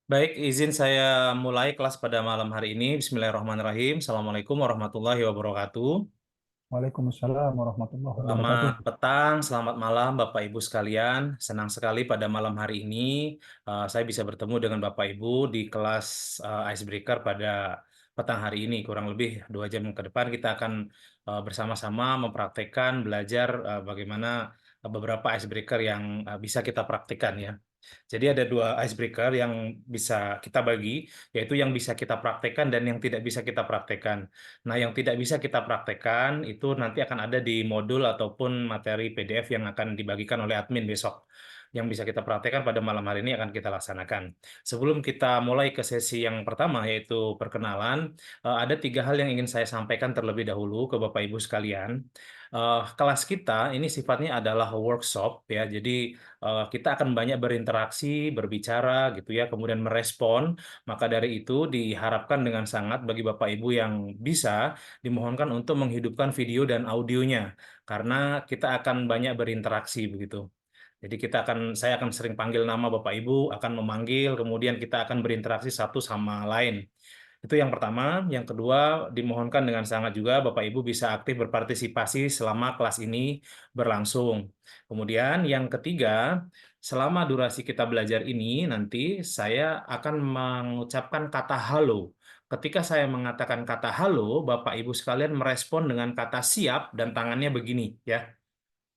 Baik, izin saya mulai kelas pada malam hari ini. Bismillahirrahmanirrahim. Assalamualaikum warahmatullahi wabarakatuh. Waalaikumsalam warahmatullahi wabarakatuh. Selamat petang, selamat malam Bapak Ibu sekalian. Senang sekali pada malam hari ini saya bisa bertemu dengan Bapak Ibu di kelas Icebreaker pada petang hari ini. Kurang lebih 2 jam ke depan kita akan bersama-sama mempraktekkan, belajar bagaimana beberapa icebreaker yang bisa kita praktikkan ya. Jadi ada dua icebreaker yang bisa kita bagi, yaitu yang bisa kita praktekkan dan yang tidak bisa kita praktekkan. Nah, yang tidak bisa kita praktekkan itu nanti akan ada di modul ataupun materi PDF yang akan dibagikan oleh admin besok. Yang bisa kita praktekkan pada malam hari ini akan kita laksanakan. Sebelum kita mulai ke sesi yang pertama, yaitu perkenalan, ada 3 hal yang ingin saya sampaikan terlebih dahulu ke Bapak Ibu sekalian. Kelas kita ini sifatnya adalah workshop ya, jadi kita akan banyak berinteraksi, berbicara gitu ya, kemudian merespon. Maka dari itu diharapkan dengan sangat bagi Bapak Ibu yang bisa dimohonkan untuk menghidupkan video dan audionya karena kita akan banyak berinteraksi begitu. Jadi saya akan sering panggil nama Bapak Ibu, akan memanggil, kemudian kita akan berinteraksi satu sama lain. Itu yang pertama. Yang kedua, dimohonkan dengan sangat juga Bapak Ibu bisa aktif berpartisipasi selama kelas ini berlangsung. Kemudian yang ketiga, selama durasi kita belajar ini, nanti saya akan mengucapkan kata halo. Ketika saya mengatakan kata halo, Bapak Ibu sekalian merespon dengan kata siap dan tangannya begini ya.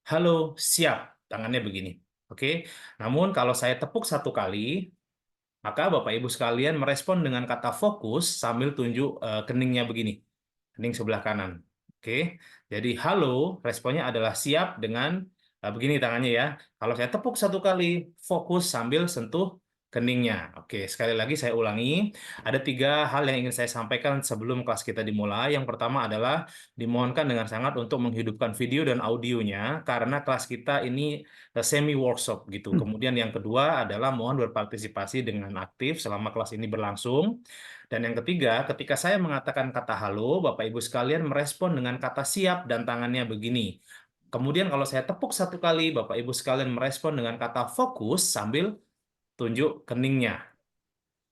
Halo, siap. Tangannya begini. Oke. Namun kalau saya tepuk satu kali, maka Bapak Ibu sekalian merespon dengan kata fokus sambil tunjuk keningnya begini. Kening sebelah kanan. Oke. Jadi halo, responnya adalah siap dengan begini tangannya ya. Kalau saya tepuk satu kali, fokus sambil sentuh keningnya. Oke, sekali lagi saya ulangi. Ada 3 hal yang ingin saya sampaikan sebelum kelas kita dimulai. Yang pertama adalah dimohonkan dengan sangat untuk menghidupkan video dan audionya karena kelas kita ini semi workshop gitu. Kemudian yang kedua adalah mohon berpartisipasi dengan aktif selama kelas ini berlangsung. Dan yang ketiga, ketika saya mengatakan kata halo, Bapak Ibu sekalian merespon dengan kata siap dan tangannya begini. Kemudian kalau saya tepuk satu kali, Bapak Ibu sekalian merespon dengan kata fokus sambil tunjuk keningnya.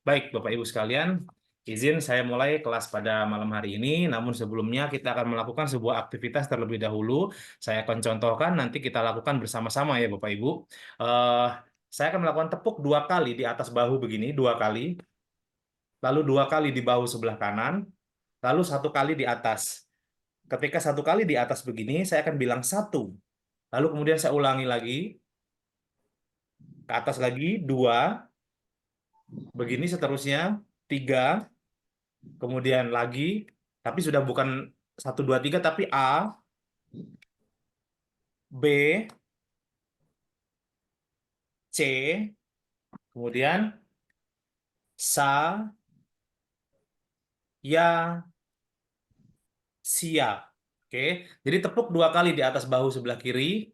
Baik, Bapak Ibu sekalian, izin saya mulai kelas pada malam hari ini. Namun sebelumnya kita akan melakukan sebuah aktivitas terlebih dahulu. Saya akan contohkan, nanti kita lakukan bersama-sama ya Bapak Ibu. Eh, saya akan melakukan tepuk 2 kali di atas bahu begini, 2 kali. Lalu 2 kali di bahu sebelah kanan, lalu 1 kali di atas. Ketika 1 kali di atas begini, saya akan bilang satu. Lalu kemudian saya ulangi lagi, ke atas lagi, 2, begini seterusnya, 3, kemudian lagi, tapi sudah bukan 1, 2, 3, tapi A, B, C, kemudian Sa, Ya, Sia. Oke, jadi tepuk 2 kali di atas bahu sebelah kiri,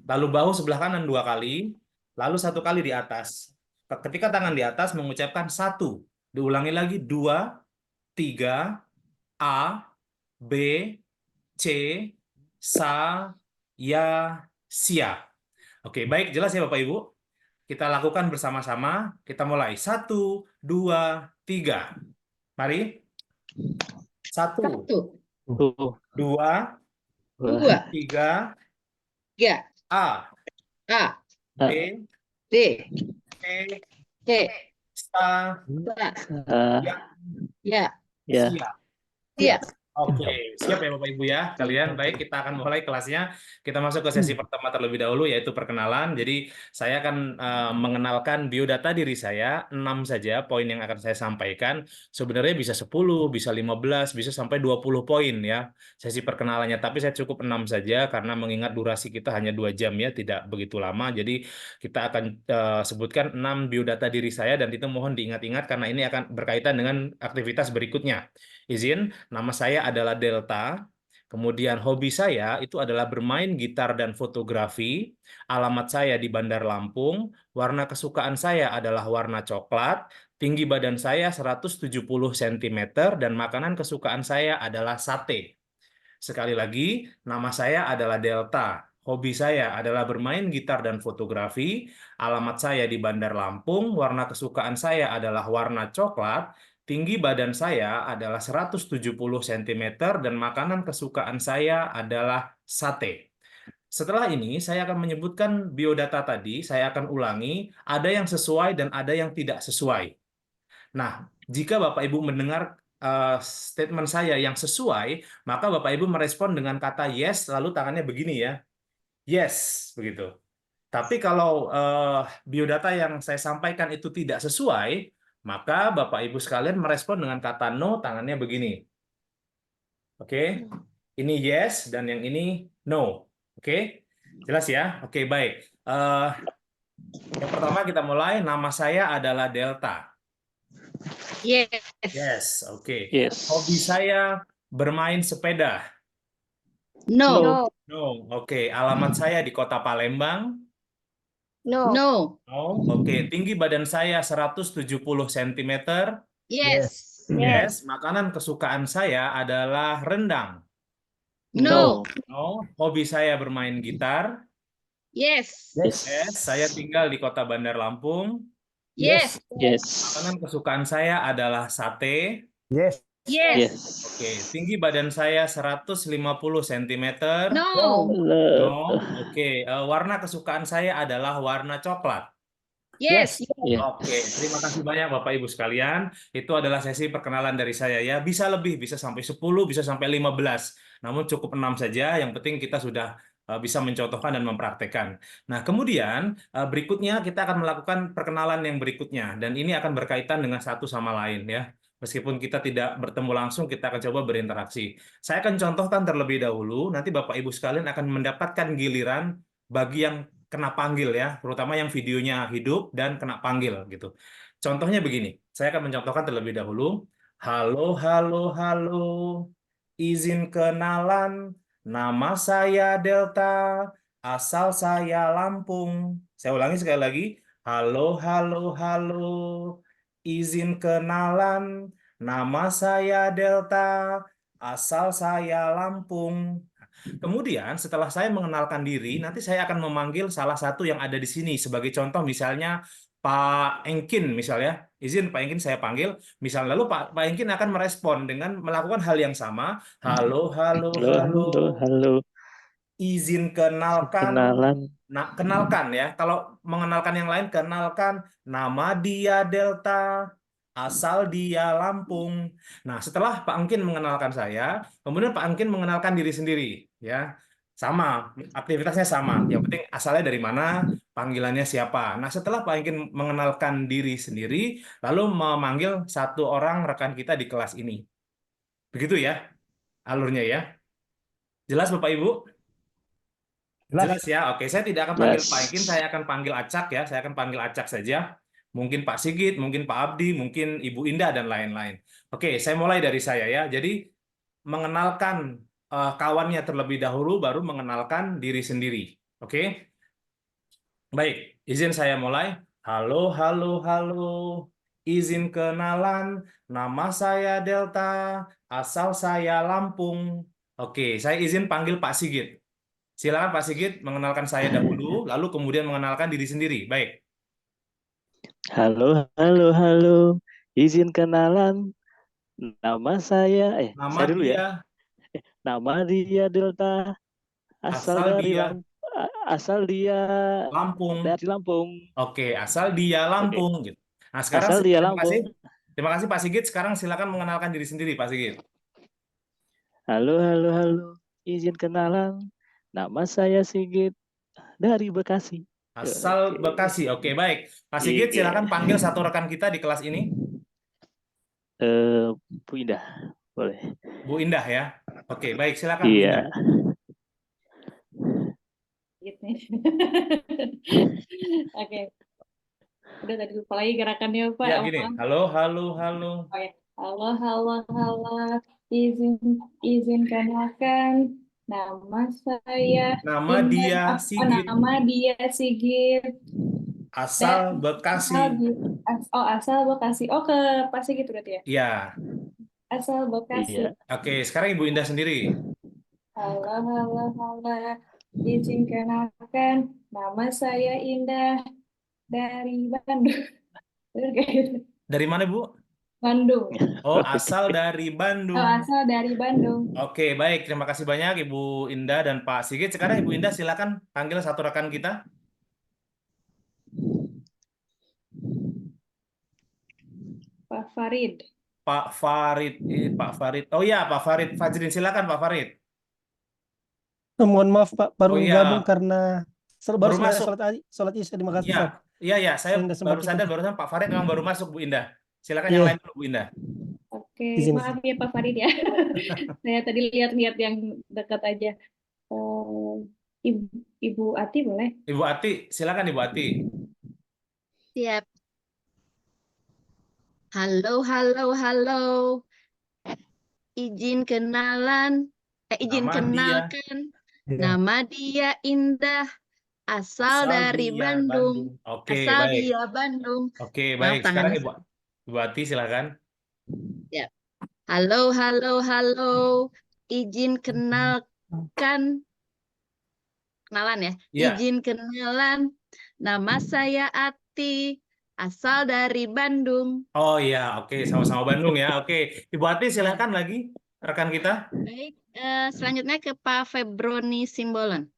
lalu bahu sebelah kanan 2 kali, lalu 1 kali di atas. Ketika tangan di atas mengucapkan satu, diulangi lagi 2, 3, A, B, C, Sa, Ya, Sia. Oke, baik, jelas ya Bapak Ibu? Kita lakukan bersama-sama. Kita mulai. 1, 2, 3. Mari. Satu, Satu, Tuh. 2, dua, 3. tiga, A, A, B, B, C, C, Sa, Ya, Ya, Sia. Ya. Oke, siap ya Bapak Ibu ya. Kalian baik, kita akan mulai kelasnya. Kita masuk ke sesi pertama terlebih dahulu yaitu perkenalan. Jadi saya akan mengenalkan biodata diri saya, 6 saja poin yang akan saya sampaikan. Sebenarnya bisa 10, bisa 15, bisa sampai 20 poin ya sesi perkenalannya, tapi saya cukup 6 saja karena mengingat durasi kita hanya 2 jam ya, tidak begitu lama. Jadi kita akan sebutkan 6 biodata diri saya dan itu mohon diingat-ingat karena ini akan berkaitan dengan aktivitas berikutnya. Izin, nama saya adalah Delta. Kemudian hobi saya itu adalah bermain gitar dan fotografi. Alamat saya di Bandar Lampung. Warna kesukaan saya adalah warna coklat. Tinggi badan saya 170 cm dan makanan kesukaan saya adalah sate. Sekali lagi, nama saya adalah Delta. Hobi saya adalah bermain gitar dan fotografi. Alamat saya di Bandar Lampung. Warna kesukaan saya adalah warna coklat. Tinggi badan saya adalah 170 cm dan makanan kesukaan saya adalah sate. Setelah ini, saya akan menyebutkan biodata tadi, saya akan ulangi, ada yang sesuai dan ada yang tidak sesuai. Nah, jika Bapak Ibu mendengar statement saya yang sesuai, maka Bapak Ibu merespon dengan kata yes, lalu tangannya begini ya. Yes, begitu. Tapi kalau biodata yang saya sampaikan itu tidak sesuai, maka Bapak Ibu sekalian merespon dengan kata no, tangannya begini. Oke? Ini yes dan yang ini no. Oke? Jelas ya? Oke, baik. Yang pertama kita mulai. Nama saya adalah Delta. Yes. Yes, oke. Yes. Hobi saya bermain sepeda. No. No, oke. Alamat saya di Kota Palembang. No. No, oke. Tinggi badan saya 170 cm. Yes. Yes. Makanan kesukaan saya adalah rendang. No. No. Hobi saya bermain gitar. Yes. Yes. Yes. Saya tinggal di Kota Bandar Lampung. Yes. Yes. Makanan kesukaan saya adalah sate. Yes. Yes. Yes. Oke, tinggi badan saya 150 cm. No. No. Oke, warna kesukaan saya adalah warna coklat. Yes. Oke, terima kasih banyak Bapak Ibu sekalian. Itu adalah sesi perkenalan dari saya ya. Bisa lebih, bisa sampai 10, bisa sampai 15. Namun cukup 6 saja. Yang penting kita sudah bisa mencontohkan dan mempraktekkan. Nah, kemudian berikutnya kita akan melakukan perkenalan yang berikutnya. Dan ini akan berkaitan dengan satu sama lain ya. Meskipun kita tidak bertemu langsung, kita akan coba berinteraksi. Saya akan contohkan terlebih dahulu, nanti Bapak Ibu sekalian akan mendapatkan giliran bagi yang kena panggil ya, terutama yang videonya hidup dan kena panggil gitu. Contohnya begini, saya akan mencontohkan terlebih dahulu. Halo, halo, halo, izin kenalan, nama saya Delta, asal saya Lampung. Saya ulangi sekali lagi. Halo, halo, halo, izin kenalan, nama saya Delta, asal saya Lampung. Kemudian setelah saya mengenalkan diri, nanti saya akan memanggil salah satu yang ada di sini. Sebagai contoh misalnya Pak Engkin misalnya. Izin Pak Engkin saya panggil. Misal lalu Pak Engkin akan merespon dengan melakukan hal yang sama. Halo, halo, halo. Halo. Izin kenalkan. Kenalan. Nah, kenalkan ya. Kalau mengenalkan yang lain, kenalkan nama dia Delta, asal dia Lampung. Nah, setelah Pak Angkin mengenalkan saya, kemudian Pak Angkin mengenalkan diri sendiri, ya. Sama, aktivitasnya sama. Yang penting asalnya dari mana, panggilannya siapa. Nah, setelah Pak Angkin mengenalkan diri sendiri, lalu memanggil satu orang rekan kita di kelas ini. Begitu ya, alurnya ya. Jelas Bapak Ibu? Jelas ya. Oke, saya tidak akan panggil Pak Engkin, saya akan panggil Acak ya. Saya akan panggil Acak saja. Mungkin Pak Sigit, mungkin Pak Abdi, mungkin Ibu Indah dan lain-lain. Oke, saya mulai dari saya ya. Jadi mengenalkan kawannya terlebih dahulu, baru mengenalkan diri sendiri. Oke, baik. Izin saya mulai. Halo, halo, halo. Izin kenalan. Nama saya Delta. Asal saya Lampung. Oke, saya izin panggil Pak Sigit. Silakan Pak Sigit mengenalkan saya dahulu, lalu kemudian mengenalkan diri sendiri. Baik. Halo, halo, halo. Izin kenalan. Nama saya, Nama saya dulu ya. dia, Nama dia Delta. Asal asal dari dia asal dia Lampung. dari Lampung. Oke, asal dia Oke. Lampung gitu. Nah, sekarang Asal dia terima kasih. Lampung. Terima kasih Pak Sigit. Sekarang silakan mengenalkan diri sendiri, Pak Sigit. Halo, halo, halo. Izin kenalan. Nama saya Sigit dari Bekasi. Asal Oke. Bekasi. Oke, baik. Pak Sigit, Iya. silakan panggil satu rekan kita di kelas ini. Bu Indah, boleh. Bu Indah ya. Oke, baik. Silakan Bu Iya. Indah. Gitu nih. Oke. Udah tadi lupa lagi gerakannya Pak. Ya, gini. Maaf. Halo, halo, halo. Oh, ya. Halo, halo, halo. Izin kenalkan. Nama saya Nama dia Sigit. nama dia Sigit. Asal Bekasi. Asal Bekasi. Oh, ke Pak Sigit berarti ya? Iya. Asal Bekasi. Iya. Oke, sekarang Ibu Indah sendiri. Halo, halo, halo. Izin kenalkan, nama saya Indah dari Bandung. Bener gak itu? Dari mana, Bu? Bandung. Oh, asal dari Oh, Bandung. asal dari Bandung. Oke, baik. Terima kasih banyak Ibu Indah dan Pak Sigit. Sekarang Ibu Indah silakan panggil satu rekan kita. Pak Farid. Pak Farid. Pak Farid. Oh ya, Pak Farid Fajrin. Silakan Pak Farid. Mohon maaf Pak, Oh baru gabung iya, karena baru baru selesai masuk. sholat Isya di Makassar. Iya, iya, ya. Saya Saya nggak sempat baru ikut. sadar barusan Pak Farid memang baru masuk, Bu Indah. Silakan yang Iya, lain dulu, Bu Indah. Oke, izin. maaf ya Pak Farid ya. Saya tadi lihat-lihat yang dekat aja. Eh, Ibu, Ibu Ati boleh? Ibu Ati, silakan Ibu Ati. Siap. Halo, halo, halo. Izin kenalan. Izin Nama dia, kenalkan. Iya. Nama dia Indah. Asal asal dari dia Bandung. Bandung. Oke, Asal baik. dia Bandung. Oke, Tepuk baik. tangan. Sekarang Ibu Ati silakan. Siap. Halo, halo, halo. Izin kenalkan. Kenalan ya. Iya. Izin kenalan. Nama saya Ati. Asal dari Bandung. Oh iya, oke, sama-sama Bandung ya. Oke, Ibu Ati silakan lagi rekan kita. Baik, selanjutnya ke Pak Febroni Simbolon.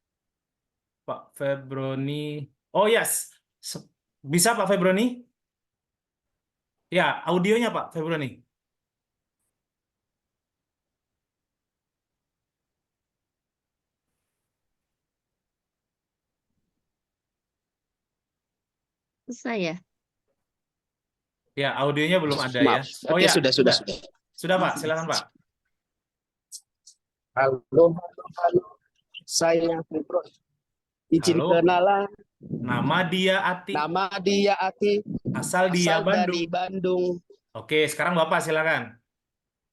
Pak Febroni. Oh yes. Bisa Pak Febroni? Ya, audionya Pak Febroni. Selesai ya? Ya, audionya belum ada ya. Maaf. Oh Oke, ya, sudah. Sudah Pak, silakan Pak. Halo, halo. Saya Febro. Izin Halo. kenalan. Nama dia Ati, Nama dia Ati. asal dia Asal dari Bandung. Bandung. Oke, sekarang Bapak silakan.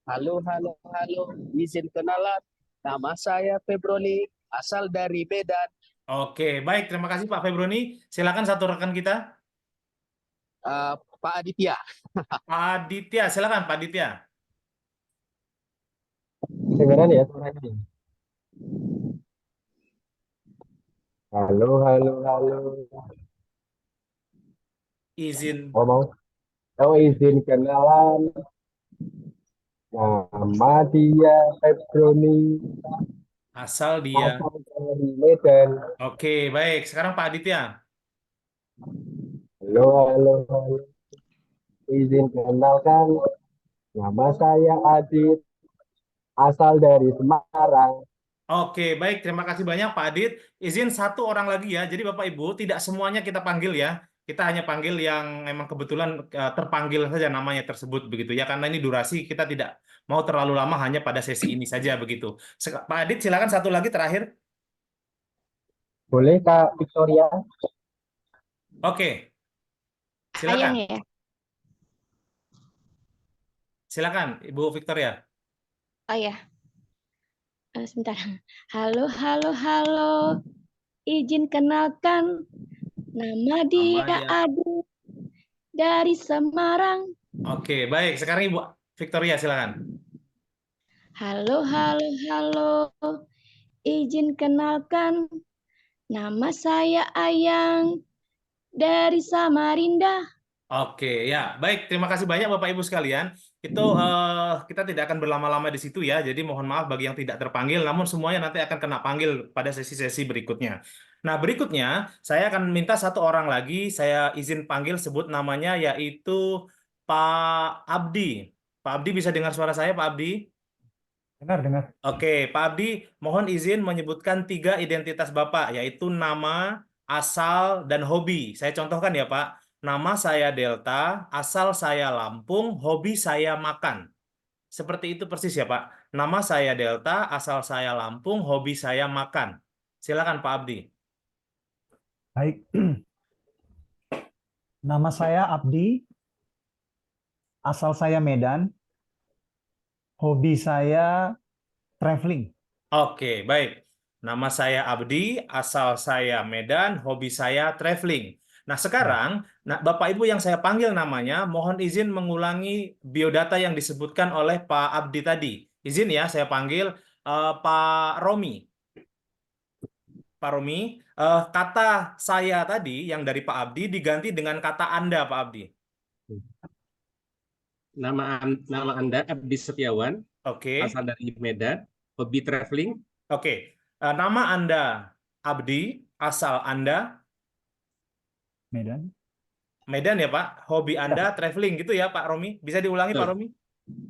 Halo, halo, halo. Izin kenalan. Nama saya Febroni. Asal dari Medan. Oke, baik, terima kasih Pak Febroni. Silakan satu rekan kita. Pak Aditya. Pak Aditya, silakan Pak Aditya. Kedengaran ya suaranya? Halo, halo, halo. Izin. Izin kenalan. Nama dia Febroni. Asal dia. Asal dari Medan. Oke, baik. Sekarang Pak Aditya. Halo, halo, halo. Izin kenalkan. Nama saya Adit. Asal dari Semarang. Oke, baik. Terima kasih banyak Pak Adit. Izin satu orang lagi ya. Jadi Bapak Ibu, tidak semuanya kita panggil ya. Kita hanya panggil yang memang kebetulan terpanggil saja namanya tersebut begitu ya. Karena ini durasi kita tidak mau terlalu lama hanya pada sesi ini saja begitu. Pak Adit, silakan satu lagi terakhir. Boleh Kak Victoria? Oke. Ayang Silakan. ya? Silakan Ibu Victoria. Oh ya. Sebentar. Halo, halo, halo. Izin kenalkan. Nama dia dia. Adi dari Semarang. Oke, baik. Sekarang Ibu Victoria silakan. Halo, halo, halo. Izin kenalkan. Nama saya Ayang dari Samarinda. Oke, ya. Baik, terima kasih banyak Bapak Ibu sekalian. Itu kita tidak akan berlama-lama di situ ya. Jadi mohon maaf bagi yang tidak terpanggil, namun semuanya nanti akan kena panggil pada sesi-sesi berikutnya. Nah, berikutnya saya akan minta satu orang lagi, saya izin panggil sebut namanya yaitu Pak Abdi. Pak Abdi bisa dengar suara saya, Pak Abdi? Dengar. Oke, Pak Abdi, mohon izin menyebutkan 3 identitas Bapak, yaitu nama, asal, dan hobi. Saya contohkan ya, Pak. Nama saya Delta, asal saya Lampung, hobi saya makan. Seperti itu persis ya, Pak. Nama saya Delta, asal saya Lampung, hobi saya makan. Silakan, Pak Abdi. Baik, nama saya Abdi, asal saya Medan, hobi saya traveling. Oke, baik. Nama saya Abdi, asal saya Medan, hobi saya traveling. Nah, sekarang, Bapak Ibu yang saya panggil namanya, mohon izin mengulangi biodata yang disebutkan oleh Pak Abdi tadi. Izin ya, saya panggil Pak Romi. Pak Romi, kata saya tadi yang dari Pak Abdi diganti dengan kata Anda, Pak Abdi. Nama Anda Abdi Setiawan, Oke, asal dari Medan, hobi traveling. oke. Nama Anda Abdi, asal Anda Medan. Medan ya Pak. Hobi Anda traveling gitu ya Pak Romi. Bisa diulangi Pak Betul. Romi?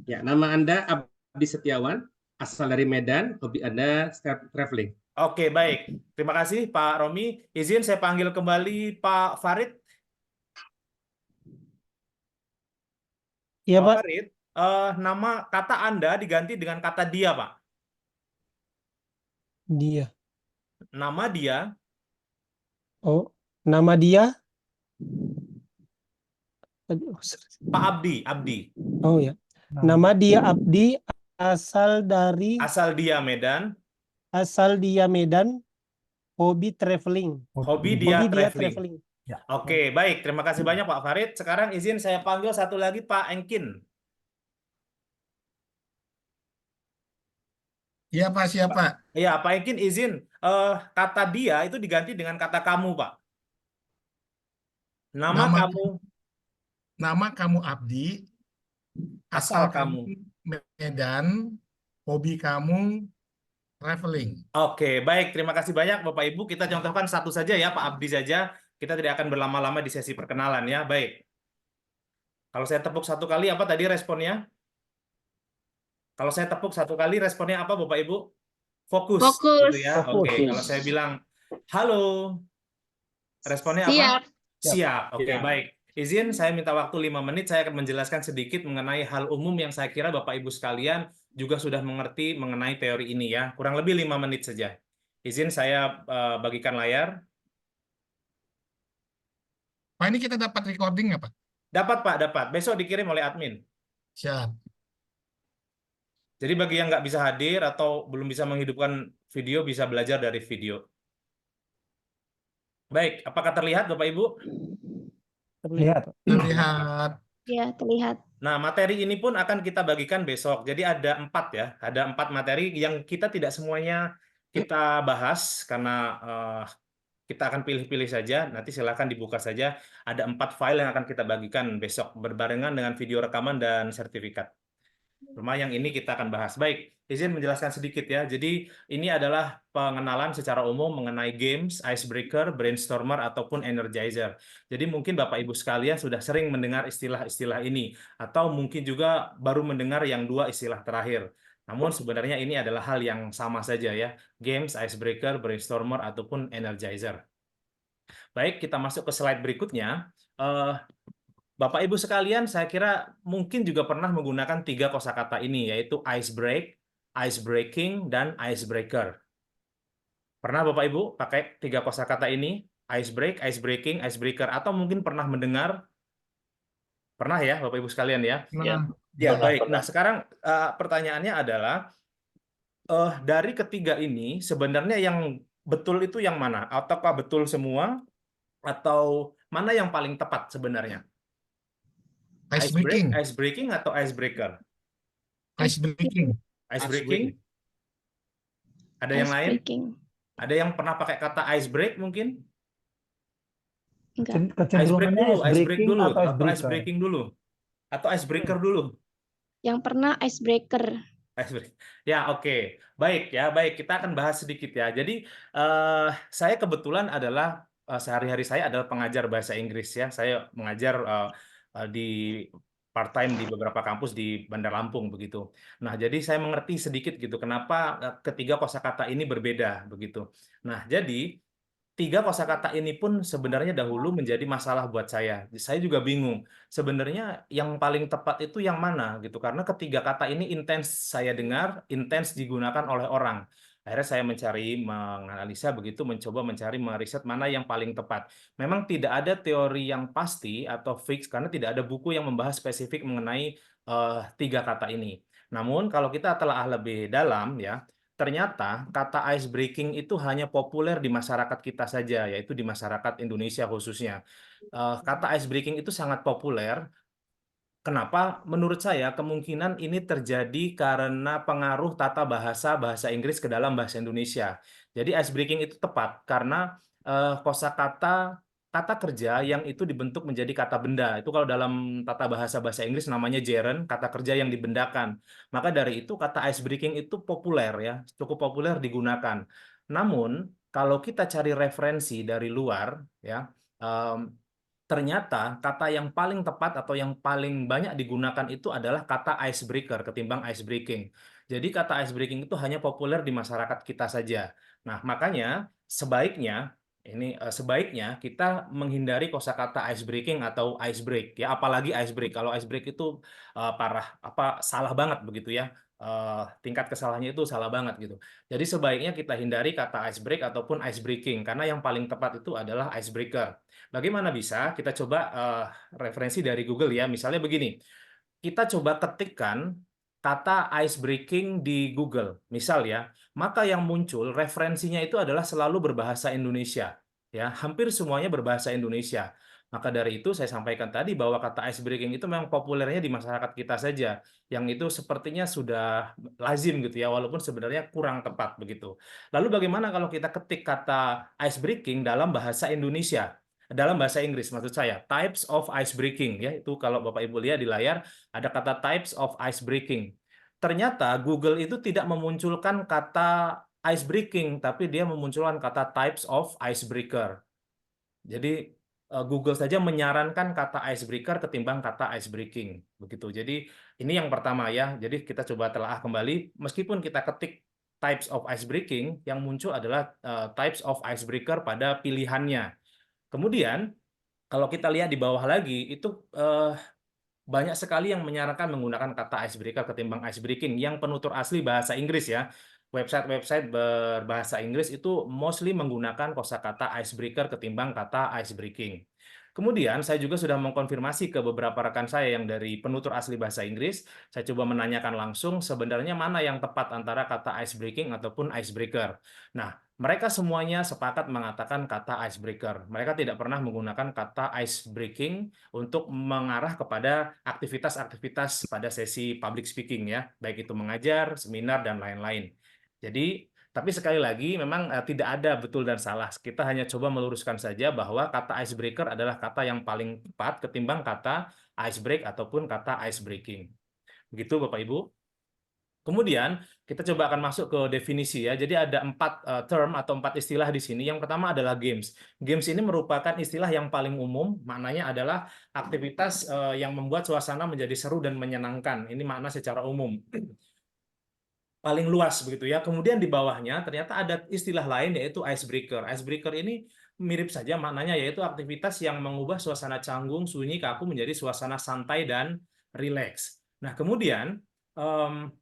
Ya, nama Anda Abdi Setiawan, asal dari Medan, hobi Anda traveling. Oke, baik. Terima kasih Pak Romi. Izin saya panggil kembali Pak Farid. Iya, Pak Pak. Farid, nama kata Anda diganti dengan kata dia, Pak. Dia. Nama dia, Oh, nama dia. Aduh, Pak Abdi, Abdi. oh ya. Nama dia Abdi, asal Asal dia Medan, Medan, hobi traveling. hobi dia Hobi dia traveling. traveling. Ya. Oke, baik. Terima kasih banyak Pak Farid. Sekarang izin saya panggil satu lagi Pak Engkin. Iya Pak, siapa? Ya, Pak Engkin izin. Kata dia itu diganti dengan kata kamu, Pak. Nama Nama kamu, nama kamu Abdi, asal asal kamu. kamu Medan, hobi kamu traveling. Oke, baik. Terima kasih banyak Bapak Ibu. Kita contohkan satu saja ya, Pak Abdi saja. Kita tidak akan berlama-lama di sesi perkenalan ya. Baik. Kalau saya tepuk satu kali, apa tadi responnya? Kalau saya tepuk satu kali, responnya apa Bapak Ibu? Fokus. Fokus. Gitu ya. Oke, kalau saya bilang, halo, responnya apa? Siap. Siap. Oke, Siap. baik. Izin, saya minta waktu 5 menit. Saya akan menjelaskan sedikit mengenai hal umum yang saya kira Bapak Ibu sekalian juga sudah mengerti mengenai teori ini ya. Kurang lebih 5 menit saja. Izin saya bagikan layar. Pak, ini kita dapat recording nggak Pak? Dapat Pak, dapat. Besok dikirim oleh admin. Siap. Jadi bagi yang nggak bisa hadir atau belum bisa menghidupkan video, bisa belajar dari video. Baik, apakah terlihat Bapak Ibu? Lihat. Terlihat. Ya, terlihat. Nah, materi ini pun akan kita bagikan besok. Jadi ada 4 ya, ada 4 materi yang kita tidak semuanya kita bahas karena kita akan pilih-pilih saja. Nanti silakan dibuka saja. Ada 4 file yang akan kita bagikan besok berbarengan dengan video rekaman dan sertifikat. Cuma yang ini kita akan bahas. Baik, izin menjelaskan sedikit ya. Jadi ini adalah pengenalan secara umum mengenai games, icebreaker, brainstormer, ataupun energizer. Jadi mungkin Bapak Ibu sekalian sudah sering mendengar istilah-istilah ini. Atau mungkin juga baru mendengar yang 2 istilah terakhir. Namun sebenarnya ini adalah hal yang sama saja ya. Games, icebreaker, brainstormer, ataupun energizer. Baik, kita masuk ke slide berikutnya. Bapak Ibu sekalian, saya kira mungkin juga pernah menggunakan 3 kosakata ini, yaitu ice break, ice breaking, dan icebreaker. Pernah Bapak Ibu pakai 3 kosakata ini, ice break, ice breaking, icebreaker, atau mungkin pernah mendengar? Pernah ya Bapak Ibu sekalian ya? Ya. Ya, baik. Nah, sekarang pertanyaannya adalah, dari ketiga ini sebenarnya yang betul itu yang mana? Ataukah betul semua? Atau mana yang paling tepat sebenarnya? Ice breaking. Ice breaking atau icebreaker? Ice breaking. Ice breaking? Ada yang lain? Icebreaking. Ada yang pernah pakai kata ice break mungkin? Enggak. Ice break Kecenderungannya dulu, ice ice break breaking dulu, atau ice atau ice breaker? breaking dulu, atau icebreaker dulu. Yang pernah icebreaker. Ya, oke. Baik ya, baik. Kita akan bahas sedikit ya. Jadi saya kebetulan adalah sehari-hari saya adalah pengajar bahasa Inggris ya. Saya mengajar di part-time di beberapa kampus di Bandar Lampung begitu. Nah, jadi saya mengerti sedikit gitu kenapa ketiga kosakata ini berbeda begitu. Nah, jadi 3 kosakata ini pun sebenarnya dahulu menjadi masalah buat saya. Saya juga bingung. Sebenarnya yang paling tepat itu yang mana gitu. Karena ketiga kata ini intens saya dengar, intens digunakan oleh orang. Akhirnya saya mencari, menganalisa begitu, mencoba mencari, meriset mana yang paling tepat. Memang tidak ada teori yang pasti atau fix karena tidak ada buku yang membahas spesifik mengenai 3 kata ini. Namun kalau kita telah lebih dalam ya, ternyata kata ice breaking itu hanya populer di masyarakat kita saja, yaitu di masyarakat Indonesia khususnya. Kata ice breaking itu sangat populer. Kenapa? Menurut saya kemungkinan ini terjadi karena pengaruh tata bahasa Inggris ke dalam bahasa Indonesia. Jadi ice breaking itu tepat karena kosakata kata kerja yang itu dibentuk menjadi kata benda. Itu kalau dalam tata bahasa Inggris namanya gerund, kata kerja yang dibendakan. Maka dari itu kata ice breaking itu populer ya, cukup populer digunakan. Namun kalau kita cari referensi dari luar ya, em, ternyata kata yang paling tepat atau yang paling banyak digunakan itu adalah kata icebreaker ketimbang ice breaking. Jadi kata ice breaking itu hanya populer di masyarakat kita saja. Nah, makanya sebaiknya kita menghindari kosakata ice breaking atau ice break ya, apalagi ice break. Kalau ice break itu parah salah banget begitu ya. Tingkat kesalahannya itu salah banget gitu. Jadi sebaiknya kita hindari kata ice break ataupun ice breaking karena yang paling tepat itu adalah icebreaker. Bagaimana bisa? Kita coba referensi dari Google ya. Misalnya begini, kita coba ketikkan kata ice breaking di Google, misal ya, maka yang muncul referensinya itu adalah selalu berbahasa Indonesia. Ya, hampir semuanya berbahasa Indonesia. Maka dari itu saya sampaikan tadi bahwa kata ice breaking itu memang populernya di masyarakat kita saja, yang itu sepertinya sudah lazim gitu ya, walaupun sebenarnya kurang tepat begitu. Lalu bagaimana kalau kita ketik kata ice breaking dalam bahasa Indonesia? Dalam bahasa Inggris maksud saya, types of ice breaking ya, itu kalau Bapak Ibu lihat di layar ada kata types of ice breaking. Ternyata Google itu tidak memunculkan kata ice breaking, tapi dia memunculkan kata types of icebreaker. Jadi Google saja menyarankan kata icebreaker ketimbang kata ice breaking. Begitu. Jadi ini yang pertama ya. Jadi kita coba telaah kembali. Meskipun kita ketik types of ice breaking, yang muncul adalah types of icebreaker pada pilihannya. Kemudian kalau kita lihat di bawah lagi itu banyak sekali yang menyarankan menggunakan kata icebreaker ketimbang ice breaking yang penutur asli bahasa Inggris ya. Website-website berbahasa Inggris itu mostly menggunakan kosakata icebreaker ketimbang kata ice breaking. Kemudian saya juga sudah mengkonfirmasi ke beberapa rekan saya yang dari penutur asli bahasa Inggris. Saya coba menanyakan langsung sebenarnya mana yang tepat antara kata ice breaking ataupun icebreaker. Nah, mereka semuanya sepakat mengatakan kata icebreaker. Mereka tidak pernah menggunakan kata ice breaking untuk mengarah kepada aktivitas-aktivitas pada sesi public speaking ya, baik itu mengajar, seminar dan lain-lain. Jadi, tapi sekali lagi memang tidak ada betul dan salah. Kita hanya coba meluruskan saja bahwa kata icebreaker adalah kata yang paling tepat ketimbang kata icebreak ataupun kata ice breaking. Begitu Bapak Ibu. Kemudian kita coba akan masuk ke definisi ya. Jadi ada 4 term atau 4 istilah di sini. Yang pertama adalah games. Games ini merupakan istilah yang paling umum. Maknanya adalah aktivitas yang membuat suasana menjadi seru dan menyenangkan. Ini makna secara umum. Paling luas begitu ya. Kemudian di bawahnya ternyata ada istilah lain yaitu icebreaker. Icebreaker ini mirip saja maknanya, yaitu aktivitas yang mengubah suasana canggung, sunyi, kaku menjadi suasana santai dan rileks. Nah, kemudian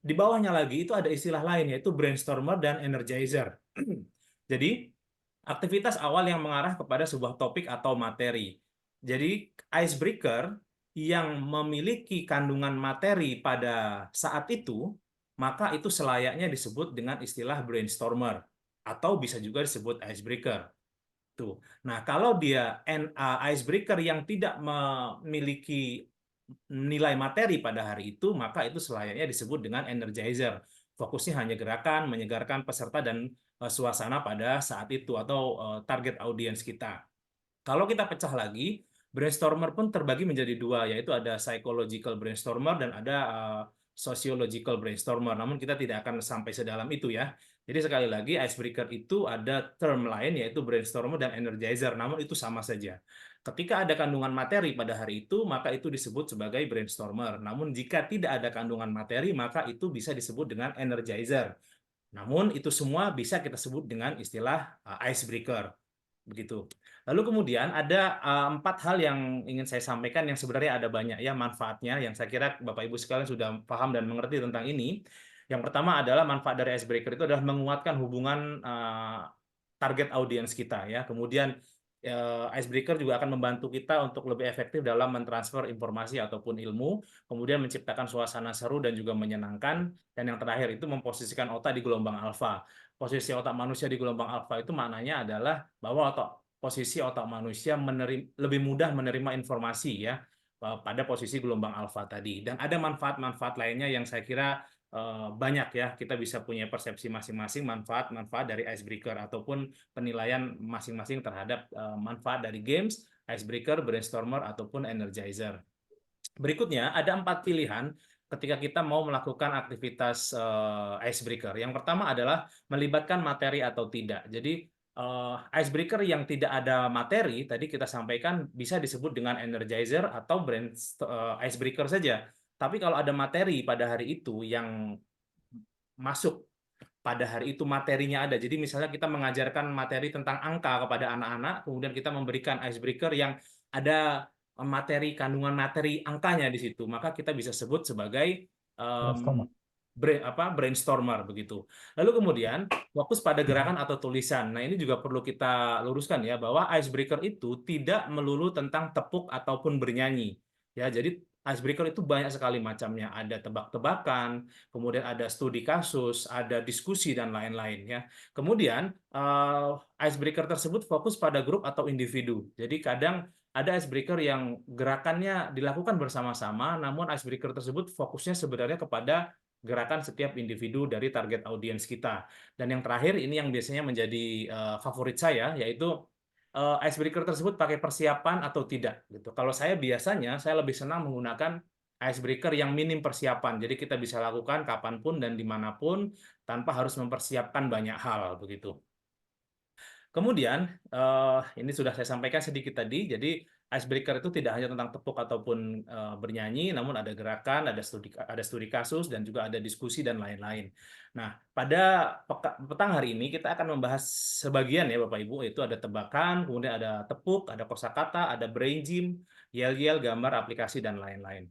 di bawahnya lagi itu ada istilah lain yaitu brainstormer dan energizer. Jadi aktivitas awal yang mengarah kepada sebuah topik atau materi. Jadi icebreaker yang memiliki kandungan materi pada saat itu, maka itu selayaknya disebut dengan istilah brainstormer atau bisa juga disebut icebreaker. Tuh. Nah, kalau dia icebreaker yang tidak memiliki nilai materi pada hari itu, maka itu selayaknya disebut dengan energizer. Fokusnya hanya gerakan, menyegarkan peserta dan suasana pada saat itu atau target audiens kita. Kalau kita pecah lagi, brainstormer pun terbagi menjadi 2, yaitu ada psychological brainstormer dan ada sociological brainstormer. Namun kita tidak akan sampai sedalam itu ya. Jadi sekali lagi icebreaker itu ada term lain yaitu brainstormer dan energizer. Namun itu sama saja. Ketika ada kandungan materi pada hari itu, maka itu disebut sebagai brainstormer. Namun jika tidak ada kandungan materi, maka itu bisa disebut dengan energizer. Namun itu semua bisa kita sebut dengan istilah icebreaker. Begitu. Lalu kemudian ada 4 hal yang ingin saya sampaikan yang sebenarnya ada banyak ya manfaatnya yang saya kira Bapak Ibu sekalian sudah paham dan mengerti tentang ini. Yang pertama adalah manfaat dari icebreaker itu adalah menguatkan hubungan target audiens kita ya. Kemudian icebreaker juga akan membantu kita untuk lebih efektif dalam mentransfer informasi ataupun ilmu, kemudian menciptakan suasana seru dan juga menyenangkan, dan yang terakhir itu memposisikan otak di gelombang alfa. Posisi otak manusia di gelombang alfa itu maknanya adalah bahwa posisi otak manusia lebih mudah menerima informasi ya pada posisi gelombang alfa tadi. Dan ada manfaat-manfaat lainnya yang saya kira banyak ya, kita bisa punya persepsi masing-masing manfaat-manfaat dari icebreaker ataupun penilaian masing-masing terhadap manfaat dari games, icebreaker, brainstormer ataupun energizer. Berikutnya ada 4 pilihan ketika kita mau melakukan aktivitas icebreaker. Yang pertama adalah melibatkan materi atau tidak. Jadi icebreaker yang tidak ada materi tadi kita sampaikan bisa disebut dengan energizer atau icebreaker saja. Tapi kalau ada materi pada hari itu yang masuk pada hari itu materinya ada. Jadi misalnya kita mengajarkan materi tentang angka kepada anak-anak, kemudian kita memberikan icebreaker yang ada materi, kandungan materi angkanya di situ, maka kita bisa sebut sebagai Brainstormer. brainstormer begitu. Lalu kemudian fokus pada gerakan atau tulisan. Nah, ini juga perlu kita luruskan ya, bahwa icebreaker itu tidak melulu tentang tepuk ataupun bernyanyi. Ya, jadi icebreaker itu banyak sekali macamnya. Ada tebak-tebakan, kemudian ada studi kasus, ada diskusi dan lain-lain ya. Kemudian icebreaker tersebut fokus pada grup atau individu. Jadi kadang ada icebreaker yang gerakannya dilakukan bersama-sama, namun icebreaker tersebut fokusnya sebenarnya kepada gerakan setiap individu dari target audiens kita. Dan yang terakhir ini yang biasanya menjadi favorit saya, yaitu icebreaker tersebut pakai persiapan atau tidak gitu. Kalau saya biasanya saya lebih senang menggunakan icebreaker yang minim persiapan. Jadi kita bisa lakukan kapanpun dan dimanapun tanpa harus mempersiapkan banyak hal begitu. Kemudian ini sudah saya sampaikan sedikit tadi. Jadi icebreaker itu tidak hanya tentang tepuk ataupun bernyanyi, namun ada gerakan, ada studi kasus dan juga ada diskusi dan lain-lain. Nah, pada petang hari ini kita akan membahas sebagian ya Bapak Ibu, yaitu ada tebakan, kemudian ada tepuk, ada kosakata, ada brain gym, yel-yel, gambar, aplikasi dan lain-lain.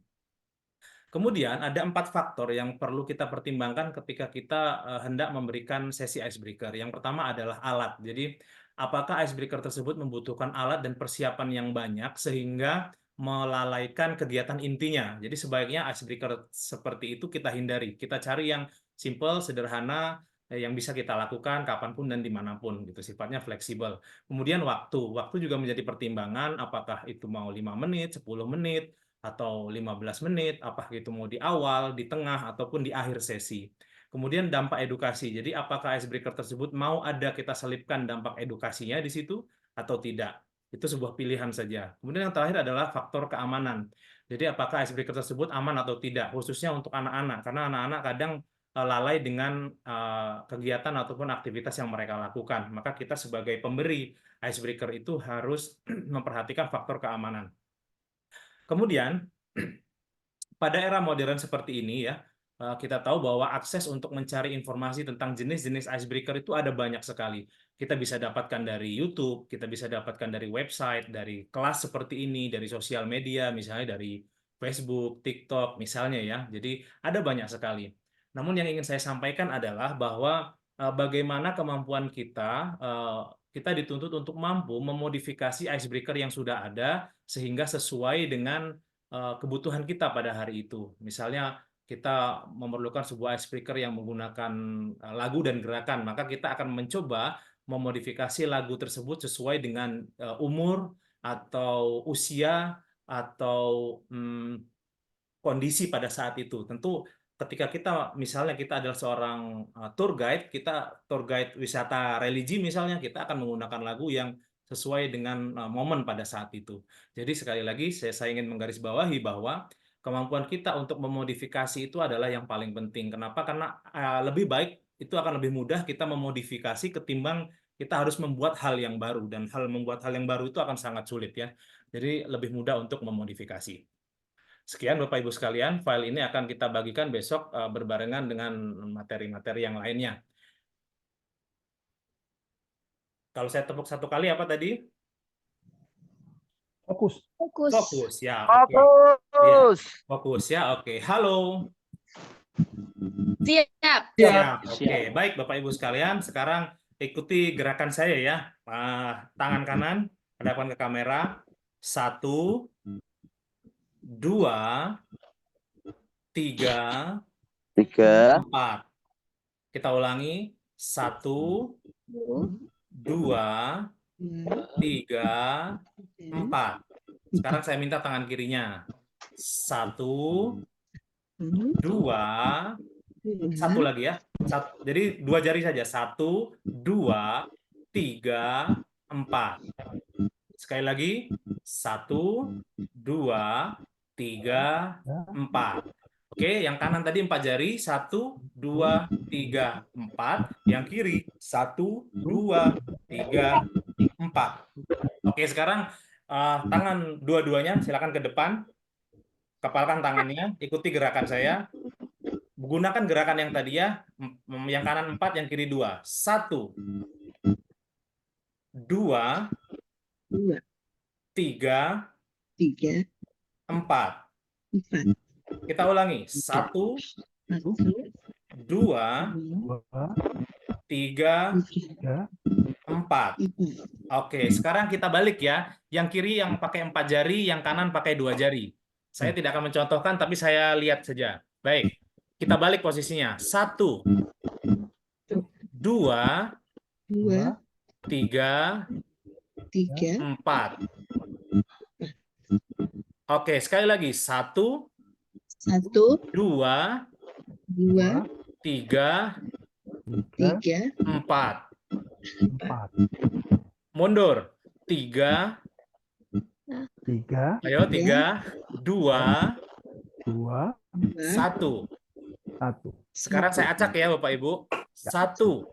Kemudian ada 4 faktor yang perlu kita pertimbangkan ketika kita hendak memberikan sesi icebreaker. Yang pertama adalah alat. Jadi apakah icebreaker tersebut membutuhkan alat dan persiapan yang banyak sehingga melalaikan kegiatan intinya. Jadi sebaiknya icebreaker seperti itu kita hindari. Kita cari yang simple, sederhana, yang bisa kita lakukan kapanpun dan dimanapun. Gitu. Sifatnya fleksibel. Kemudian waktu juga menjadi pertimbangan. Apakah itu mau 5 menit, 10 menit, atau 15 menit, apakah itu mau di awal, di tengah, ataupun di akhir sesi. Kemudian dampak edukasi. Jadi apakah icebreaker tersebut mau ada kita selipkan dampak edukasinya di situ atau tidak. Itu sebuah pilihan saja. Kemudian yang terakhir adalah faktor keamanan. Jadi apakah icebreaker tersebut aman atau tidak, khususnya untuk anak-anak. Karena anak-anak kadang lalai dengan kegiatan ataupun aktivitas yang mereka lakukan. Maka kita sebagai pemberi icebreaker itu harus memperhatikan faktor keamanan. Kemudian, pada era modern seperti ini ya, kita tahu bahwa akses untuk mencari informasi tentang jenis-jenis icebreaker itu ada banyak sekali. Kita bisa dapatkan dari YouTube, kita bisa dapatkan dari website, dari kelas seperti ini, dari sosial media, misalnya dari Facebook, TikTok, misalnya ya. Jadi ada banyak sekali. Namun yang ingin saya sampaikan adalah bahwa bagaimana kemampuan kita dituntut untuk mampu memodifikasi icebreaker yang sudah ada sehingga sesuai dengan kebutuhan kita pada hari itu. Misalnya kita memerlukan sebuah icebreaker yang menggunakan lagu dan gerakan, maka kita akan mencoba memodifikasi lagu tersebut sesuai dengan umur atau usia atau kondisi pada saat itu. Tentu ketika misalnya kita adalah seorang tour guide, kita tour guide wisata religi misalnya, kita akan menggunakan lagu yang sesuai dengan momen pada saat itu. Jadi sekali lagi saya ingin menggarisbawahi bahwa kemampuan kita untuk memodifikasi itu adalah yang paling penting. Kenapa? Karena lebih baik, itu akan lebih mudah kita memodifikasi ketimbang kita harus membuat hal yang baru. Dan membuat hal yang baru itu akan sangat sulit ya. Jadi lebih mudah untuk memodifikasi. Sekian Bapak Ibu sekalian, file ini akan kita bagikan besok berbarengan dengan materi-materi yang lainnya. Kalau saya tepuk satu kali apa tadi? Fokus. Fokus. Fokus ya. Fokus. Ya, fokus ya. Oke. Halo. Siap. Siap. Oke. Baik Bapak Ibu sekalian, sekarang ikuti gerakan saya ya. Tangan kanan hadapkan ke kamera. 1, 2, 3, 4. Kita ulangi. 1, 2, 3, 4. Sekarang saya minta tangan kirinya. 1, 2, Satu lagi ya. Jadi 2 jari saja. 1, 2, 3, 4. Sekali lagi. 1, 2, 3, 4. Oke, yang kanan tadi 4 jari. 1, 2, 3, 4. Yang kiri 1, 2, 3, 4. Oke, sekarang tangan dua-duanya silakan ke depan. Kepalkan tangannya, ikuti gerakan saya. Gunakan gerakan yang tadi ya, yang kanan 4, yang kiri 2. 1, 2, 3, 4. Kita ulangi. 1, 2, 3, 4. Oke, sekarang kita balik ya. Yang kiri yang pakai 4 jari, yang kanan pakai 2 jari. Saya tidak akan mencontohkan, tapi saya lihat saja. Baik, kita balik posisinya. 1, 2, 3, 4. Oke, sekali lagi. 1, 2, 3, 4. Mundur. 3, 3, ayo 3, 2, 2, 1. 1. Sekarang saya acak ya Bapak Ibu. 1,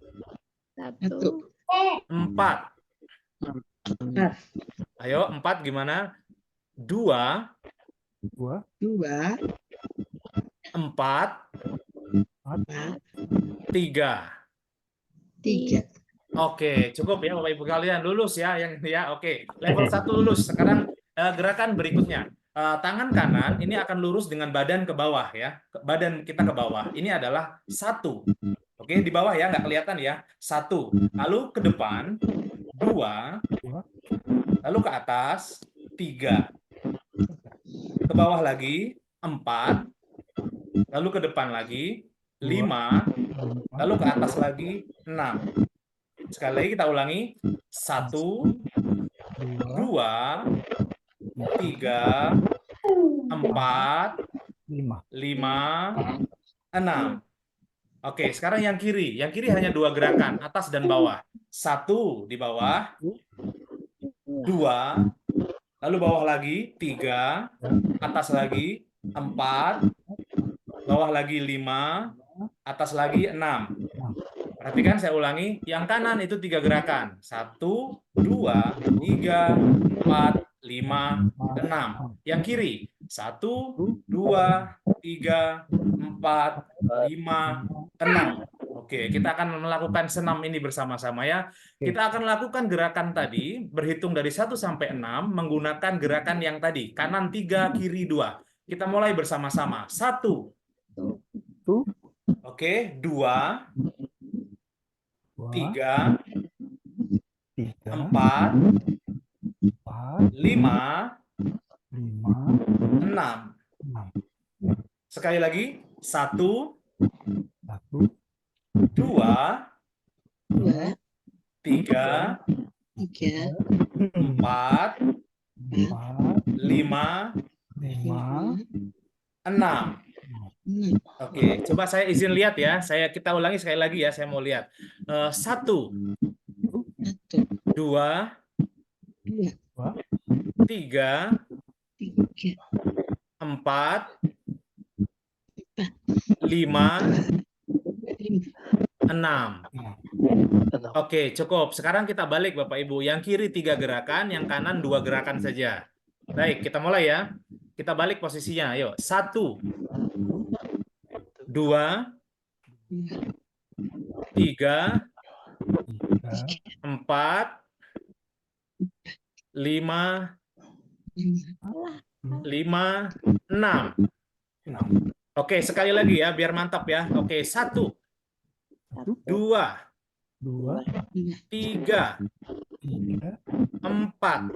4. Ayo 4 gimana? 2, 2, 4, 3. Oke, cukup ya Bapak Ibu kalian. Lulus ya yang ini ya. Oke, level 1 lulus. Sekarang gerakan berikutnya. Tangan kanan ini akan lurus dengan badan ke bawah ya. Badan kita ke bawah. Ini adalah 1. Oke, di bawah ya, nggak kelihatan ya. 1. Lalu ke depan 2. Lalu ke atas 3. Ke bawah lagi 4. Lalu ke depan lagi 5. Lalu ke atas lagi 6. Sekali lagi kita ulangi. 1, 2, 3, 4, 5. 5, 6. Oke, sekarang yang kiri. Yang kiri hanya 2 gerakan, atas dan bawah. 1 di bawah, 2, lalu bawah lagi 3, atas lagi 4, bawah lagi 5, atas lagi 6. Perhatikan saya ulangi, yang kanan itu 3 gerakan. 1, 2, 3, 4, 5, 6. Yang kiri 1, 2, 3, 4, 5, 6. Oke, kita akan melakukan senam ini bersama-sama ya. Kita akan lakukan gerakan tadi, berhitung dari 1 sampai 6, menggunakan gerakan yang tadi. Kanan 3, kiri 2. Kita mulai bersama-sama. 1. Oke, 2. 3, 4, 5, 6. Sekali lagi. 1, 2, 3, 4, 5, 6. Oke, coba saya izin lihat ya. Kita ulangi sekali lagi ya. Saya mau lihat. 1, 2, 3, 4, 5, 6. Oke, cukup. Sekarang kita balik Bapak Ibu. Yang kiri 3 gerakan, yang kanan 2 gerakan saja. Baik, kita mulai ya. Kita balik posisinya. Ayo, 1, 2, 3, 4, 5, 6. Oke, sekali lagi ya, biar mantap ya. Oke, 1, 2, 3, 4,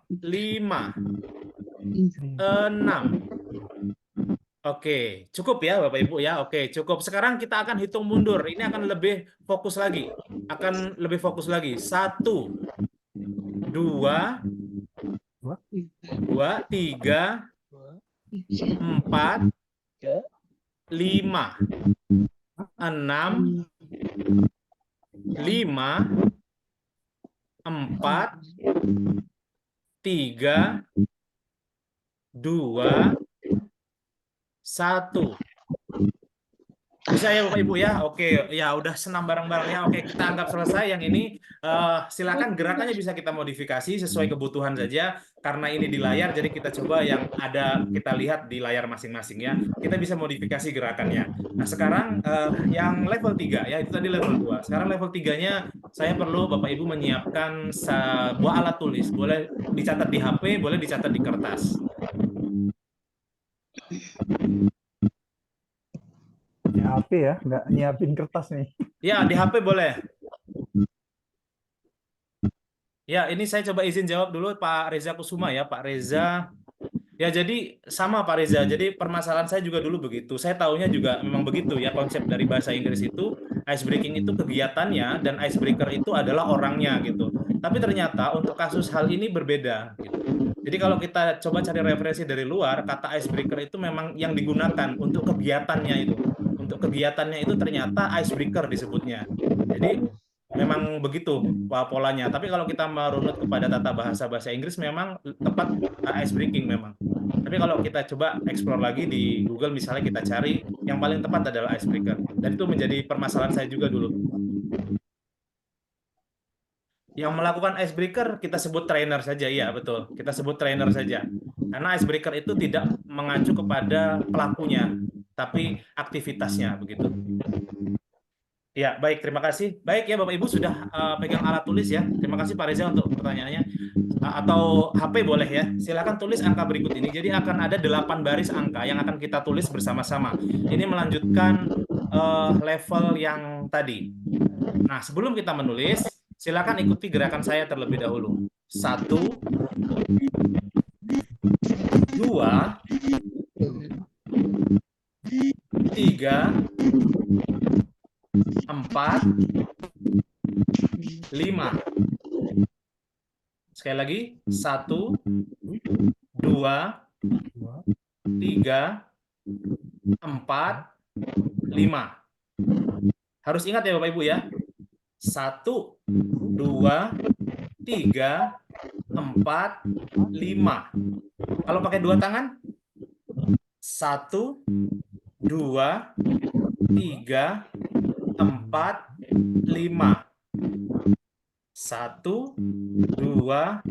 5, 6. Oke, cukup ya Bapak Ibu ya. Oke, cukup. Sekarang kita akan hitung mundur. Ini akan lebih fokus lagi. 1, 2, 3, 4, 5, 6, 5, 4, 3, 2, 1. Bisa ya Bapak Ibu ya? Oke, ya udah senam bareng-barengnya. Oke, kita anggap selesai. Yang ini silakan gerakannya bisa kita modifikasi sesuai kebutuhan saja. Karena ini di layar, jadi kita coba yang ada kita lihat di layar masing-masing ya. Kita bisa modifikasi gerakannya. Nah, sekarang yang level 3 ya, itu tadi level 2. Sekarang level 3-nya saya perlu Bapak Ibu menyiapkan sebuah alat tulis. Boleh dicatat di HP, boleh dicatat di kertas. Di HP ya, nggak nyiapin kertas nih. Ya, di HP boleh. Ya, ini saya coba izin jawab dulu Pak Reza Kusuma ya, Pak Reza. Ya, jadi sama Pak Reza. Jadi permasalahan saya juga dulu begitu. Saya tahunya juga memang begitu ya konsep dari bahasa Inggris itu ice breaking itu kegiatannya dan icebreaker itu adalah orangnya gitu. Tapi ternyata untuk kasus hal ini berbeda gitu. Jadi kalau kita coba cari referensi dari luar, kata icebreaker itu memang yang digunakan untuk kegiatannya itu. Untuk kegiatannya itu ternyata icebreaker disebutnya. Jadi memang begitu polanya. Tapi kalau kita merunut kepada tata bahasa bahasa Inggris memang tepat ice breaking memang. Tapi kalau kita coba explore lagi di Google misalnya kita cari yang paling tepat adalah icebreaker. Dan itu menjadi permasalahan saya juga dulu. Yang melakukan icebreaker kita sebut trainer saja, iya betul. Kita sebut trainer saja. Karena icebreaker itu tidak mengacu kepada pelakunya, tapi aktivitasnya begitu. Ya, baik, terima kasih. Baik ya, Bapak Ibu sudah pegang alat tulis ya. Terima kasih Pak Reza untuk pertanyaannya. Atau HP boleh ya. Silakan tulis angka berikut ini. Jadi akan ada 8 baris angka yang akan kita tulis bersama-sama. Ini melanjutkan level yang tadi. Nah, sebelum kita menulis, silakan ikuti gerakan saya terlebih dahulu. 1, 2, 3, 4, 5. Sekali lagi, 1, 2, 3, 4, 5. Harus ingat ya Bapak Ibu ya. 1, 2, 3, 4, 5. Kalau pakai dua tangan, 1, 2, 3, 4, 5. 1, 2,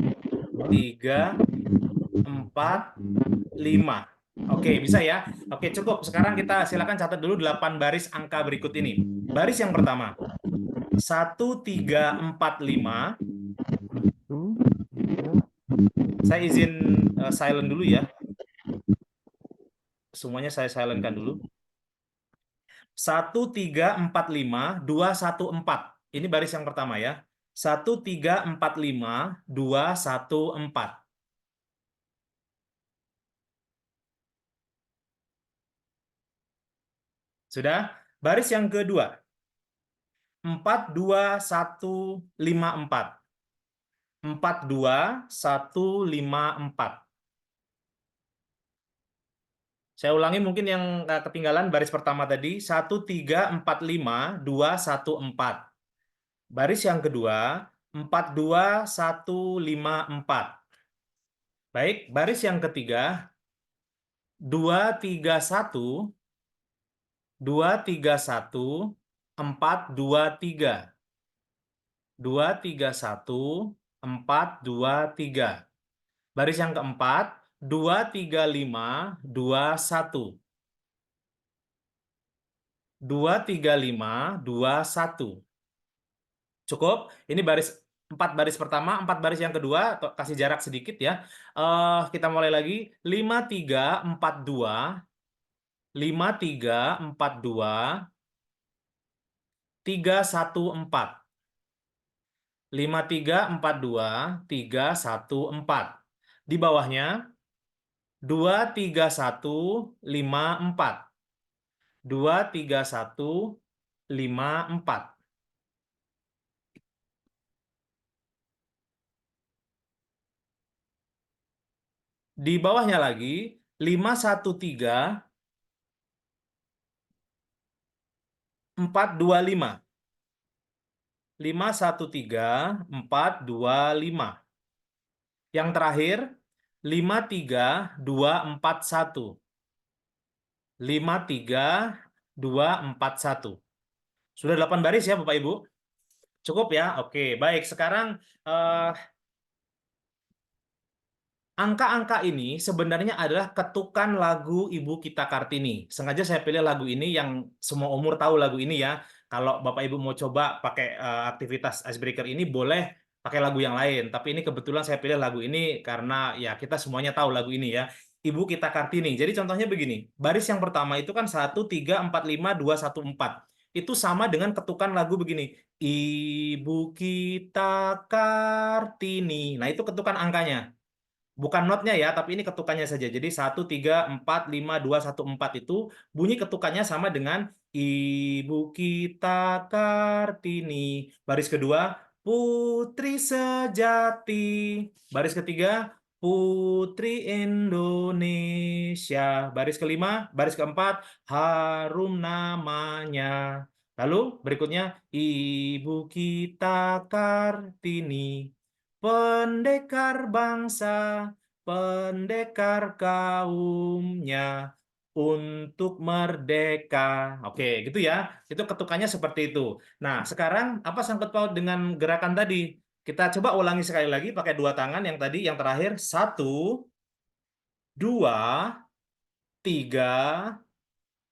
3, 4, 5. Oke, bisa ya? Oke, cukup. Sekarang kita silakan catat dulu 8 baris angka berikut ini. Baris yang pertama. 1, 3, 4, 5. Saya izin silent dulu ya. Semuanya saya silentkan dulu. 1, 3, 4, 5, 2, 1, 4. Ini baris yang pertama ya. 1, 3, 4, 5, 2, 1, 4. Sudah? Baris yang kedua. 4, 2, 1, 5, 4. 4, 2, 1, 5, 4. Saya ulangi mungkin yang ketinggalan baris pertama tadi. 1, 3, 4, 5, 2, 1, 4. Baris yang kedua. 4, 2, 1, 5, 4. Baik, baris yang ketiga. 2, 3, 1. 2, 3, 1. 4, 2, 3. 2, 3, 1. 4, 2, 3. Baris yang keempat. 2, 3, 5, 2, 1. 2, 3, 5, 2, 1. Cukup? Ini baris 4 baris pertama, 4 baris yang kedua, kasih jarak sedikit ya. Kita mulai lagi. 5, 3, 4, 2. 5, 3, 4, 2. 3, 1, 4. 5, 3, 4, 2. 3, 1, 4. Di bawahnya 2, 3, 1, 5, 4. 2, 3, 1, 5, 4. Di bawahnya lagi 5, 1, 3. 425. 513 425. Yang terakhir 53241. 53241. Sudah 8 baris ya Bapak Ibu? Cukup ya? Oke, baik. Sekarang angka-angka ini sebenarnya adalah ketukan lagu Ibu Kita Kartini. Sengaja saya pilih lagu ini yang semua umur tahu lagu ini ya. Kalau Bapak Ibu mau coba pakai aktivitas icebreaker ini boleh pakai lagu yang lain. Tapi ini kebetulan saya pilih lagu ini karena ya kita semuanya tahu lagu ini ya. Ibu Kita Kartini. Jadi contohnya begini. Baris yang pertama itu kan 1, 3, 4, 5, 2, 1, 4. Itu sama dengan ketukan lagu begini. Ibu Kita Kartini. Nah itu ketukan angkanya. Bukan notnya ya, tapi ini ketukannya saja. Jadi 1, 3, 4, 5, 2, 1, 4 itu bunyi ketukannya sama dengan Ibu Kita Kartini. Baris kedua, Putri Sejati. Baris ketiga, Putri Indonesia. Baris kelima, baris keempat, harum namanya. Lalu berikutnya, Ibu Kita Kartini. Pendekar bangsa, pendekar kaumnya untuk merdeka. Oke, gitu ya. Itu ketukannya seperti itu. Nah, sekarang apa sangkut paut dengan gerakan tadi? Kita coba ulangi sekali lagi pakai 2 tangan yang tadi, yang terakhir. 1, 2, 3,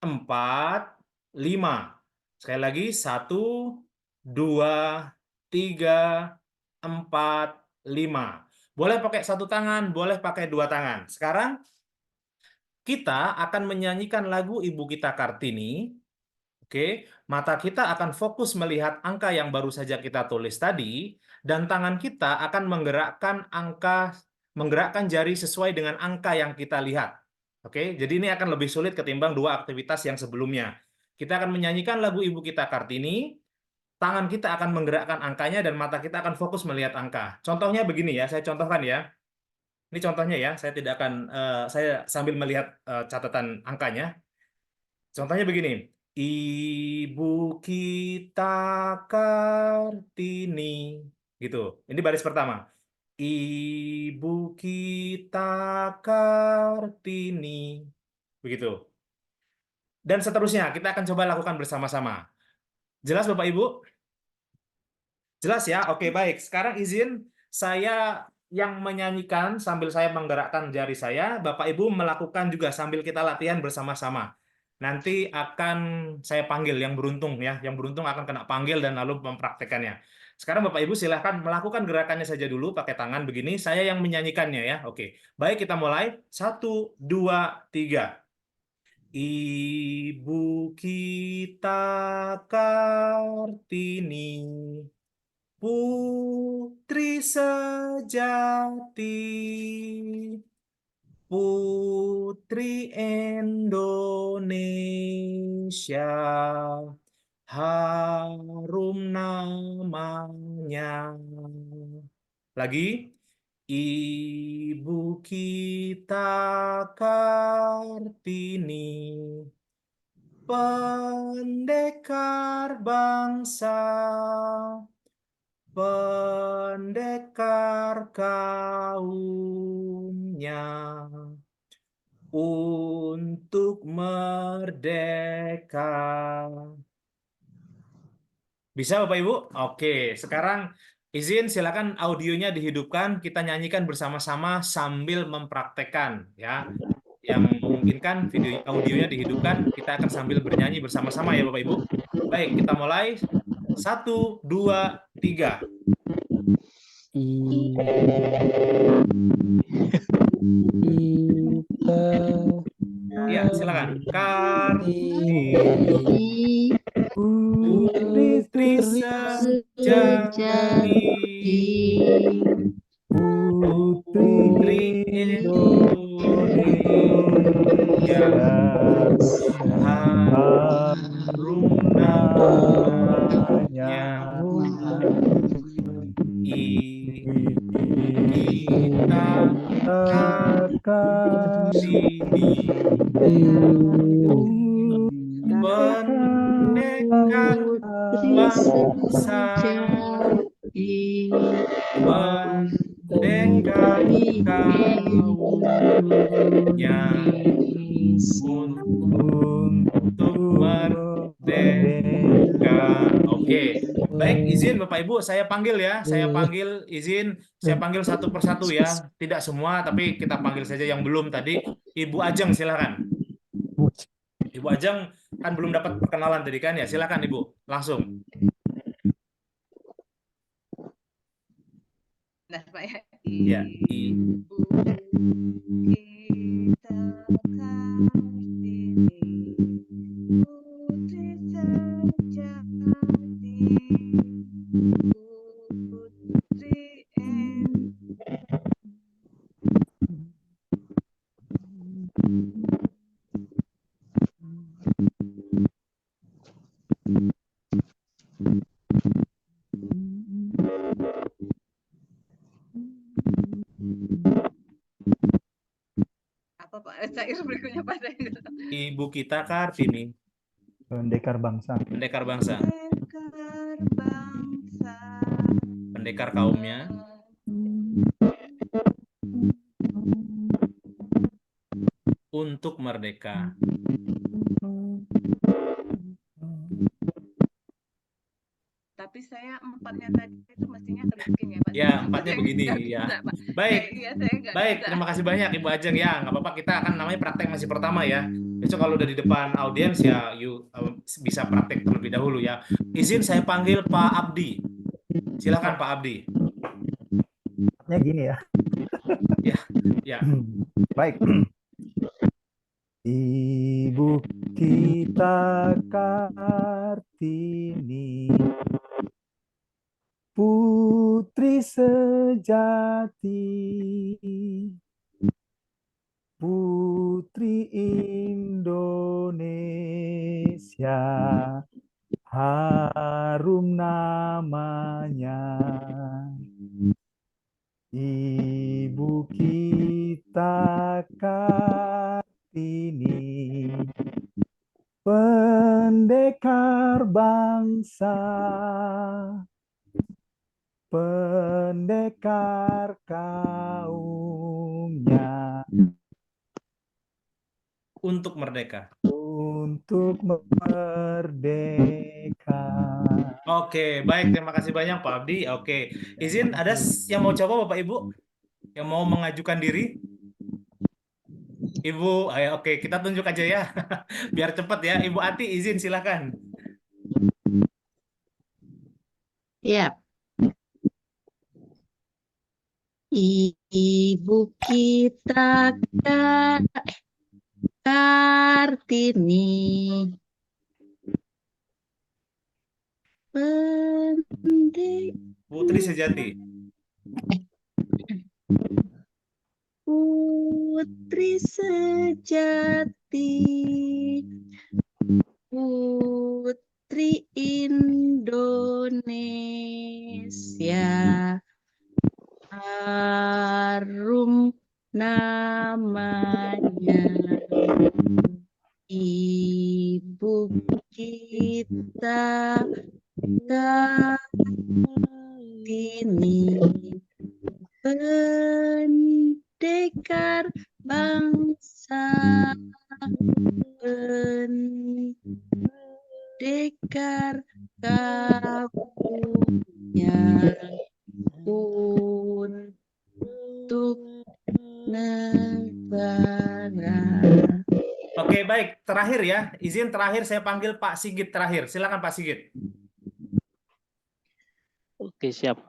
4, 5. Sekali lagi, 1, 2, 3, 4, 5. Boleh pakai 1 tangan, boleh pakai 2 tangan. Sekarang kita akan menyanyikan lagu Ibu Kita Kartini. Oke, mata kita akan fokus melihat angka yang baru saja kita tulis tadi, dan tangan kita akan menggerakkan jari sesuai dengan angka yang kita lihat. Oke, jadi ini akan lebih sulit ketimbang 2 aktivitas yang sebelumnya. Kita akan menyanyikan lagu Ibu Kita Kartini. Tangan kita akan menggerakkan angkanya dan mata kita akan fokus melihat angka. Contohnya begini ya, saya contohkan ya. Ini contohnya ya, saya tidak akan saya sambil melihat catatan angkanya. Contohnya begini. Ibu Kita Kartini. Gitu. Ini baris pertama. Ibu Kita Kartini. Begitu. Dan seterusnya, kita akan coba lakukan bersama-sama. Jelas Bapak Ibu? Jelas ya? Oke, baik. Sekarang izin saya yang menyanyikan sambil saya menggerakkan jari saya, Bapak Ibu melakukan juga sambil kita latihan bersama-sama. Nanti akan saya panggil yang beruntung ya. Yang beruntung akan kena panggil dan lalu mempraktekannya. Sekarang Bapak Ibu silahkan melakukan gerakannya saja dulu pakai tangan begini, saya yang menyanyikannya ya. Oke. Baik, kita mulai. 1, 2, 3. Ibu Kita Kartini, Putri Sejati, Putri Indonesia, harum namanya. Lagi, Ibu Kita Kartini, pendekar bangsa, pendekar kaumnya untuk merdeka. Bisa Bapak Ibu? Oke, sekarang izin silakan audionya dihidupkan, kita nyanyikan bersama-sama sambil mempraktekkan ya. Yang memungkinkan audionya dihidupkan, kita akan sambil bernyanyi bersama-sama ya Bapak Ibu. Baik, kita mulai. 1, 2, 3. Ya, silakan. Kartini, Putri Sejati, Putri Indonesia, harum namanya. Kita Kartini, pendekar Putri bangsa sejati, pendekar kaumnya untuk merdeka. Oke, baik, izin Bapak Ibu, saya panggil ya. Saya panggil, izin, saya panggil satu persatu ya. Tidak semua, tapi kita panggil saja yang belum tadi. Ibu Ajeng, silakan. Ibu Ajeng kan belum dapat perkenalan tadi kan ya. Silakan Ibu, langsung. Nah, Pak ya. Ya, Ibu kita Kartini, putri sejati, putri apa Pak? Cair berikutnya Pak. Ibu kita Kartini, Pendekar bangsa. pendekar bangsa, Pendekar bangsa, pendekar kaumnya, untuk merdeka. tapi saya empatnya tadi itu mestinya clicking ya Pak. Ya, empatnya Saya begini nggak ya. bisa, Pak. Baik, Iya, saya nggak baik. bisa. Terima kasih banyak Ibu Ajeng ya. Nggak apa-apa, kita akan namanya praktek masih pertama ya. Besok kalau udah di depan audiens ya, bisa praktek terlebih dahulu ya. Izin saya panggil Pak Abdi. Silakan Pak Abdi. Ya gini ya. Ya, ya. Baik. Ibu kita Kartini, putri sejati, putri Indonesia, harum namanya. Ibu kita Kartini, pendekar bangsa, pendekar kaumnya, Untuk merdeka. untuk merdeka. Oke, baik. Terima kasih banyak Pak Abdi. Oke, izin ada yang mau coba Bapak Ibu? Yang mau mengajukan diri? Ibu, ayo, oke, kita tunjuk aja ya. Biar cepat ya. Ibu Ati, izin silakan. Ya. Ibu kita Kartini, Putri sejati. putri sejati, putri Indonesia, harum namanya. Ibu kita Kartini, pendekar bangsa, pendekar kaumnya, untuk negara. Oke, baik. Terakhir ya. Izin terakhir saya panggil Pak Sigit terakhir. Silakan Pak Sigit. Oke, siap.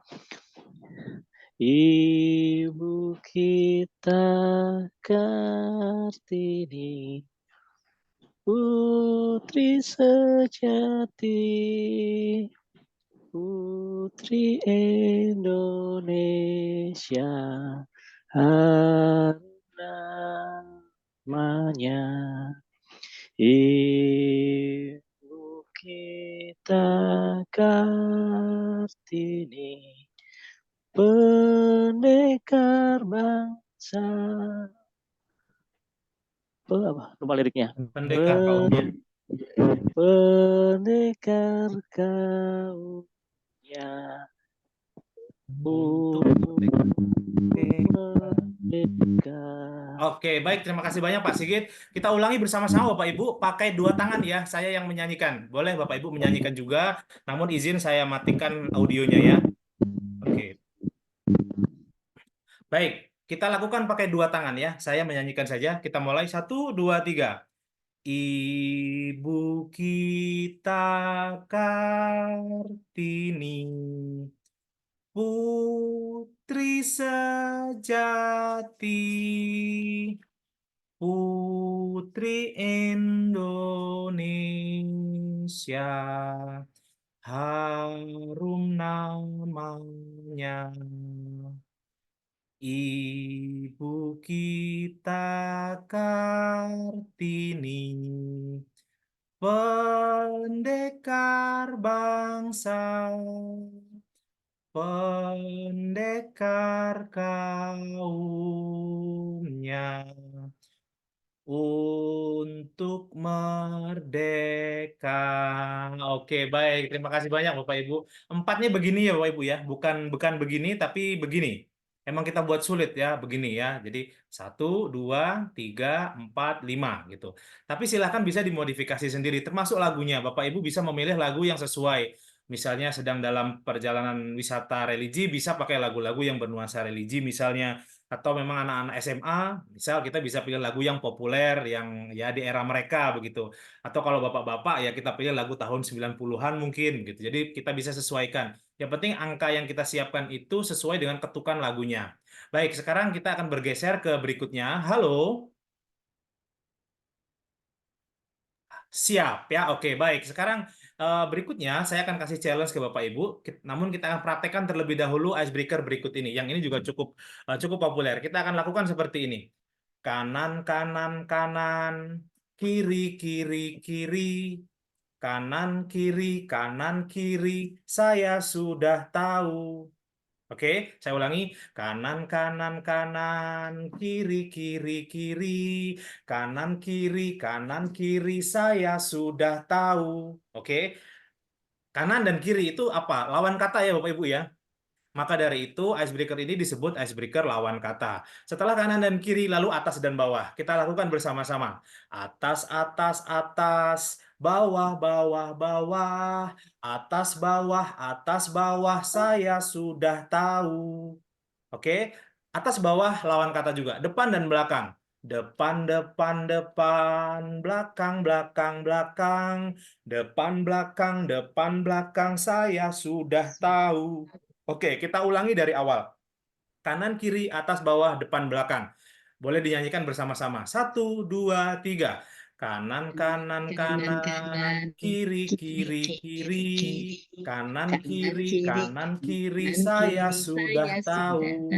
Ibu kita Kartini, putri sejati, putri Indonesia, harum namanya. Ibu kita Kartini, pendekar bangsa. Apa? Lupa liriknya. Pendekar kaumnya. pendekar gaulnya merdeka. Oke, baik. Terima kasih banyak Pak Sigit. Kita ulangi bersama-sama Bapak Ibu. Pakai dua tangan ya. Saya yang menyanyikan. Boleh Bapak Ibu menyanyikan juga. Namun izin saya matikan audionya ya. Oke. Baik. Kita lakukan pakai dua tangan ya. Saya menyanyikan saja. Kita mulai. 1, 2, 3. Ibu kita Kartini, putri sejati, putri Indonesia, harum namanya. Ibu kita Kartini, pendekar bangsa, pendekar kaumnya, untuk merdeka. Oke, baik. Terima kasih banyak Bapak Ibu. Empatnya begini ya Bapak Ibu ya, bukan begini tapi begini. Emang kita buat sulit ya, begini ya. Jadi 1, 2, 3, 4, 5 gitu. Tapi silahkan bisa dimodifikasi sendiri, termasuk lagunya. Bapak Ibu bisa memilih lagu yang sesuai. Misalnya sedang dalam perjalanan wisata religi, bisa pakai lagu-lagu yang bernuansa religi misalnya. Atau memang anak-anak SMA, misal kita bisa pilih lagu yang populer, yang ya di era mereka begitu. Atau kalau bapak-bapak ya kita pilih lagu tahun 90-an mungkin gitu. Jadi kita bisa sesuaikan. Yang penting angka yang kita siapkan itu sesuai dengan ketukan lagunya. Baik, sekarang kita akan bergeser ke berikutnya. Halo. Siap ya, oke baik. Sekarang berikutnya saya akan kasih challenge ke Bapak Ibu. Namun kita akan praktekkan terlebih dahulu icebreaker berikut ini. Yang ini juga cukup populer. Kita akan lakukan seperti ini. Kanan, kanan, kanan, kiri, kiri, kiri, kanan, kiri, saya sudah tahu. Oke, saya ulangi. Kanan, kanan, kanan, kiri, kiri, kiri, kanan, kiri, saya sudah tahu. Oke, kanan dan kiri itu apa? Lawan kata ya Bapak Ibu ya. Maka dari itu icebreaker ini disebut icebreaker lawan kata. Setelah kanan dan kiri, lalu atas dan bawah. Kita lakukan bersama-sama. Atas, atas, atas, bawah, bawah, bawah, atas, bawah, saya sudah tahu. Oke, atas bawah lawan kata juga. Depan dan belakang. Depan, depan, depan, belakang, belakang, belakang, depan, belakang, saya sudah tahu. Oke, kita ulangi dari awal. Kanan, kiri, atas, bawah, depan, belakang. Boleh dinyanyikan bersama-sama. 1, 2, 3. Kanan, kanan, kanan, kiri, kiri, kiri, kanan, kiri, saya sudah tahu.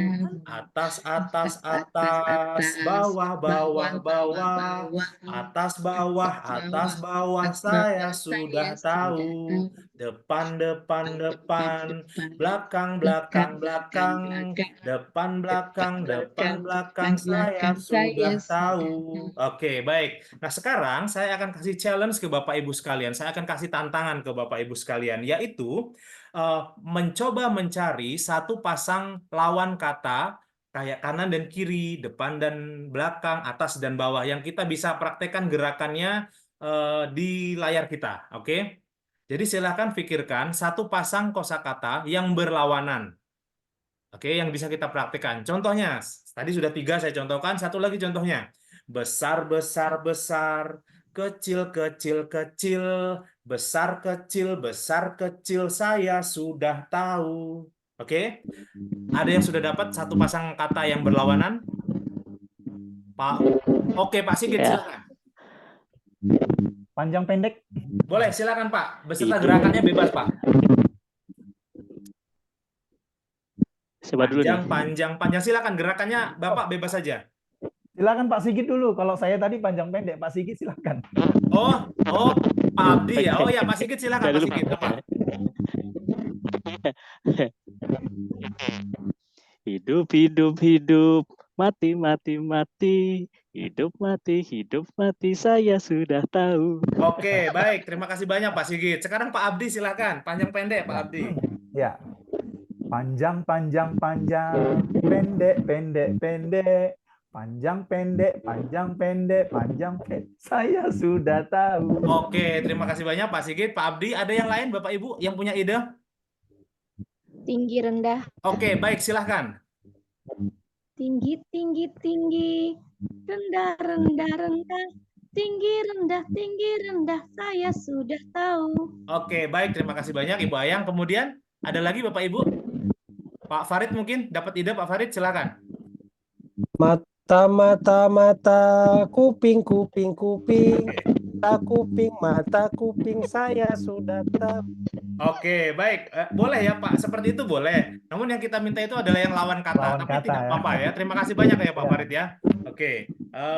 Atas, atas, atas, bawah, bawah, bawah, atas, bawah, saya sudah tahu. Depan, depan, depan, belakang, belakang, belakang, depan, belakang, saya sudah tahu. Oke, baik. Nah, sekarang saya akan kasih challenge ke Bapak Ibu sekalian. Saya akan kasih tantangan ke Bapak Ibu sekalian, yaitu mencoba mencari satu pasang lawan kata kayak kanan dan kiri, depan dan belakang, atas dan bawah yang kita bisa praktekkan gerakannya di layar kita. Oke? Jadi silakan pikirkan satu pasang kosakata yang berlawanan. Oke, yang bisa kita praktikkan. Contohnya, tadi sudah 3 saya contohkan, satu lagi contohnya. Besar, besar, besar, kecil, kecil, kecil, besar, kecil, saya sudah tahu. Oke, ada yang sudah dapat satu pasang kata yang berlawanan? Pak, oke Pak Sigit, silakan. Panjang pendek. Boleh, silakan Pak. Beserta gerakannya bebas Pak. Panjang. Silakan gerakannya Bapak bebas saja. Silakan Pak Sigit dulu. Kalau saya tadi panjang pendek, Pak Sigit silakan. Oh, Pak Abdi ya. Oh ya, Pak Sigit silakan Pak Sigit. Apa? Hidup, hidup, hidup, Mati, mati, mati. Hidup mati, saya sudah tahu. Oke, baik. Terima kasih banyak Pak Sigit. Sekarang Pak Abdi silakan. Panjang pendek Pak Abdi. Ya. Panjang, panjang, panjang, pendek, pendek, pendek, panjang, pendek, panjang, pendek, panjang, pendek. Saya sudah tahu. Oke, terima kasih banyak Pak Sigit. Pak Abdi, ada yang lain Bapak Ibu yang punya ide? Tinggi rendah, Oke, baik, silahkan. tinggi tinggi tinggi, rendah rendah rendah, tinggi rendah, saya sudah tahu. Oke, baik. Terima kasih banyak Ibu Ayang. Kemudian ada lagi Bapak Ibu? Pak Farid mungkin dapat ide Pak Farid, silakan. Mata, mata, mata, kuping, kuping, kuping, mata, kuping, saya sudah tahu. Oke, baik. Boleh ya Pak, seperti itu boleh. Namun yang kita minta itu adalah yang lawan kata, Lawan tapi kata, tidak ya. apa-apa ya. Terima kasih banyak ya Pak Ya. Farid ya. Oke,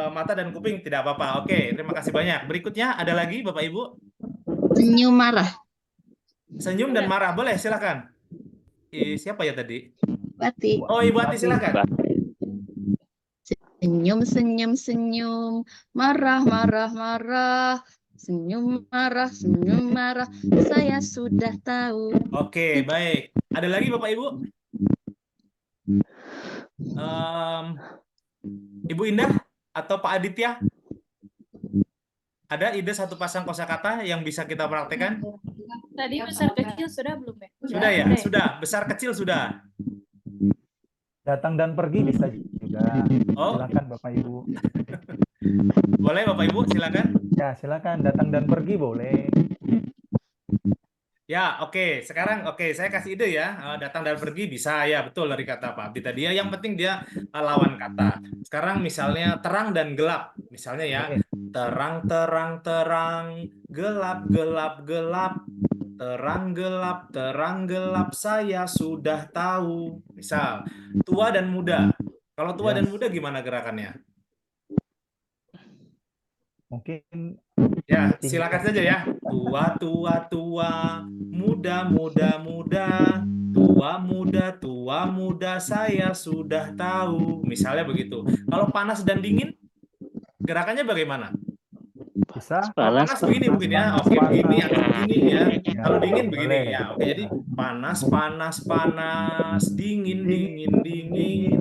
mata dan kuping tidak apa-apa. Oke, terima kasih banyak. Berikutnya ada lagi Bapak Ibu? Senyum marah, Senyum dan marah, boleh silakan. Siapa ya tadi? Bati. Oh, Ibu Ati silakan. Senyum senyum senyum, marah marah marah, senyum marah, saya sudah tahu. Oke, baik. Ada lagi Bapak Ibu? Ibu Indah atau Pak Aditya? Ada ide satu pasang kosakata yang bisa kita praktekkan? Tadi besar kecil sudah belum ya? Sudah ya? Sudah. Besar kecil sudah. Datang dan pergi bisa juga. Oh. Silakan Bapak Ibu. Boleh Bapak Ibu, silakan. Ya, silakan datang dan pergi boleh. Ya, oke. Sekarang saya kasih ide ya. Datang dan pergi bisa ya, betul dari kata Pak Abdi tadi ya. Yang penting dia lawan kata. Sekarang misalnya terang dan gelap. Misalnya ya, terang terang terang, gelap gelap gelap. Terang gelap, saya sudah tahu. Misal, tua dan muda. Kalau tua dan muda gimana gerakannya? Mungkin ya, silakan saja ya. Tua, tua, tua, muda, muda, muda, tua, muda, saya sudah tahu. Misalnya begitu. Kalau panas dan dingin, gerakannya bagaimana? Bisa. Kalau panas begini mungkin ya, oke begini atau begini ya. Kalau dingin begini boleh. ya, oke. Jadi panas, panas, panas, dingin, dingin, dingin,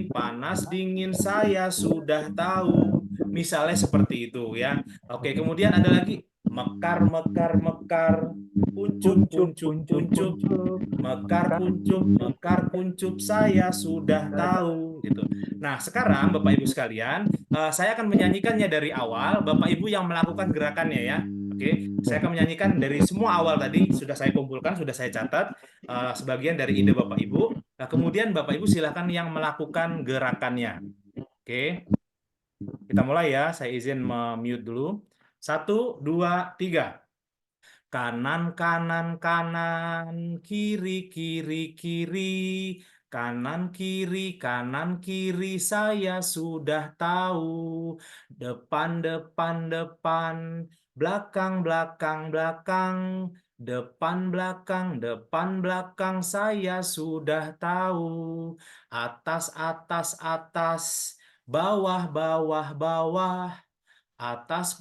panas, dingin, saya sudah tahu. Misalnya seperti itu ya. Oke, kemudian ada lagi mekar, mekar, mekar, kuncup, kuncup, kuncup, mekar, kuncup, saya sudah tahu gitu. Nah, sekarang Bapak Ibu sekalian, saya akan menyanyikannya dari awal, Bapak Ibu yang melakukan gerakannya ya. Oke, saya akan menyanyikan dari semua awal tadi, sudah saya kumpulkan, sudah saya catat, sebagian dari ide Bapak Ibu. Nah, kemudian Bapak Ibu silakan yang melakukan gerakannya. Oke, kita mulai ya, saya izin mute dulu. 1, 2, 3. Kanan, kanan, kanan, kiri, kiri, kiri, kanan, kiri, saya sudah tahu. Depan, depan, depan, belakang, belakang, belakang, depan, belakang, saya sudah tahu. Atas, atas, atas, bawah, bawah, bawah, atas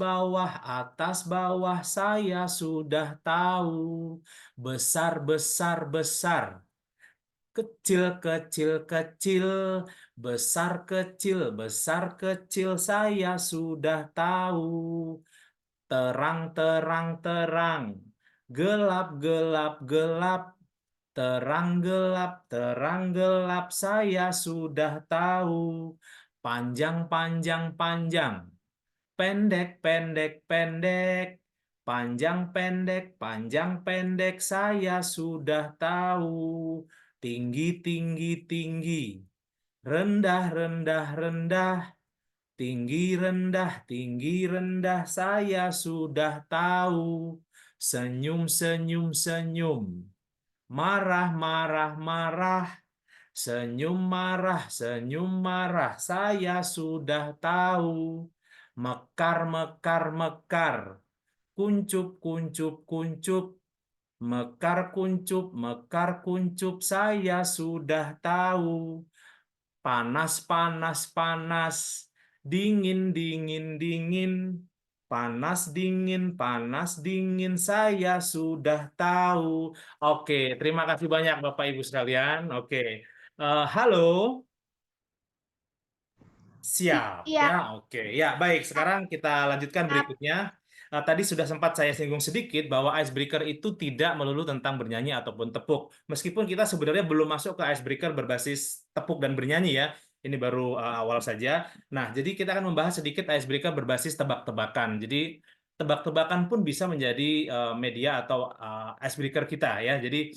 bawah, saya sudah tahu. Besar, besar, besar. Kecil, kecil, kecil. Besar, kecil, saya sudah tahu. Terang, terang, terang. Gelap, gelap, gelap. Terang, gelap, saya sudah tahu. Panjang, panjang, panjang. Pendek, pendek, pendek, panjang, pendek, saya sudah tahu. Tinggi, tinggi, tinggi, rendah, rendah, rendah, tinggi, rendah, saya sudah tahu. Senyum, senyum, senyum, marah, marah, marah, senyum, marah, saya sudah tahu. Mekar, mekar, mekar, kuncup, kuncup, kuncup, mekar, kuncup, saya sudah tahu. Panas, panas, panas. Dingin, dingin, dingin. Panas, dingin, saya sudah tahu. Oke, terima kasih banyak Bapak Ibu sekalian. Oke. Halo. Siap, Iya. ya, oke. Ya, baik. Sekarang kita lanjutkan berikutnya. Tadi sudah sempat saya singgung sedikit bahwa icebreaker itu tidak melulu tentang bernyanyi ataupun tepuk. Meskipun kita sebenarnya belum masuk ke icebreaker berbasis tepuk dan bernyanyi ya. Ini baru awal saja. Nah, jadi kita akan membahas sedikit icebreaker berbasis tebak-tebakan. Jadi tebak-tebakan pun bisa menjadi media atau icebreaker kita ya. Jadi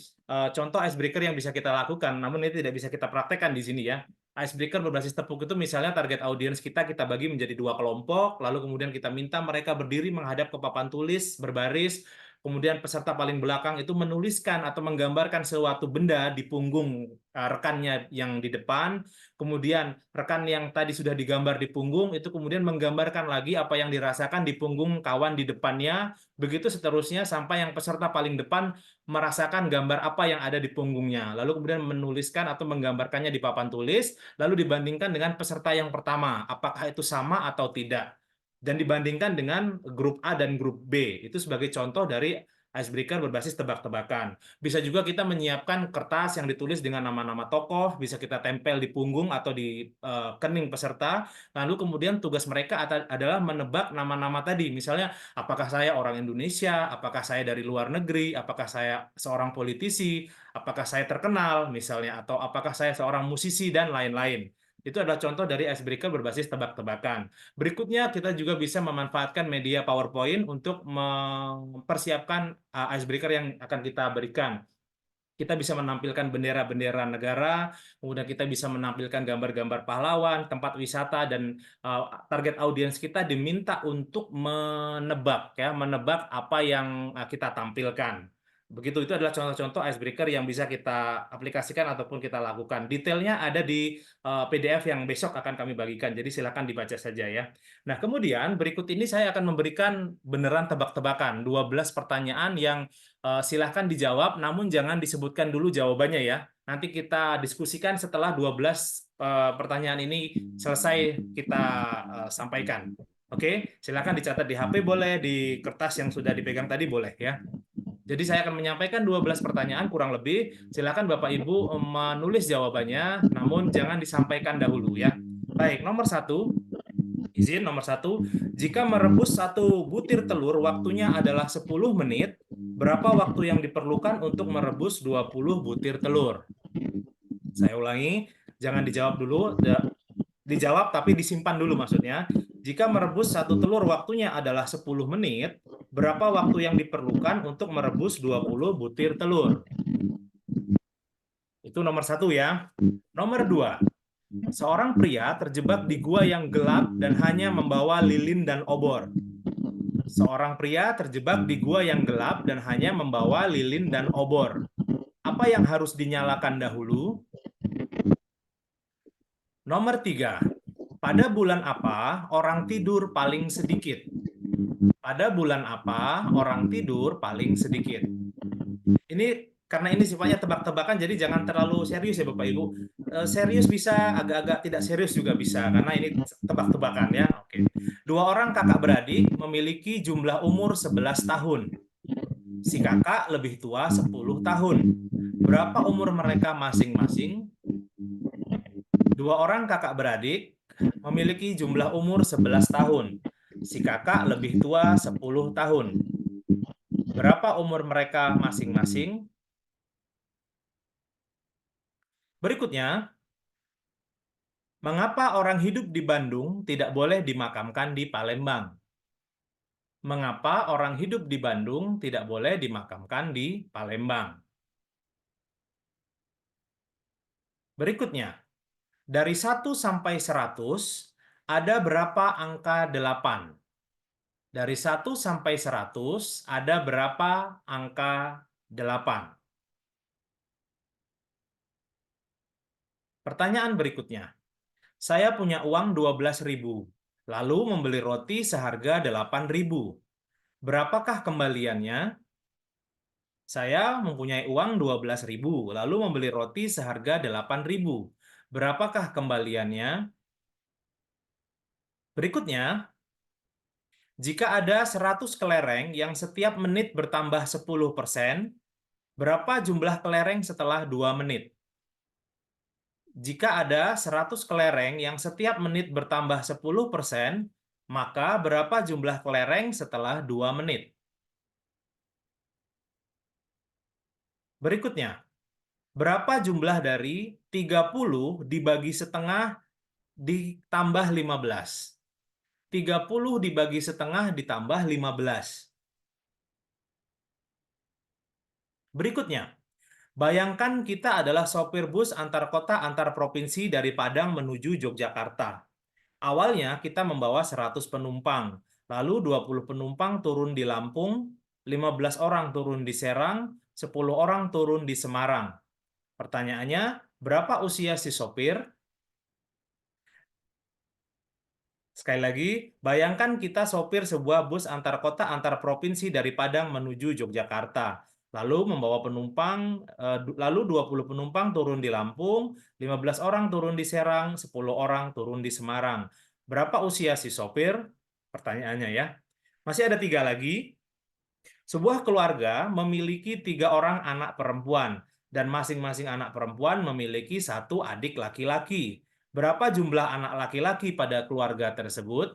contoh icebreaker yang bisa kita lakukan, namun ini tidak bisa kita praktekkan di sini ya. Icebreaker berbasis tepuk itu misalnya target audiens kita bagi menjadi 2 kelompok, lalu kemudian kita minta mereka berdiri menghadap ke papan tulis berbaris, kemudian peserta paling belakang itu menuliskan atau menggambarkan suatu benda di punggung rekannya yang di depan, kemudian rekan yang tadi sudah digambar di punggung itu kemudian menggambarkan lagi apa yang dirasakan di punggung kawan di depannya, begitu seterusnya sampai yang peserta paling depan merasakan gambar apa yang ada di punggungnya, lalu kemudian menuliskan atau menggambarkannya di papan tulis, lalu dibandingkan dengan peserta yang pertama, apakah itu sama atau tidak. Dan dibandingkan dengan grup A dan grup B, itu sebagai contoh dari icebreaker berbasis tebak-tebakan. Bisa juga kita menyiapkan kertas yang ditulis dengan nama-nama tokoh, bisa kita tempel di punggung atau di kening peserta, lalu kemudian tugas mereka adalah menebak nama-nama tadi, misalnya apakah saya orang Indonesia, apakah saya dari luar negeri, apakah saya seorang politisi, apakah saya terkenal misalnya, atau apakah saya seorang musisi, dan lain-lain. Itu adalah contoh dari icebreaker berbasis tebak-tebakan. Berikutnya, kita juga bisa memanfaatkan media PowerPoint untuk mempersiapkan icebreaker yang akan kita berikan. Kita bisa menampilkan bendera-bendera negara, kemudian kita bisa menampilkan gambar-gambar pahlawan, tempat wisata, dan target audiens kita diminta untuk menebak apa yang kita tampilkan. Begitu, itu adalah contoh-contoh icebreaker yang bisa kita aplikasikan ataupun kita lakukan. Detailnya ada di PDF yang besok akan kami bagikan, jadi silakan dibaca saja ya. Nah, kemudian berikut ini saya akan memberikan beneran tebak-tebakan, 12 pertanyaan yang silahkan dijawab, namun jangan disebutkan dulu jawabannya ya. Nanti kita diskusikan setelah 12 pertanyaan ini selesai kita sampaikan. Oke, silakan dicatat di HP boleh, di kertas yang sudah dipegang tadi boleh ya. Jadi saya akan menyampaikan 12 pertanyaan kurang lebih. Silakan Bapak Ibu menulis jawabannya, namun jangan disampaikan dahulu ya. Baik, nomor 1. Izin nomor 1. Jika merebus 1 butir telur waktunya adalah 10 menit, berapa waktu yang diperlukan untuk merebus 20 butir telur? Saya ulangi, jangan dijawab dulu, dijawab tapi disimpan dulu maksudnya. Jika merebus 1 telur waktunya adalah 10 menit, berapa waktu yang diperlukan untuk merebus 20 butir telur? Itu nomor 1 ya. Nomor 2. Seorang pria terjebak di gua yang gelap dan hanya membawa lilin dan obor. Seorang pria terjebak di gua yang gelap dan hanya membawa lilin dan obor. Apa yang harus dinyalakan dahulu? Nomor 3. Pada bulan apa orang tidur paling sedikit? Pada bulan apa orang tidur paling sedikit? Ini karena ini sifatnya tebak-tebakan, jadi jangan terlalu serius ya Bapak Ibu. Serius bisa, agak-agak tidak serius juga bisa, karena ini tebak-tebakan ya. Oke. 2 orang kakak beradik memiliki jumlah umur 11 tahun. Si kakak lebih tua 10 tahun. Berapa umur mereka masing-masing? 2 orang kakak beradik memiliki jumlah umur 11 tahun. Si kakak lebih tua 10 tahun. Berapa umur mereka masing-masing? Berikutnya, mengapa orang hidup di Bandung tidak boleh dimakamkan di Palembang? Mengapa orang hidup di Bandung tidak boleh dimakamkan di Palembang? Berikutnya, dari 1 sampai 100, ada berapa angka 8? Dari 1 sampai 100, ada berapa angka 8? Pertanyaan berikutnya. Saya punya uang 12.000, lalu membeli roti seharga 8.000. Berapakah kembaliannya? Saya mempunyai uang 12.000, lalu membeli roti seharga 8.000. Berapakah kembaliannya? Berikutnya, jika ada 100 kelereng yang setiap menit bertambah 10%, berapa jumlah kelereng setelah 2 menit? Jika ada 100 kelereng yang setiap menit bertambah 10%, maka berapa jumlah kelereng setelah 2 menit? Berikutnya, berapa jumlah dari 30 dibagi setengah ditambah 15? 30 dibagi setengah ditambah 15. Berikutnya, bayangkan kita adalah sopir bus antar kota antar provinsi dari Padang menuju Yogyakarta. Awalnya kita membawa 100 penumpang, lalu 20 penumpang turun di Lampung, 15 orang turun di Serang, 10 orang turun di Semarang. Pertanyaannya, berapa usia si sopir? Sekali lagi, bayangkan kita sopir sebuah bus antar kota antar provinsi dari Padang menuju Yogyakarta. Lalu membawa penumpang, lalu 20 penumpang turun di Lampung, 15 orang turun di Serang, 10 orang turun di Semarang. Berapa usia si sopir? Pertanyaannya ya. Masih ada 3 lagi. Sebuah keluarga memiliki 3 orang anak perempuan, dan masing-masing anak perempuan memiliki 1 adik laki-laki. Berapa jumlah anak laki-laki pada keluarga tersebut?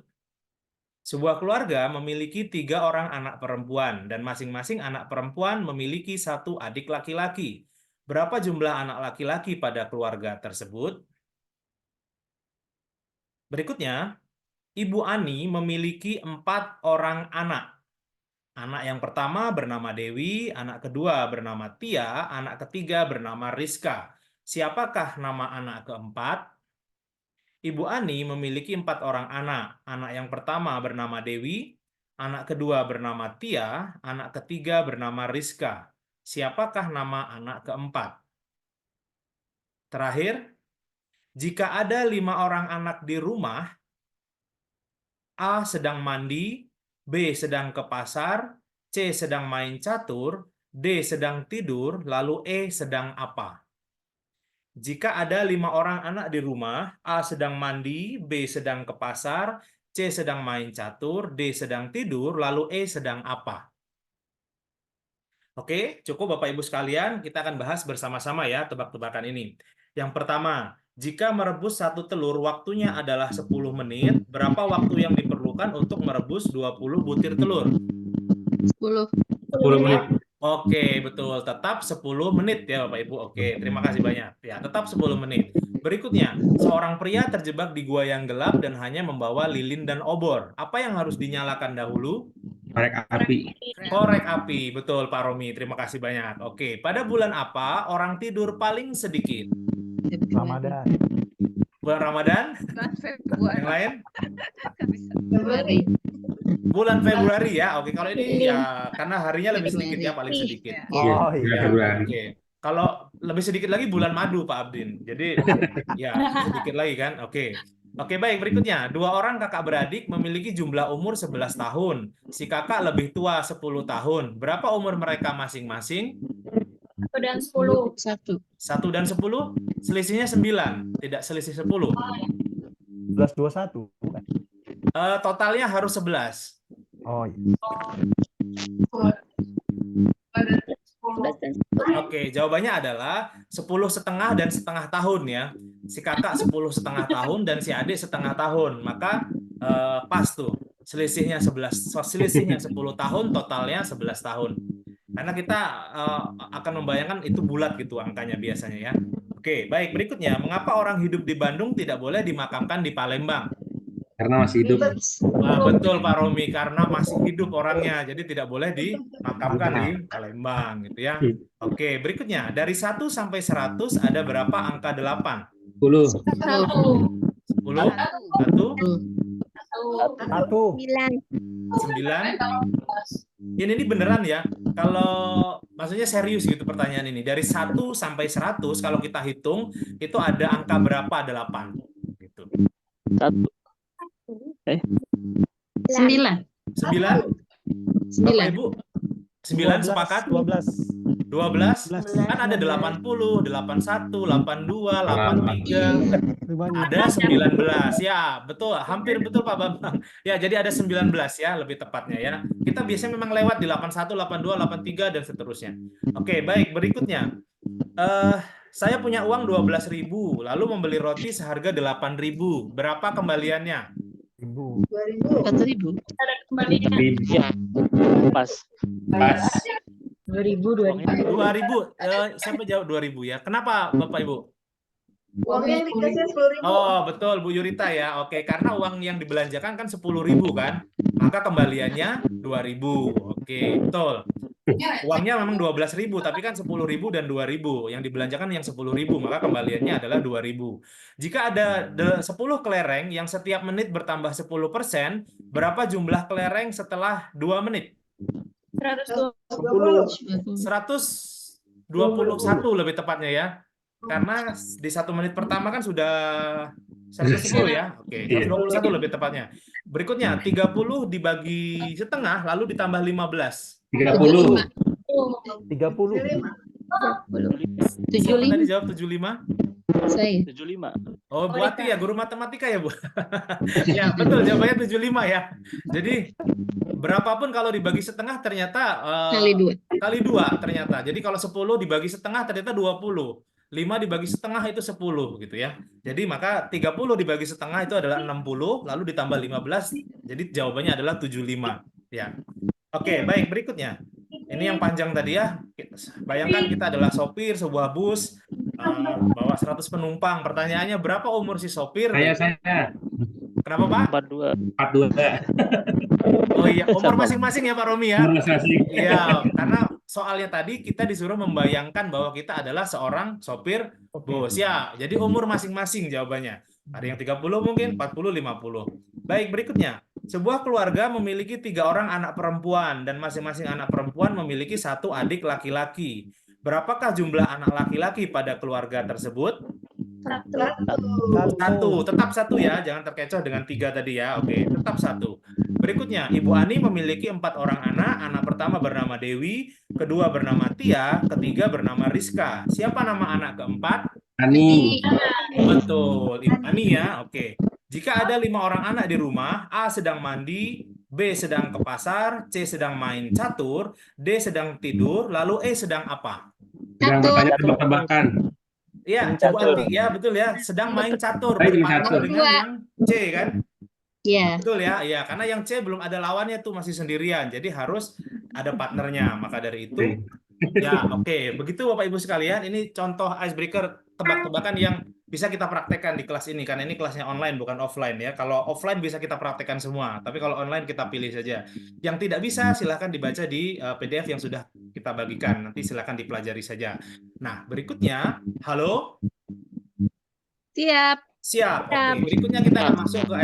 Sebuah keluarga memiliki 3 orang anak perempuan, dan masing-masing anak perempuan memiliki 1 adik laki-laki. Berapa jumlah anak laki-laki pada keluarga tersebut? Berikutnya, Ibu Ani memiliki 4 orang anak. Anak yang pertama bernama Dewi, anak kedua bernama Tia, anak ketiga bernama Rizka. Siapakah nama anak keempat? Ibu Ani memiliki 4 orang anak. Anak yang pertama bernama Dewi, anak kedua bernama Tia, anak ketiga bernama Rizka. Siapakah nama anak keempat? Terakhir, jika ada 5 orang anak di rumah, A sedang mandi, B sedang ke pasar, C sedang main catur, D sedang tidur, lalu E sedang apa? Jika ada 5 orang anak di rumah, A sedang mandi, B sedang ke pasar, C sedang main catur, D sedang tidur, lalu E sedang apa? Oke, cukup Bapak Ibu sekalian, kita akan bahas bersama-sama ya tebak-tebakan ini. Yang pertama, jika merebus 1 telur waktunya adalah 10 menit, berapa waktu yang diperlukan untuk merebus 20 butir telur? 10. 10 menit. Oke, betul. Tetap 10 menit ya Bapak Ibu. Oke, terima kasih banyak. Ya, tetap 10 menit. Berikutnya, seorang pria terjebak di gua yang gelap dan hanya membawa lilin dan obor. Apa yang harus dinyalakan dahulu? Korek api. Korek api. Betul, Pak Romi. Terima kasih banyak. Oke, pada bulan apa orang tidur paling sedikit? Ramadan. Bulan Ramadan? Bulan Februari. Yang lain? Nggak bisa. Februari. Bulan Februari ya. Oke, kalau ini ya karena harinya lebih sedikit ya, paling sedikit. Oh Iya, iya. Februari. Oke. Kalau lebih sedikit lagi bulan madu, Pak Abdin. Jadi ya sedikit lagi kan. Oke. Oke, baik. Berikutnya, 2 orang kakak beradik memiliki jumlah umur 11 tahun. Si kakak lebih tua 10 tahun. Berapa umur mereka masing-masing? 1 dan 10. 1. 1 dan 10? Selisihnya 9, tidak selisih 10. 11-21 bukan? Totalnya harus 11. Oh iya. Oke, jawabannya adalah 10,5 dan setengah tahun ya. Si kakak 10,5 tahun dan si adik setengah tahun. Maka pas tuh. Selisihnya 10 tahun, totalnya 11 tahun. Karena kita akan membayangkan itu bulat gitu angkanya biasanya ya. Oke, baik. Berikutnya, mengapa orang hidup di Bandung tidak boleh dimakamkan di Palembang? Karena masih hidup. Wah, betul Pak Romi, karena masih hidup orangnya, jadi tidak boleh dimakamkan di Palembang gitu ya. Oke, berikutnya, dari 1 sampai 100 ada berapa angka 8? 10. 10? 1? 1. 9? Ini beneran ya. Kalau maksudnya serius gitu pertanyaan ini. Dari 1 sampai 100 kalau kita hitung itu ada angka berapa? 8 gitu. 1. 9. 9? Bapak Ibu? 9 sepakat? 12. 12? Kan ada 80, 81, 82, 83. Ada 19. Ya, betul. Hampir betul Pak Bambang. Ya, jadi ada 19 ya, lebih tepatnya ya. Kita biasanya memang lewat di 81, 82, 83 dan seterusnya. Oke, baik. Berikutnya. Saya punya uang 12.000, lalu membeli roti seharga 8.000. Berapa kembaliannya? 4.000. Ada kembalinya. Ya, pas. 2.000. 2.000. Siapa jawab 2.000 ya? Kenapa Bapak Ibu? Uangnya yang dikasih 10.000. Oh, betul Bu Yurita ya. Oke, karena uang yang dibelanjakan kan 10.000 kan. Maka kembaliannya 2.000. Oke, betul. Uangnya memang 12.000, tapi kan 10.000 dan 2.000. Yang dibelanjakan yang 10.000, maka kembaliannya adalah 2.000. Jika ada 10 kelereng yang setiap menit bertambah 10%, berapa jumlah kelereng setelah 2 menit? 120. 121 lebih tepatnya ya. Karena di 1 menit pertama kan sudah 110 ya. Oke, 121 lebih tepatnya. Berikutnya, 30 dibagi setengah, lalu ditambah 15. 30. 30. Siapa tadi jawab 75? Saya. 75. Oh, Bu Ati ya, guru matematika ya, Bu? Ya, betul, jawabannya 75 ya. Jadi, berapapun kalau dibagi setengah ternyata Kali 2. kali 2 ternyata. Jadi, kalau 10 dibagi setengah ternyata 20. 5 dibagi setengah itu 10 gitu ya. Jadi, maka 30 dibagi setengah itu adalah 60, lalu ditambah 15, jadi jawabannya adalah 75. Ya. Oke, baik, berikutnya. Ini yang panjang tadi ya. Bayangkan kita adalah sopir sebuah bus, bawa 100 penumpang. Pertanyaannya, berapa umur si sopir? Saya. Kenapa Pak? 42. 42. Oh iya, umur masing-masing ya Pak Romi ya? Umur masing-masing. Iya, karena soalnya tadi kita disuruh membayangkan bahwa kita adalah seorang sopir bus. Ya, jadi umur masing-masing jawabannya. Ada yang 30 mungkin, 40, 50. Baik, berikutnya. Sebuah keluarga memiliki 3 orang anak perempuan dan masing-masing anak perempuan memiliki 1 adik laki-laki. Berapakah jumlah anak laki-laki pada keluarga tersebut? 1. Tetap 1 ya, jangan terkecoh dengan 3 tadi ya. Oke, tetap 1. Berikutnya, Ibu Ani memiliki 4 orang anak. Anak pertama bernama Dewi, kedua bernama Tia, ketiga bernama Rizka. Siapa nama anak keempat? Ani. Betul, Ibu Ani ya. Oke. Jika ada 5 orang anak di rumah, A sedang mandi, B sedang ke pasar, C sedang main catur, D sedang tidur, lalu E sedang apa? Sedang bertanya tebak-tebakan. Iya, Bu Ati, ya betul ya, sedang main catur, berpartner dengan yang C kan? Iya. Betul ya, ya karena yang C belum ada lawannya tuh, masih sendirian, jadi harus ada partnernya. Maka dari itu, ya oke, begitu Bapak Ibu sekalian, ini contoh icebreaker tebak-tebakan yang bisa kita praktekkan di kelas ini, karena ini kelasnya online bukan offline ya. Kalau offline bisa kita praktekkan semua, tapi kalau online kita pilih saja. Yang tidak bisa silahkan dibaca di PDF yang sudah kita bagikan, nanti silahkan dipelajari saja. Nah, berikutnya, halo? Siap. Siap. Oke, berikutnya kita akan masuk ke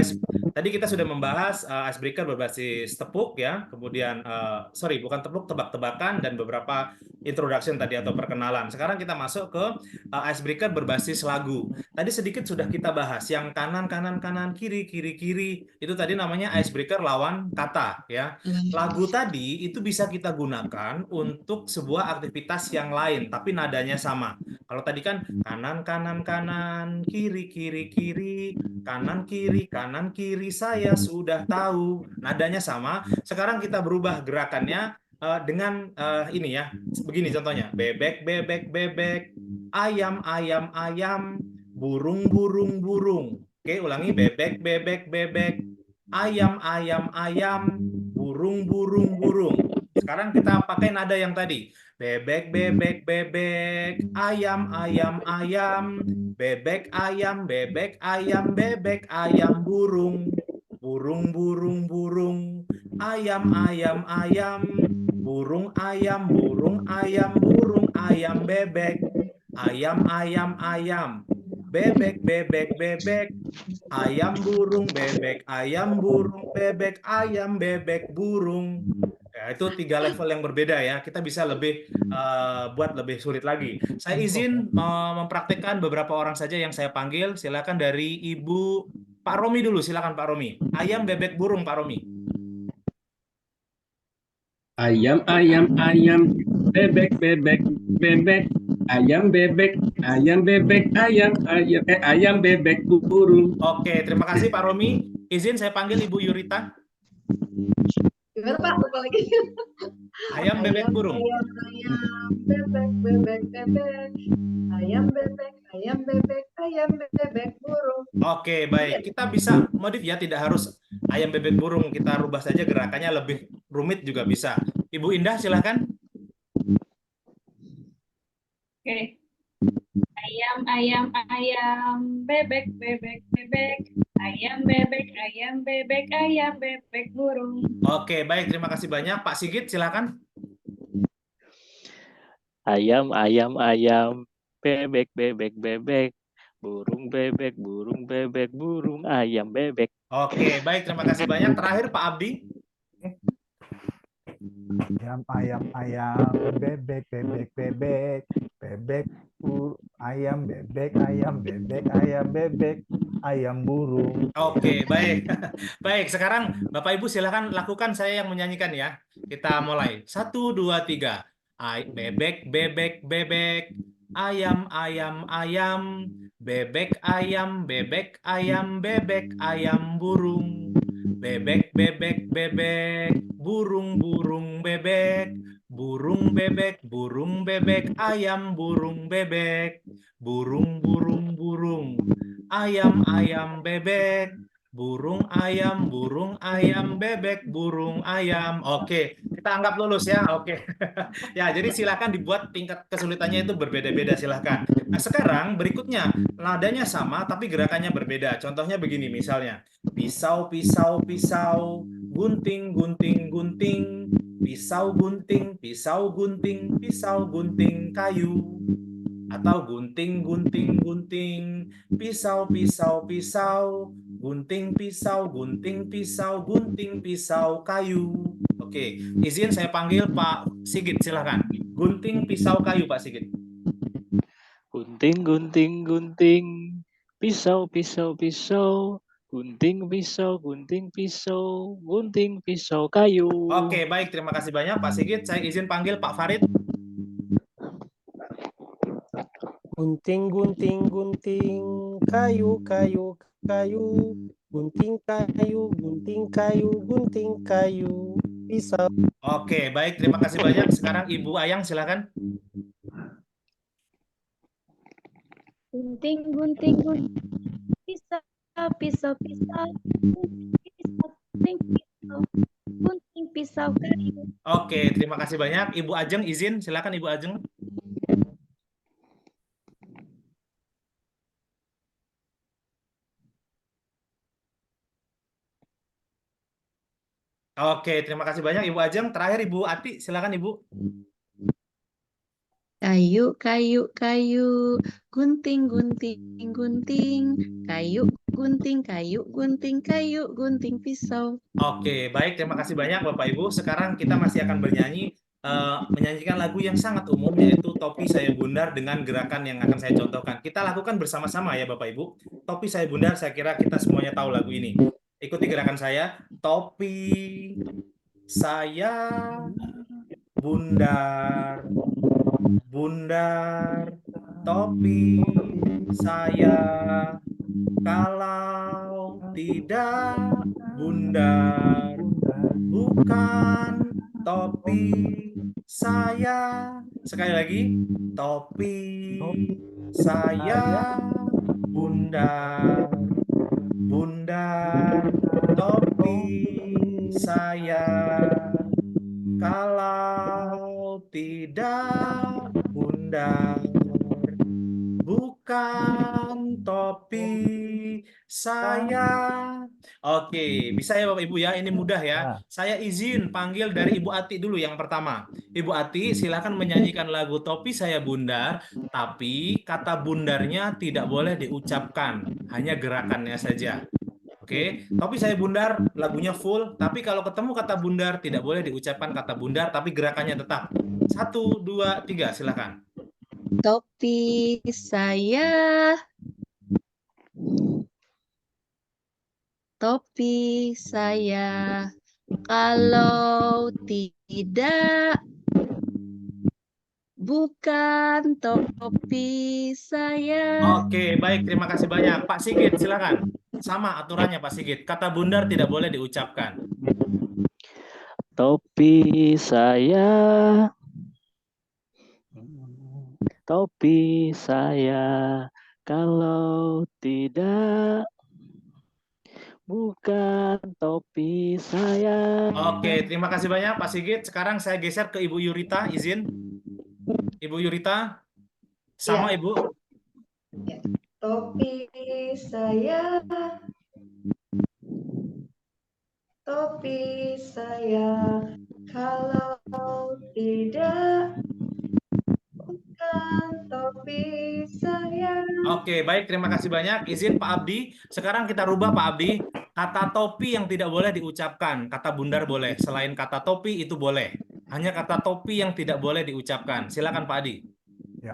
tadi kita sudah membahas icebreaker berbasis tepuk ya, kemudian bukan tepuk, tebak-tebakan dan beberapa introduction tadi atau perkenalan. Sekarang kita masuk ke icebreaker berbasis lagu. Tadi sedikit sudah kita bahas yang kanan kanan kanan, kiri kiri kiri. Itu tadi namanya icebreaker lawan kata ya. Lagu tadi itu bisa kita gunakan untuk sebuah aktivitas yang lain tapi nadanya sama. Kalau tadi kan kanan kanan kanan, kiri kiri kiri, kanan kiri saya sudah tahu. Nadanya sama. Sekarang kita berubah gerakannya dengan ini ya. Begini contohnya. Bebek bebek bebek, ayam ayam ayam, burung burung burung. Oke, ulangi. Bebek bebek bebek, ayam ayam ayam, burung burung burung. Sekarang kita pakai nada yang tadi. Bebek, bebek, bebek, ayam, ayam, ayam, bebek, ayam, bebek, ayam, bebek, ayam, burung, burung, burung, burung, ayam, ayam, ayam, burung, ayam, burung, ayam, burung, ayam, bebek, ayam, ayam, ayam, bebek, bebek, bebek, ayam, burung, bebek, ayam, burung, bebek, ayam, bebek, burung. Ya, itu 3 level yang berbeda ya. Kita bisa lebih buat lebih sulit lagi. Saya izin mempraktekkan beberapa orang saja yang saya panggil. Silakan dari Ibu Pak Romi dulu. Silakan Pak Romi. Ayam, bebek, burung Pak Romi. Ayam, ayam, ayam, bebek, bebek, bebek, ayam, bebek, ayam, bebek, ayam, bebek, burung. Oke, terima kasih Pak Romi. Izin saya panggil Ibu Yurita. Gimana Pak? Lupa lagi. Ayam, bebek, burung. Ayam, bebek, bebek, bebek. Ayam, bebek, burung. Oke, baik. Kita bisa modif ya, tidak harus ayam, bebek, burung. Kita rubah saja gerakannya lebih rumit juga bisa. Ibu Indah, silahkan. Oke. Ayam, ayam, ayam, bebek, bebek, bebek. Ayam, bebek, ayam, bebek, ayam, bebek, burung. Oke, baik. Terima kasih banyak. Pak Sigit, silahkan. Ayam, ayam, ayam, bebek, bebek, bebek. Burung bebek, burung bebek, burung ayam bebek. Oke, baik. Terima kasih banyak. Terakhir, Pak Abdi. Ayam, ayam, ayam, bebek, bebek, bebek, bebek, ayam, bebek, ayam, bebek, ayam, bebek, ayam burung. Oke, baik. Baik, sekarang Bapak Ibu silahkan lakukan, saya yang menyanyikan ya. Kita mulai. 1, 2, 3. Bebek, bebek, bebek. Ayam, ayam, ayam. Bebek, ayam, bebek, ayam, bebek, ayam, burung. Bebek, bebek, bebek. Burung, burung, bebek. Burung, bebek, burung, bebek. Ayam, burung, bebek. Burung, burung, burung. Ayam, ayam, bebek. Burung, ayam, bebek, burung, ayam. Oke, kita anggap lulus ya. Oke. Ya, jadi silakan dibuat tingkat kesulitannya itu berbeda-beda, silakan. Nah, sekarang berikutnya nadanya sama tapi gerakannya berbeda. Contohnya begini misalnya. Pisau, pisau, pisau, gunting, gunting, gunting, pisau gunting, pisau gunting, pisau gunting kayu. Atau gunting, gunting, gunting, pisau, pisau, pisau, gunting, pisau, gunting, pisau, gunting, pisau, kayu. Oke, izin saya panggil Pak Sigit, silakan. Gunting, pisau, kayu, Pak Sigit. Gunting, gunting, gunting, pisau, pisau, pisau, gunting, pisau, gunting, pisau, gunting, pisau, kayu. Oke, baik, terima kasih banyak Pak Sigit. Saya izin panggil Pak Farid. Gunting, gunting, gunting, kayu, kayu, kayu, gunting kayu, gunting kayu, gunting kayu, pisau. Oke, baik, terima kasih banyak. Sekarang Ibu Ayang, silakan. Gunting, gunting, gunting, pisau, pisau, pisau, gunting, pisau, gunting, pisau, kayu. Oke, terima kasih banyak. Ibu Ajeng, izin, silakan Ibu Ajeng. Oke, terima kasih banyak Ibu Ajeng. Terakhir Ibu Ati, silakan Ibu. Kayu, kayu, kayu, gunting, gunting, gunting, kayu, gunting, kayu, gunting, kayu, gunting, pisau. Oke, baik. Terima kasih banyak Bapak Ibu. Sekarang kita masih akan menyanyikan lagu yang sangat umum, yaitu Topi Saya Bundar dengan gerakan yang akan saya contohkan. Kita lakukan bersama-sama ya Bapak Ibu. Topi Saya Bundar, saya kira kita semuanya tahu lagu ini. Ikuti gerakan saya. Topi saya bundar, bundar, topi saya. Kalau tidak bundar, bukan topi saya. Sekali lagi, topi saya bundar, bundar, topi saya. Kalau tidak bundar, bukan topi saya. Oke, bisa ya Bapak Ibu ya, ini mudah ya. Saya izin panggil dari Ibu Ati dulu yang pertama. Ibu Ati, silakan menyanyikan lagu Topi Saya Bundar, tapi kata bundarnya tidak boleh diucapkan, hanya gerakannya saja. Oke, Topi Saya Bundar lagunya full, tapi kalau ketemu kata bundar tidak boleh diucapkan kata bundar, tapi gerakannya tetap. 1, 2, 3, silakan. Topi saya, topi saya, kalau tidak, bukan topi saya. Oke, baik. Terima kasih banyak. Pak Sigit, silakan. Sama aturannya, Pak Sigit. Kata bundar tidak boleh diucapkan. Topi saya, topi saya, kalau tidak, bukan topi saya. Oke, terima kasih banyak Pak Sigit. Sekarang saya geser ke Ibu Yurita, izin. Ibu Yurita, sama Ya. Ibu. Topi saya, topi saya, kalau tidak, bukan topi saya. Oke, baik. Terima kasih banyak. Izin Pak Abdi. Sekarang kita rubah Pak Abdi. Kata topi yang tidak boleh diucapkan. Kata bundar boleh. Selain kata topi itu boleh. Hanya kata topi yang tidak boleh diucapkan. Silakan Pak Adi. Ya.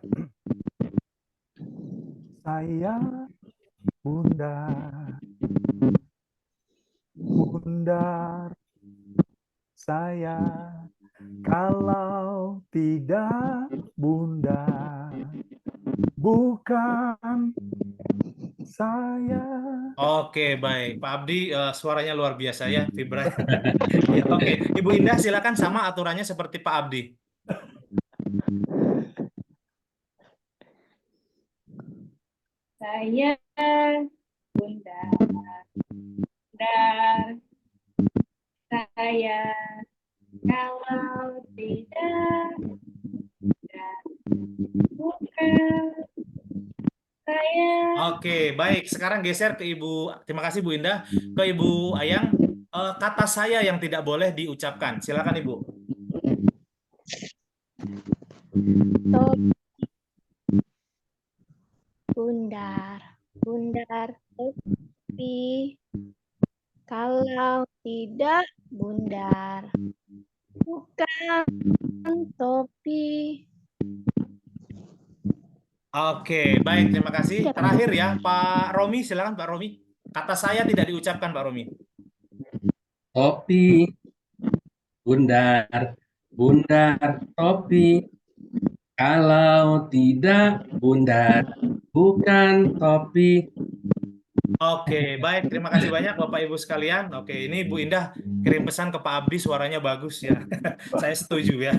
Saya bundar, bundar saya, kalau tidak bundar, bukan saya. Oke, baik. Pak Abdi, suaranya luar biasa ya, vibranya. Ya, oke, Ibu Indah silakan, sama aturannya seperti Pak Abdi. Saya bundar, bundar saya, kalau tidak, bukan saya. Oke, baik. Sekarang geser ke Ibu. Terima kasih Bu Indah. Ke Ibu Ayang. Kata saya yang tidak boleh diucapkan. Silakan Ibu. Bundar, bundar topi, kalau tidak bundar, bukan topi. Oke, baik. Terima kasih. Terakhir ya, Pak Romi. Silakan Pak Romi. Kata saya tidak diucapkan, Pak Romi. Topi, bundar, bundar, topi. Kalau tidak bundar, bukan topi. Oke, baik. Terima kasih banyak Bapak Ibu sekalian. Oke, ini Bu Indah kirim pesan ke Pak Abdi, suaranya bagus ya. Saya setuju ya.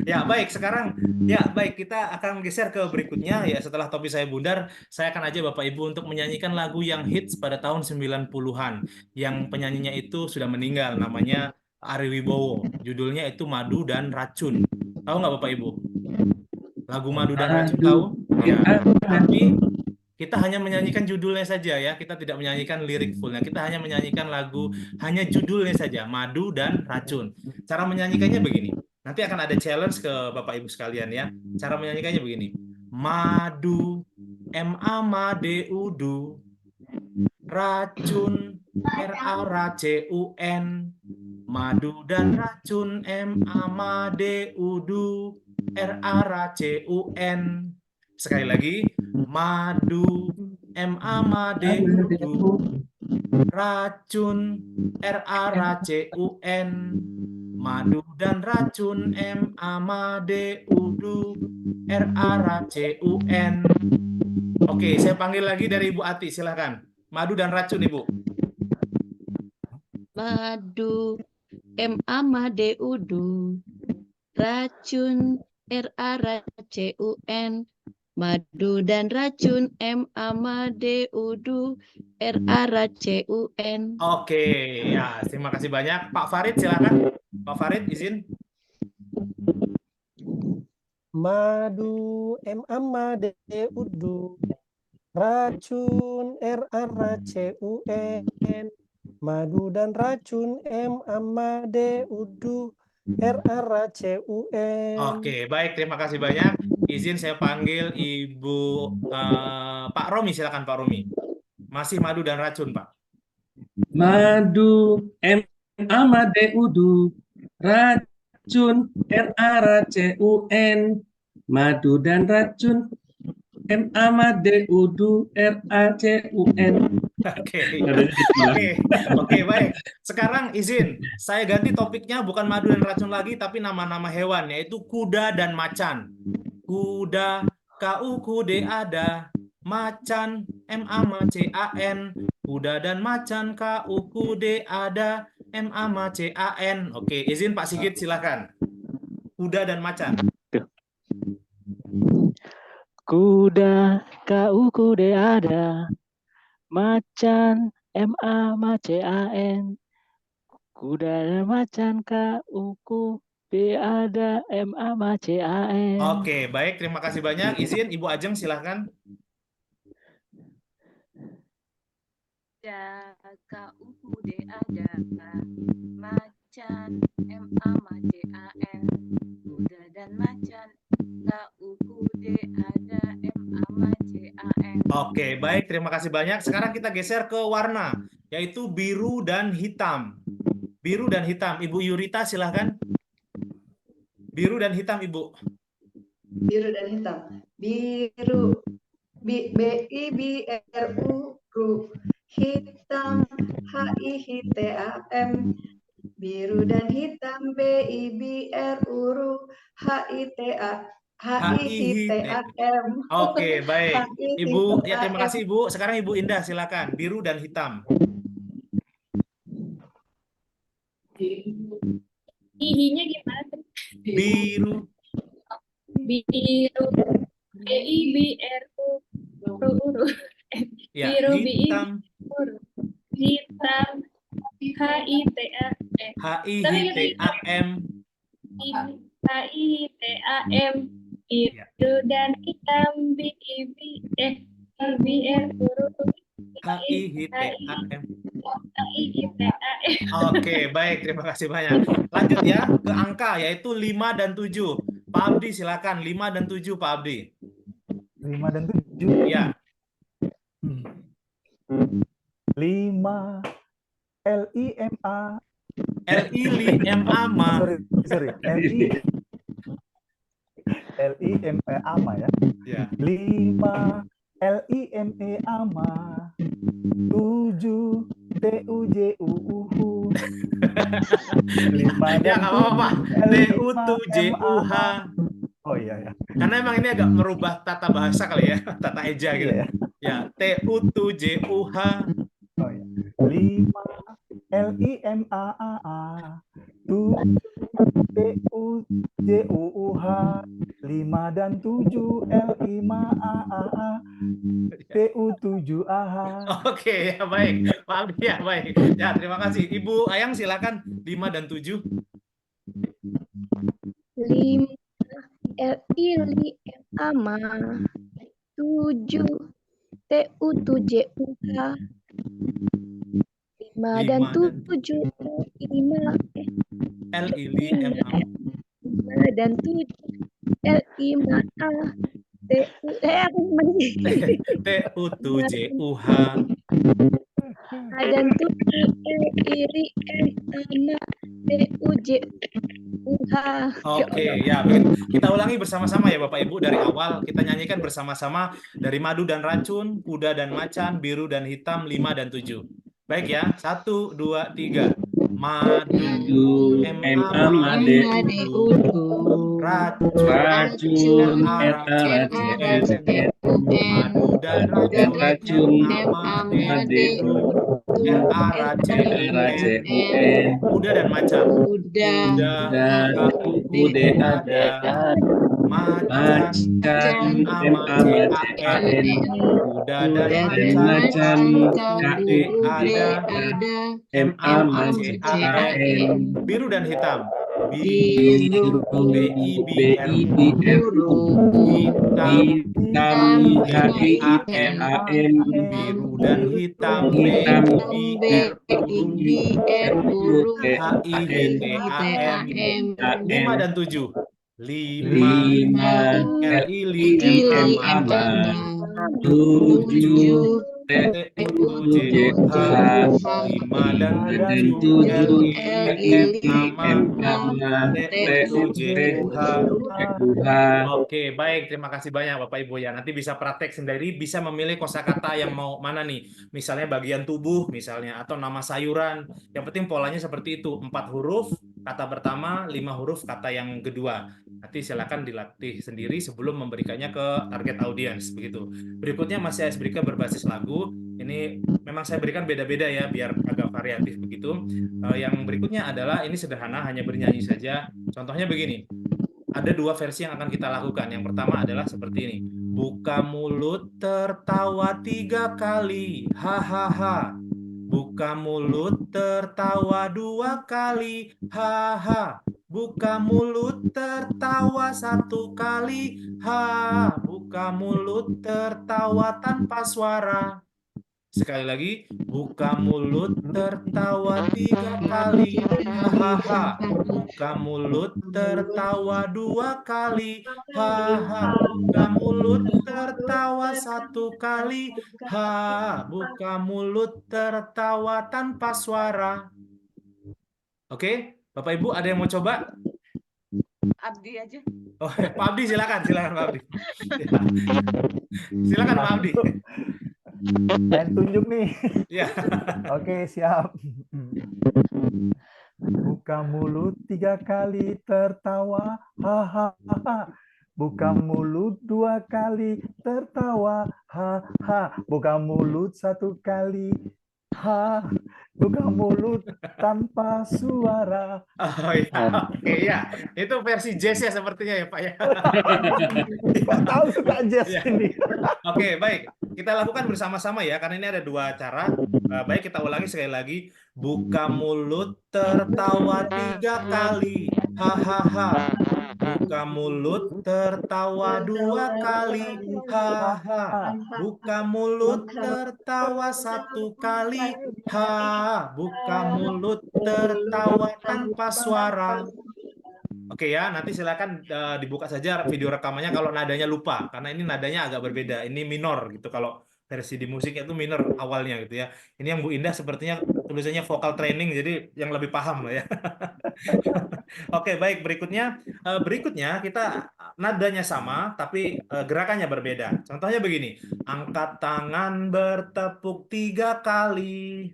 Ya, baik. Sekarang ya, baik, kita akan geser ke berikutnya ya. Setelah topi saya bundar, saya akan ajak Bapak Ibu untuk menyanyikan lagu yang hits pada tahun 90-an. Yang penyanyinya itu sudah meninggal, namanya Ari Wibowo. Judulnya itu Madu dan Racun. Tahu nggak Bapak Ibu? Lagu Madu dan Racun tahu? Ya. Tapi kita hanya menyanyikan judulnya saja ya. Kita tidak menyanyikan lirik fullnya. Kita hanya menyanyikan lagu, hanya judulnya saja, Madu dan Racun. Cara menyanyikannya begini. Nanti akan ada challenge ke Bapak Ibu sekalian ya. Cara menyanyikannya begini. Madu, M-A-M-A-D-U-D-U. Racun, R-A-C-U-N. Madu dan racun, M-A-M-A-D-U-D-U. R-A-C-U-N. Sekali lagi, madu, M-A-M-A-D-U-D-U, racun, R-A-C-U-N, madu dan racun, M-A-M-A-D-U-D-U, R-A-C-U-N. Oke, saya panggil lagi dari Ibu Ati, silakan. Madu dan racun, Ibu. Madu, M-A-M-A-D-U-D-U, racun, R-A-C-U-N, madu dan racun, M-A-M-A-D-U-D-U, R-A-C-U-N. Oke, ya, terima kasih banyak. Pak Farid, silakan. Pak Farid, izin. Madu, M-A-M-A-D-U-D-U, racun, R-A-C-U-N, madu dan racun, M-A-M-A-D-U-D-U, R-A-C-U-N. Oke, baik. Terima kasih banyak. Izin saya panggil Ibu Pak Romi, silakan Pak Romi. Masih madu dan racun, Pak. Madu, M-A-M-A-D-U-D-U, racun, R-A-C-U-N, madu dan racun, M-A-M-A-D-U-D-U, R-A-C-U-N. Oke, Nadanya gitu lah. oke, baik. Sekarang izin, saya ganti topiknya bukan madu dan racun lagi, tapi nama-nama hewan, yaitu kuda dan macan. Kuda, KUKUDA, macan, MACAN, kuda dan macan, KUKUDA, MACAN. Oke, izin Pak Sigit, silakan. Kuda dan macan. Kuda, KUKUDA, macan, MACAN, kuda dan macan, KUKUDA, MACAN. Oke, baik. Terima kasih banyak. Izin Ibu Ajeng, silakan. KUKUDA, macan, MACAN, kuda dan macan, KUKUDA, MACAN. Oke, baik. Terima kasih banyak. Sekarang kita geser ke warna, yaitu biru dan hitam. Biru dan hitam. Ibu Yurita, silahkan. Biru dan hitam, Ibu. Biru dan hitam. Biru, BIBRU, hitam, HITAM. Biru dan hitam, BIBRU, HITAM. Oke, baik. Ibu, ya terima HITAM. kasih Ibu. Sekarang Ibu Indah, silakan. Biru dan hitam. I-nya gimana? Biru. Biru, BIBRU, ru. Ya, Biru, hitam. hitam, HITAM. HITAM. HITAM, biru dan hitam, BIBRU, HITAM. HITAM. Oke, baik. Terima kasih banyak. Lanjut ya ke angka, yaitu 5 dan 7. Pak Abdi, silakan. 5 dan 7, Pak Abdi. 5 dan 7. Ya. 5 LIMA. LIMA. Sorry. LIMA ama ya. Ya. 5 LIME ama. 7 TUJUUH. 5 Ya, dan nggak apa-apa, Pak. 7 TUTJUH. Oh iya ya. Karena emang ini agak merubah tata bahasa kali ya, tata eja gitu. Iya, Ya, TUTJUH. Oh iya. 5 LIMAAA. 7 TUJUUH. 5 dan 7 LIMAAA. TU7AH. Oke, ya baik. Pak Abdi, ya baik. Ya, terima kasih. Ibu Ayang, silakan. 5 dan 7. 5 LIMA, 7 TUTJUH. 5 dan 7 LIMA, 5 dan 7 LIMA, TUTJUH. dan 7 LIMA, TUJUH. Oke, ya baik. Kita ulangi bersama-sama ya Bapak Ibu dari awal. Kita nyanyikan bersama-sama dari madu dan racun, kuda dan macan, biru dan hitam, 5 dan 7. Baik ya, 1, 2, 3. Madu, MADU, racun, madu dan racun, MADU, kuda dan macan, KUKUDA, macan, MACAN, kuda dan macan, KUKUDA, MACAN, biru dan hitam, biru, BIBRU, hitam, HITAM, biru dan hitam, BIBRU, HITAM, 5 dan 7. 5 LIMA, 7 TUJUH, J, H, 5 dan 7, R, I, M, T, U, J, U, H. Oke, baik. Terima kasih banyak Bapak Ibu ya. Nanti bisa praktek sendiri, bisa memilih kosakata yang mau mana nih. Misalnya bagian tubuh misalnya atau nama sayuran. Yang penting polanya seperti itu. 4 huruf kata pertama, 5 huruf kata yang kedua. Nanti silakan dilatih sendiri sebelum memberikannya ke target audiens begitu. Berikutnya masih icebreaker berbasis lagu. Ini memang saya berikan beda-beda ya biar agak variatif begitu. Yang berikutnya adalah ini sederhana, hanya bernyanyi saja. Contohnya begini. Ada 2 versi yang akan kita lakukan. Yang pertama adalah seperti ini. Buka mulut tertawa 3 kali. Hahaha. Buka mulut tertawa 2 kali. Haha. Buka mulut tertawa 1 kali. Ha. Buka mulut tertawa tanpa suara. Sekali lagi, buka mulut tertawa 3 kali. Hahaha. Buka mulut tertawa 2 kali. Haha. Buka mulut tertawa 1 kali. Ha. Buka mulut tertawa tanpa suara. Oke, Bapak Ibu ada yang mau coba? Abdi aja. Oh, Pak Abdi silakan Pak Abdi. Silakan Pak Abdi. Pengen tunjuk nih. Ya. Oke, siap. Buka mulut 3 kali tertawa, hahaha. Buka mulut 2 kali tertawa, haha. Buka mulut 1 kali, ha. Buka mulut tanpa suara. Oh iya, oke ya. Itu versi jazz ya sepertinya ya Pak ya. Kok tahu suka jazz Ya. ini? Oke, baik. Kita lakukan bersama-sama ya, karena ini ada 2 cara. Baik, kita ulangi sekali lagi. Buka mulut tertawa 3 kali. Hahaha. Buka mulut tertawa 2 kali. Haha. Buka mulut tertawa 1 kali. Ha. Buka mulut tertawa tanpa suara. Oke ya, nanti silakan dibuka saja video rekamannya kalau nadanya lupa, karena ini nadanya agak berbeda. Ini minor gitu, kalau versi di musiknya itu minor awalnya gitu ya. Ini yang Bu Indah sepertinya tulisannya vokal training, jadi yang lebih paham lah ya. Oke, baik. Berikutnya kita nadanya sama, tapi gerakannya berbeda. Contohnya begini, angkat tangan bertepuk 3 kali.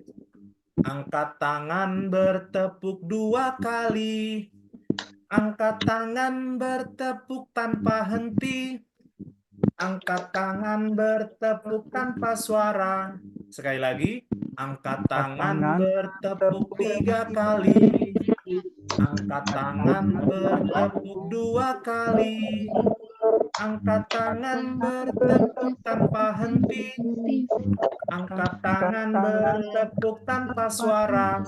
Angkat tangan bertepuk 2 kali. Angkat tangan bertepuk tanpa henti. Angkat tangan bertepuk tanpa suara. Sekali lagi, angkat tangan bertepuk 3 kali. Angkat tangan bertepuk 2 kali. Angkat tangan bertepuk tanpa henti. Angkat tangan bertepuk tanpa suara.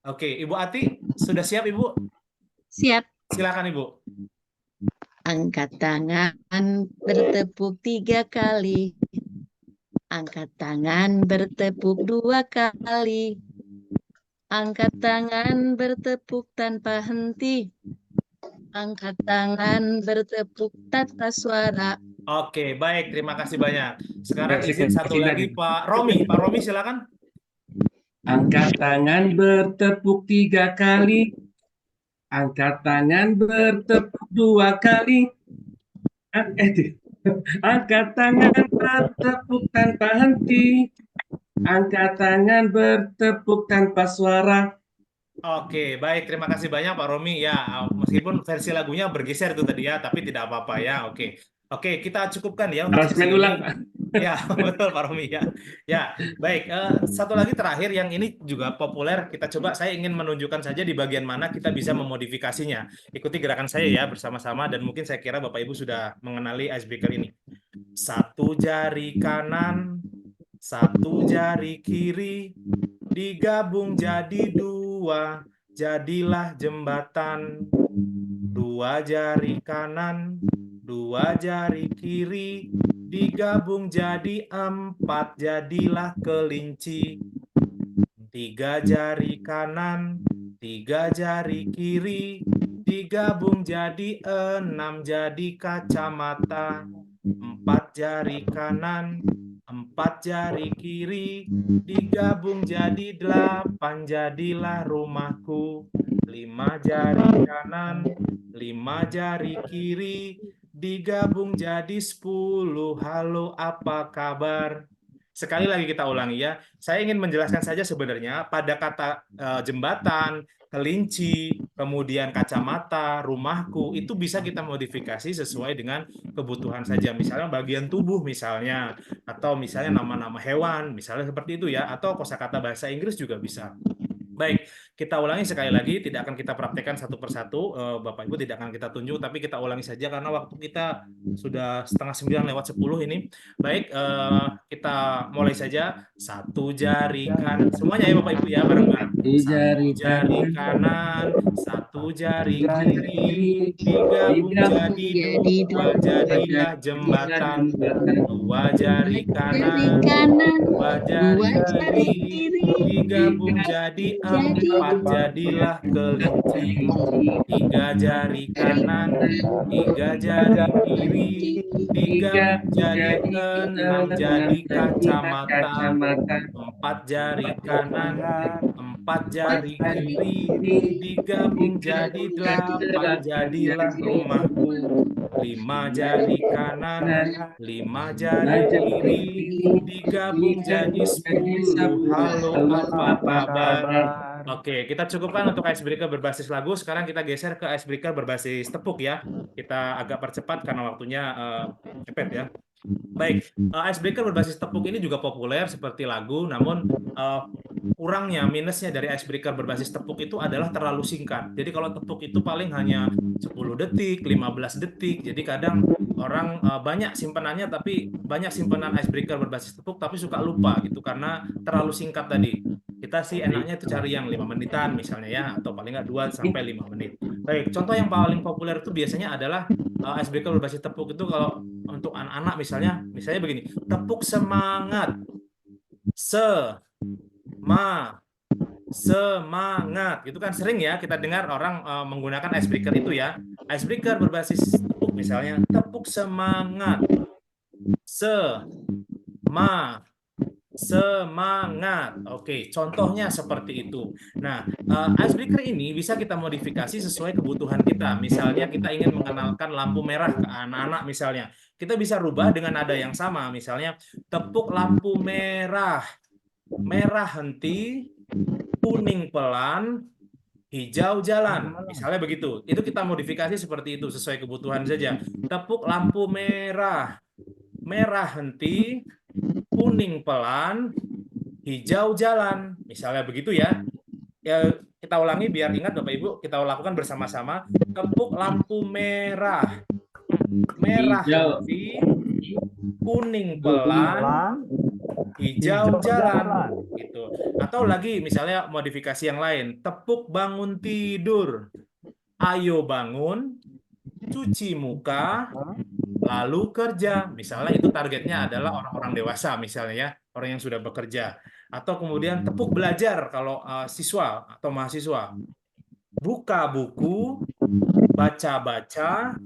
Oke, Ibu Ati, sudah siap Ibu? Siap. Silakan Ibu. Angkat tangan bertepuk 3 kali. Angkat tangan bertepuk 2 kali. Angkat tangan bertepuk tanpa henti. Angkat tangan bertepuk tanpa suara. Oke, baik. Terima kasih banyak. Sekarang Versi izin satu kecil lagi lagi. Pak Romi. Pak Romi silakan. Angkat tangan bertepuk 3 kali. Angkat tangan bertepuk 2 kali. Angkat tangan bertepuk tanpa henti. Angkat tangan bertepuk tanpa suara. Oke, baik. Terima kasih banyak Pak Romi. Ya, meskipun versi lagunya bergeser itu tadi ya, tapi tidak apa-apa ya. Oke. Oke, kita cukupkan ya untuk sesi Aransemen ini. ulang, Pak. Ya, betul Pak Romi ya. Ya, baik. Satu lagi terakhir yang ini juga populer. Kita coba, saya ingin menunjukkan saja di bagian mana kita bisa memodifikasinya. Ikuti gerakan saya ya bersama-sama, dan mungkin saya kira Bapak Ibu sudah mengenali icebreaker ini. 1 jari kanan, 1 jari kiri, digabung jadi 2, jadilah jembatan. 2 jari kanan, 2 jari kiri, digabung jadi 4, jadilah kelinci. 3 jari kanan, 3 jari kiri, digabung jadi 6, jadi kacamata. 4 jari kanan, 4 4 jari kiri digabung jadi 8, jadilah rumahku. 5 jari kanan, 5 jari kiri digabung jadi 10. Halo, apa kabar? Sekali lagi kita ulangi ya. Saya ingin menjelaskan saja sebenarnya pada kata jembatan, kelinci, kemudian kacamata, rumahku, itu bisa kita modifikasi sesuai dengan kebutuhan saja. Misalnya bagian tubuh misalnya, atau misalnya nama-nama hewan, misalnya seperti itu ya, atau kosakata bahasa Inggris juga bisa. Baik, kita ulangi sekali lagi, tidak akan kita praktekkan satu persatu, Bapak Ibu tidak akan kita tunjuk, tapi kita ulangi saja karena waktu kita sudah 8:30 ini. Baik, kita mulai saja. 1 jari kanan, semuanya ya Bapak Ibu ya, bareng-bareng. 1 jari kanan, 1 jari kiri, digabung jadi 2, jadilah jembatan. 2 jari kanan, 2 jari kiri, digabung jadi 4, jadilah kelinci. 3 jari kanan, 3 jari kiri, digabung jadi 6, jadi kacamata. 4 jari kanan, 4 jari kiri, digabung jadi 8, jadilah rumahku. 5 jari kanan, 5 jari kiri, digabung jadi 10. Halo, apa kabar? Oke, kita cukupkan untuk icebreaker berbasis lagu. Sekarang kita geser ke icebreaker berbasis tepuk ya. Kita agak percepat karena waktunya cepet ya. Baik, icebreaker berbasis tepuk ini juga populer seperti lagu, namun kurangnya, minusnya dari icebreaker berbasis tepuk itu adalah terlalu singkat. Jadi kalau tepuk itu paling hanya 10 detik, 15 detik. Jadi kadang orang banyak simpenannya, tapi banyak simpenan icebreaker berbasis tepuk, tapi suka lupa gitu karena terlalu singkat tadi. Kita sih enaknya itu cari yang 5 menitan misalnya ya, atau paling nggak 2 sampai 5 menit. Baik, contoh yang paling populer itu biasanya adalah icebreaker berbasis tepuk itu kalau untuk anak-anak misalnya begini, tepuk semangat, semangat, itu kan sering ya kita dengar orang menggunakan icebreaker itu ya. Icebreaker berbasis tepuk misalnya, tepuk semangat, semangat. Oke, contohnya seperti itu. Nah, icebreaker ini bisa kita modifikasi sesuai kebutuhan kita. Misalnya kita ingin mengenalkan lampu merah ke anak-anak misalnya. Kita bisa rubah dengan nada yang sama. Misalnya, tepuk lampu merah. Merah henti, kuning pelan, hijau jalan. Misalnya begitu. Itu kita modifikasi seperti itu sesuai kebutuhan saja. Tepuk lampu merah. Merah henti, kuning pelan, hijau jalan. Misalnya begitu ya. Ya, kita ulangi biar ingat Bapak Ibu, kita lakukan bersama-sama. Tepuk lampu merah. Merah henti, kuning pelan, hijau jalan. Gitu. Atau lagi misalnya modifikasi yang lain. Tepuk bangun tidur. Ayo bangun, cuci muka, lalu kerja. Misalnya itu targetnya adalah orang-orang dewasa misalnya ya, orang yang sudah bekerja. Atau kemudian tepuk belajar kalau siswa atau mahasiswa. Buka buku, baca-baca,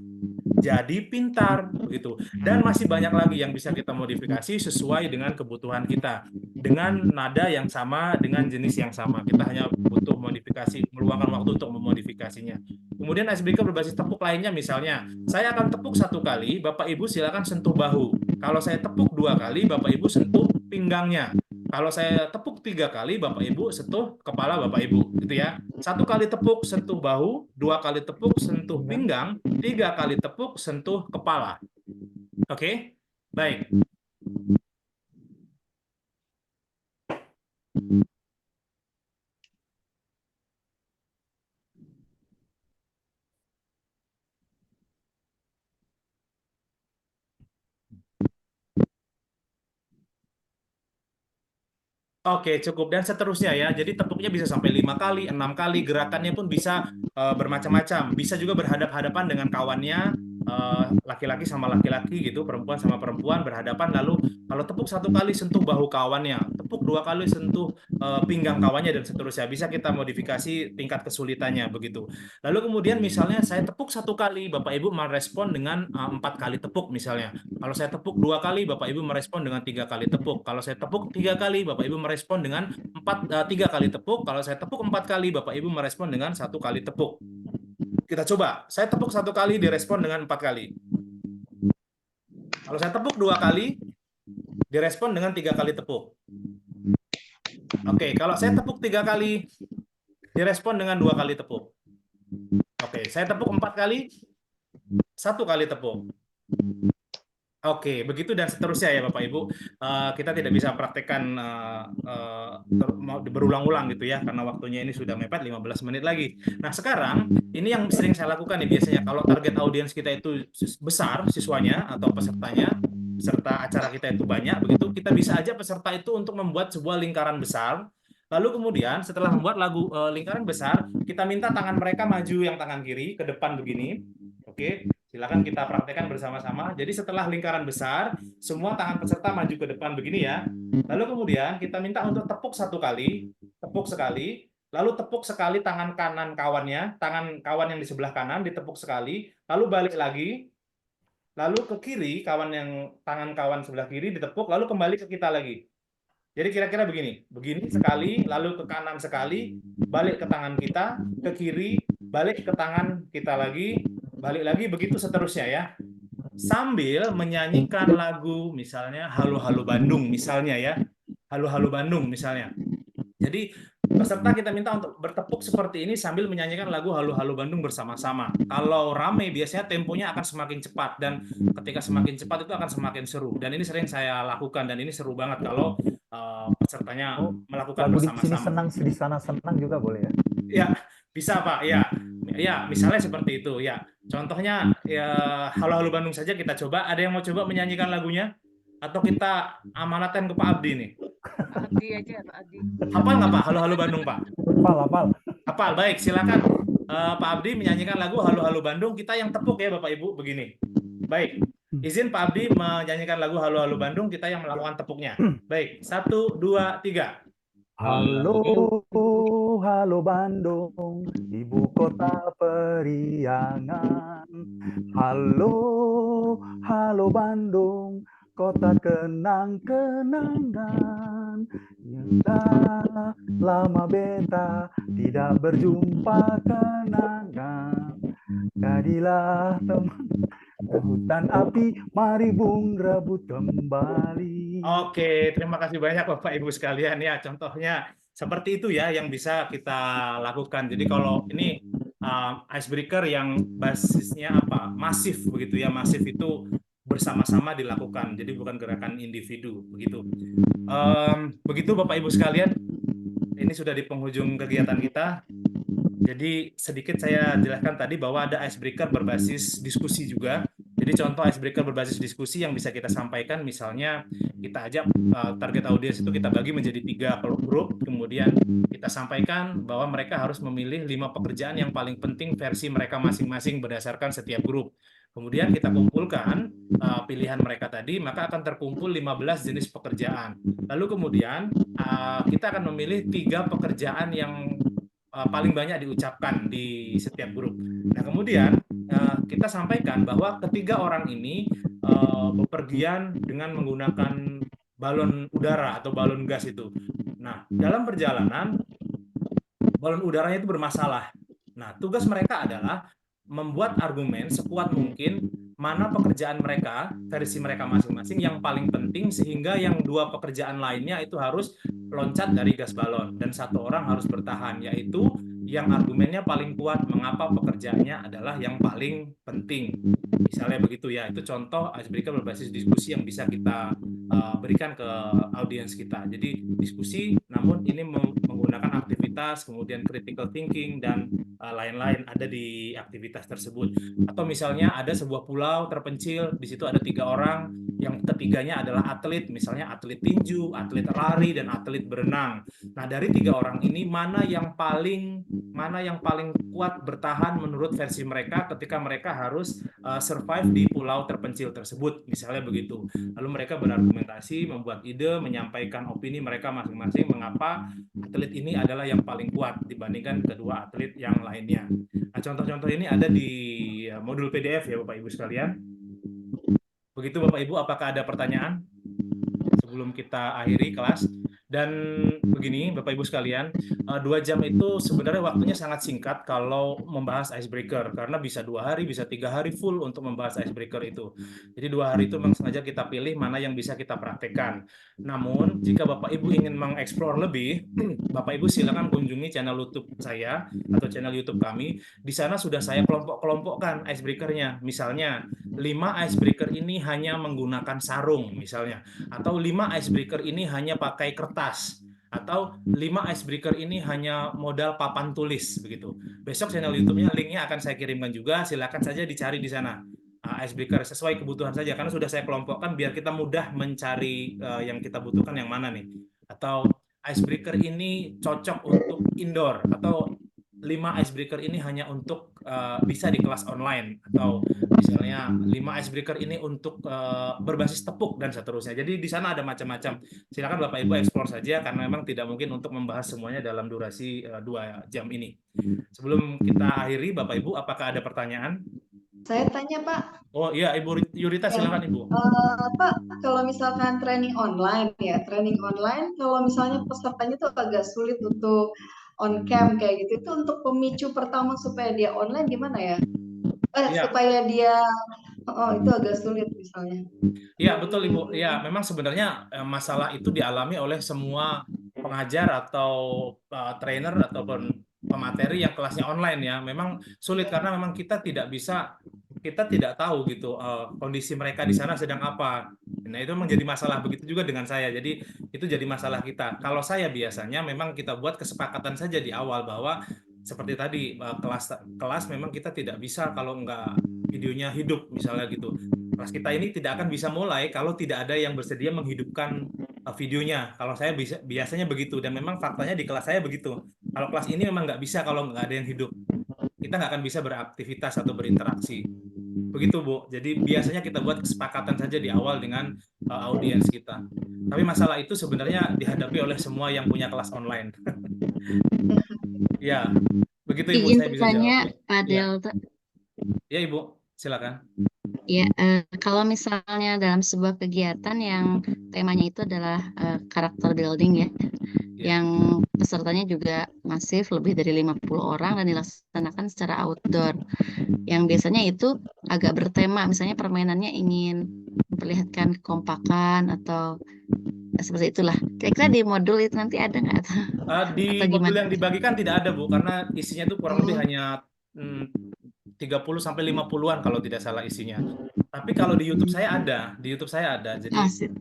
jadi pintar begitu. Dan masih banyak lagi yang bisa kita modifikasi sesuai dengan kebutuhan kita. Dengan nada yang sama, dengan jenis yang sama. Kita hanya butuh modifikasi, meluangkan waktu untuk memodifikasinya. Kemudian icebreaker berbasis tepuk lainnya misalnya, saya akan tepuk 1 kali, Bapak Ibu silakan sentuh bahu. Kalau saya tepuk 2 kali, Bapak Ibu sentuh pinggangnya. Kalau saya tepuk 3 kali, Bapak Ibu sentuh kepala Bapak Ibu, gitu ya. 1 kali tepuk sentuh bahu, 2 kali tepuk sentuh pinggang, 3 kali tepuk sentuh kepala. Oke? Baik. Oke, cukup. Dan seterusnya ya. Jadi tepuknya bisa sampai 5 kali, 6 kali. Gerakannya pun bisa bermacam-macam. Bisa juga berhadap-hadapan dengan kawannya, laki-laki sama laki-laki gitu, perempuan sama perempuan berhadapan. Lalu kalau tepuk 1 kali sentuh bahu kawannya, tepuk 2 kali sentuh pinggang kawannya dan seterusnya. Bisa kita modifikasi tingkat kesulitannya begitu. Lalu kemudian misalnya saya tepuk 1 kali, Bapak Ibu merespon dengan 4 kali tepuk misalnya. Kalau saya tepuk 2 kali, Bapak Ibu merespon dengan 3 kali tepuk. Kalau saya tepuk 3 kali, Bapak Ibu merespon dengan 3 kali tepuk. Kalau saya tepuk 4 kali, Bapak Ibu merespon dengan 1 kali tepuk. Kita coba. Saya tepuk 1 kali, direspon dengan 4 kali. Kalau saya tepuk 2 kali, direspon dengan 3 kali tepuk. Oke, kalau saya tepuk 3 kali, direspon dengan 2 kali tepuk. Oke, saya tepuk 4 kali, 1 kali tepuk. Oke, begitu dan seterusnya ya Bapak Ibu. Kita tidak bisa praktekkan berulang-ulang gitu ya, karena waktunya ini sudah mepet 15 menit lagi. Nah sekarang, ini yang sering saya lakukan nih biasanya, kalau target audiens kita itu besar, siswanya atau pesertanya, peserta acara kita itu banyak, begitu kita bisa aja peserta itu untuk membuat sebuah lingkaran besar. Lalu kemudian setelah membuat lingkaran besar, kita minta tangan mereka maju yang tangan kiri ke depan begini. Oke, silakan kita praktekkan bersama-sama. Jadi setelah lingkaran besar, semua tangan peserta maju ke depan begini ya. Lalu kemudian kita minta untuk tepuk 1 kali, tepuk sekali, lalu tepuk sekali tangan kanan kawannya, tangan kawan yang di sebelah kanan ditepuk sekali, lalu balik lagi, lalu ke kiri, tangan kawan sebelah kiri ditepuk, lalu kembali ke kita lagi. Jadi kira-kira begini sekali, lalu ke kanan sekali, balik ke tangan kita, ke kiri, balik ke tangan kita lagi, balik lagi, begitu seterusnya ya. Sambil menyanyikan lagu misalnya Halo Halo Bandung misalnya ya. Halo Halo Bandung misalnya. Jadi peserta kita minta untuk bertepuk seperti ini sambil menyanyikan lagu Halo Halo Bandung bersama-sama. Kalau rame biasanya temponya akan semakin cepat, dan ketika semakin cepat itu akan semakin seru. Dan ini sering saya lakukan dan ini seru banget kalau pesertanya melakukan Lagu di sini bersama-sama. senang, di sana senang juga boleh ya? Ya, bisa Pak. Ya, misalnya seperti itu. Ya, contohnya ya Halo Halo Bandung saja kita coba. Ada yang mau coba menyanyikan lagunya? Atau kita amanatkan ke Pak Abdi nih? Pak Abdi aja, Pak Abdi. Hafal nggak Pak? Halo Halo Bandung Pak? Hafal. Hafal, baik. Silakan Pak Abdi menyanyikan lagu Halo Halo Bandung. Kita yang tepuk ya Bapak Ibu begini. Baik. Izin Pak Abdi menyanyikan lagu Halo Halo Bandung. Kita yang melakukan tepuknya. Baik. 1, 2, 3. Halo, halo Bandung, ibu kota periangan. Halo, halo Bandung, kota kenang-kenangan. Sudah lama beta tidak berjumpa kenangan. Jadilah teman hutan api, mari bung rebut kembali. Oke, terima kasih banyak Bapak Ibu sekalian ya. Contohnya seperti itu ya yang bisa kita lakukan. Jadi kalau ini icebreaker yang basisnya apa? Masif begitu ya. Masif itu bersama-sama dilakukan. Jadi bukan gerakan individu begitu. Begitu Bapak Ibu sekalian. Ini sudah di penghujung kegiatan kita. Jadi sedikit saya jelaskan tadi bahwa ada icebreaker berbasis diskusi juga. Jadi contoh icebreaker berbasis diskusi yang bisa kita sampaikan, misalnya kita ajak target audiens itu kita bagi menjadi 3 grup, kemudian kita sampaikan bahwa mereka harus memilih 5 pekerjaan yang paling penting versi mereka masing-masing berdasarkan setiap grup. Kemudian kita kumpulkan pilihan mereka tadi, maka akan terkumpul 15 jenis pekerjaan. Lalu kemudian kita akan memilih 3 pekerjaan yang paling banyak diucapkan di setiap grup. Nah kemudian kita sampaikan bahwa ketiga orang ini bepergian dengan menggunakan balon udara atau balon gas itu. Nah dalam perjalanan balon udaranya itu bermasalah. Nah tugas mereka adalah membuat argumen sekuat mungkin mana pekerjaan mereka, versi mereka masing-masing yang paling penting, sehingga yang 2 pekerjaan lainnya itu harus loncat dari gas balon dan 1 orang harus bertahan, yaitu yang argumennya paling kuat mengapa pekerjaannya adalah yang paling penting. Misalnya begitu ya, itu contoh icebreaker berbasis diskusi yang bisa kita berikan ke audiens kita. Jadi diskusi, namun ini menggunakan aktivitas, kemudian critical thinking dan lain-lain ada di aktivitas tersebut. Atau misalnya ada sebuah pulau terpencil, di situ ada 3 orang, yang ketiganya adalah atlet, misalnya atlet tinju, atlet lari, dan atlet berenang. Nah, dari 3 orang ini mana yang paling kuat bertahan menurut versi mereka ketika mereka harus survive di pulau terpencil tersebut, misalnya begitu. Lalu mereka berargumentasi, membuat ide, menyampaikan opini mereka masing-masing mengapa atlet ini adalah yang paling kuat dibandingkan kedua atlet yang lainnya. Nah, contoh-contoh ini ada di modul PDF ya Bapak Ibu sekalian. Begitu Bapak Ibu, apakah ada pertanyaan sebelum kita akhiri kelas? Dan begini Bapak Ibu sekalian, 2 jam itu sebenarnya waktunya sangat singkat kalau membahas icebreaker, karena bisa 2 hari, bisa 3 hari full untuk membahas icebreaker itu. Jadi 2 hari itu memang sengaja kita pilih mana yang bisa kita praktekkan. Namun jika Bapak Ibu ingin mengeksplor lebih, Bapak Ibu silakan kunjungi channel YouTube saya atau channel YouTube kami. Di sana sudah saya kelompok-kelompokkan icebreakernya. Misalnya 5 icebreaker ini hanya menggunakan sarung misalnya, atau 5 icebreaker ini hanya pakai kertas, atau 5 icebreaker ini hanya modal papan tulis begitu. Besok channel YouTube-nya linknya akan saya kirimkan juga, silakan saja dicari di sana. Icebreaker sesuai kebutuhan saja, karena sudah saya kelompokkan biar kita mudah mencari yang kita butuhkan yang mana nih. Atau icebreaker ini cocok untuk indoor, atau 5 icebreaker ini hanya untuk bisa di kelas online, atau misalnya 5 icebreaker ini untuk berbasis tepuk dan seterusnya. Jadi di sana ada macam-macam. Silakan Bapak Ibu eksplor saja, karena memang tidak mungkin untuk membahas semuanya dalam durasi 2 jam ini. Sebelum kita akhiri, Bapak Ibu, apakah ada pertanyaan? Saya tanya Pak. Oh iya, Ibu Yurita, silakan Ibu. Pak, kalau misalkan training online kalau misalnya pesertanya tuh agak sulit untuk on cam kayak gitu, itu untuk pemicu pertama supaya dia online gimana ya? Supaya dia itu agak sulit misalnya. Iya betul Ibu. Ya memang sebenarnya masalah itu dialami oleh semua pengajar atau trainer ataupun pemateri yang kelasnya online ya. Memang sulit karena memang kita tidak tahu gitu kondisi mereka di sana sedang apa. Nah itu memang jadi masalah, begitu juga dengan saya. Jadi itu jadi masalah kita. Kalau saya biasanya memang kita buat kesepakatan saja di awal bahwa seperti tadi kelas memang kita tidak bisa kalau nggak videonya hidup misalnya gitu. Kelas kita ini tidak akan bisa mulai kalau tidak ada yang bersedia menghidupkan videonya. Kalau saya biasanya begitu, dan memang faktanya di kelas saya begitu. Kalau kelas ini memang nggak bisa kalau nggak ada yang hidup. Kita nggak akan bisa beraktivitas atau berinteraksi. Begitu Bu. Jadi biasanya kita buat kesepakatan saja di awal dengan audiens kita. Tapi masalah itu sebenarnya dihadapi oleh semua yang punya kelas online. Ya, begitu Ibu. Saya bisa jawab. Pak Delta. Ya Ibu, silakan. Ya, kalau misalnya dalam sebuah kegiatan yang temanya itu adalah karakter building ya, yang pesertanya juga masif lebih dari 50 orang dan dilaksanakan secara outdoor. Yang biasanya itu agak bertema, misalnya permainannya ingin memperlihatkan kekompakan atau seperti itulah. Kira-kira di modul itu nanti ada nggak? Di modul yang dibagikan tidak ada Bu, karena isinya itu kurang lebih hanya 30 sampai 50-an kalau tidak salah isinya. Tapi kalau di YouTube saya ada, Jadi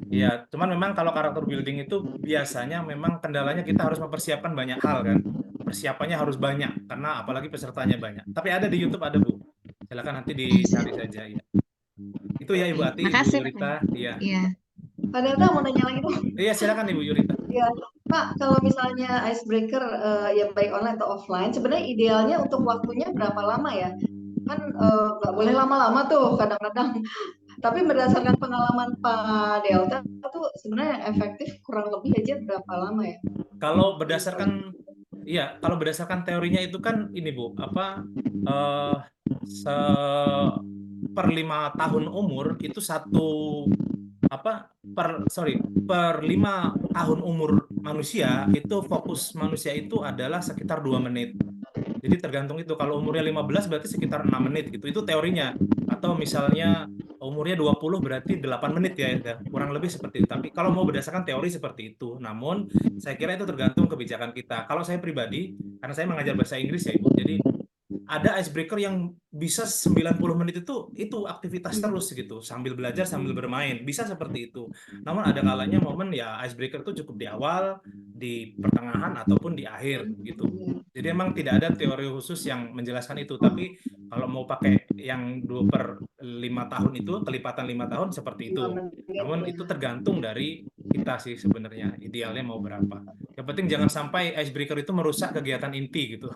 ya, cuman memang kalau karakter building itu biasanya memang kendalanya kita harus mempersiapkan banyak hal kan. Persiapannya harus banyak karena apalagi pesertanya banyak. Tapi ada di YouTube, ada Bu. Silakan nanti dicari saja ya. Itu ya Ibu Ati, Ibu Yurita. Iya. Pak Delta mau nanya lagi dong. Iya, silakan Ibu Yurita. Iya, Pak, kalau misalnya icebreaker ya baik online atau offline, sebenarnya idealnya untuk waktunya berapa lama ya? Kan nggak boleh lama-lama tuh kadang-kadang. Tapi berdasarkan pengalaman Pak Delta tuh sebenarnya efektif kurang lebih aja berapa lama ya? Kalau berdasarkan teorinya itu kan ini Bu, per 5 tahun umur itu per 5 tahun umur manusia itu fokus manusia itu adalah sekitar 2 menit. Jadi tergantung itu, kalau umurnya 15 berarti sekitar 6 menit gitu, itu teorinya. Atau misalnya umurnya 20 berarti 8 menit ya, kurang lebih seperti itu. Tapi kalau mau berdasarkan teori seperti itu, namun saya kira itu tergantung kebijakan kita. Kalau saya pribadi, karena saya mengajar bahasa Inggris ya Ibu, jadi ada icebreaker yang bisa 90 menit itu aktivitas terus gitu, sambil belajar sambil bermain, bisa seperti itu. Namun ada kalanya momen ya icebreaker itu cukup di awal, di pertengahan ataupun di akhir gitu. Jadi emang tidak ada teori khusus yang menjelaskan itu, tapi kalau mau pakai yang 2/5 tahun itu, kelipatan 5 tahun seperti itu. Namun itu tergantung dari kita sih sebenarnya, idealnya mau berapa. Yang penting jangan sampai icebreaker itu merusak kegiatan inti gitu.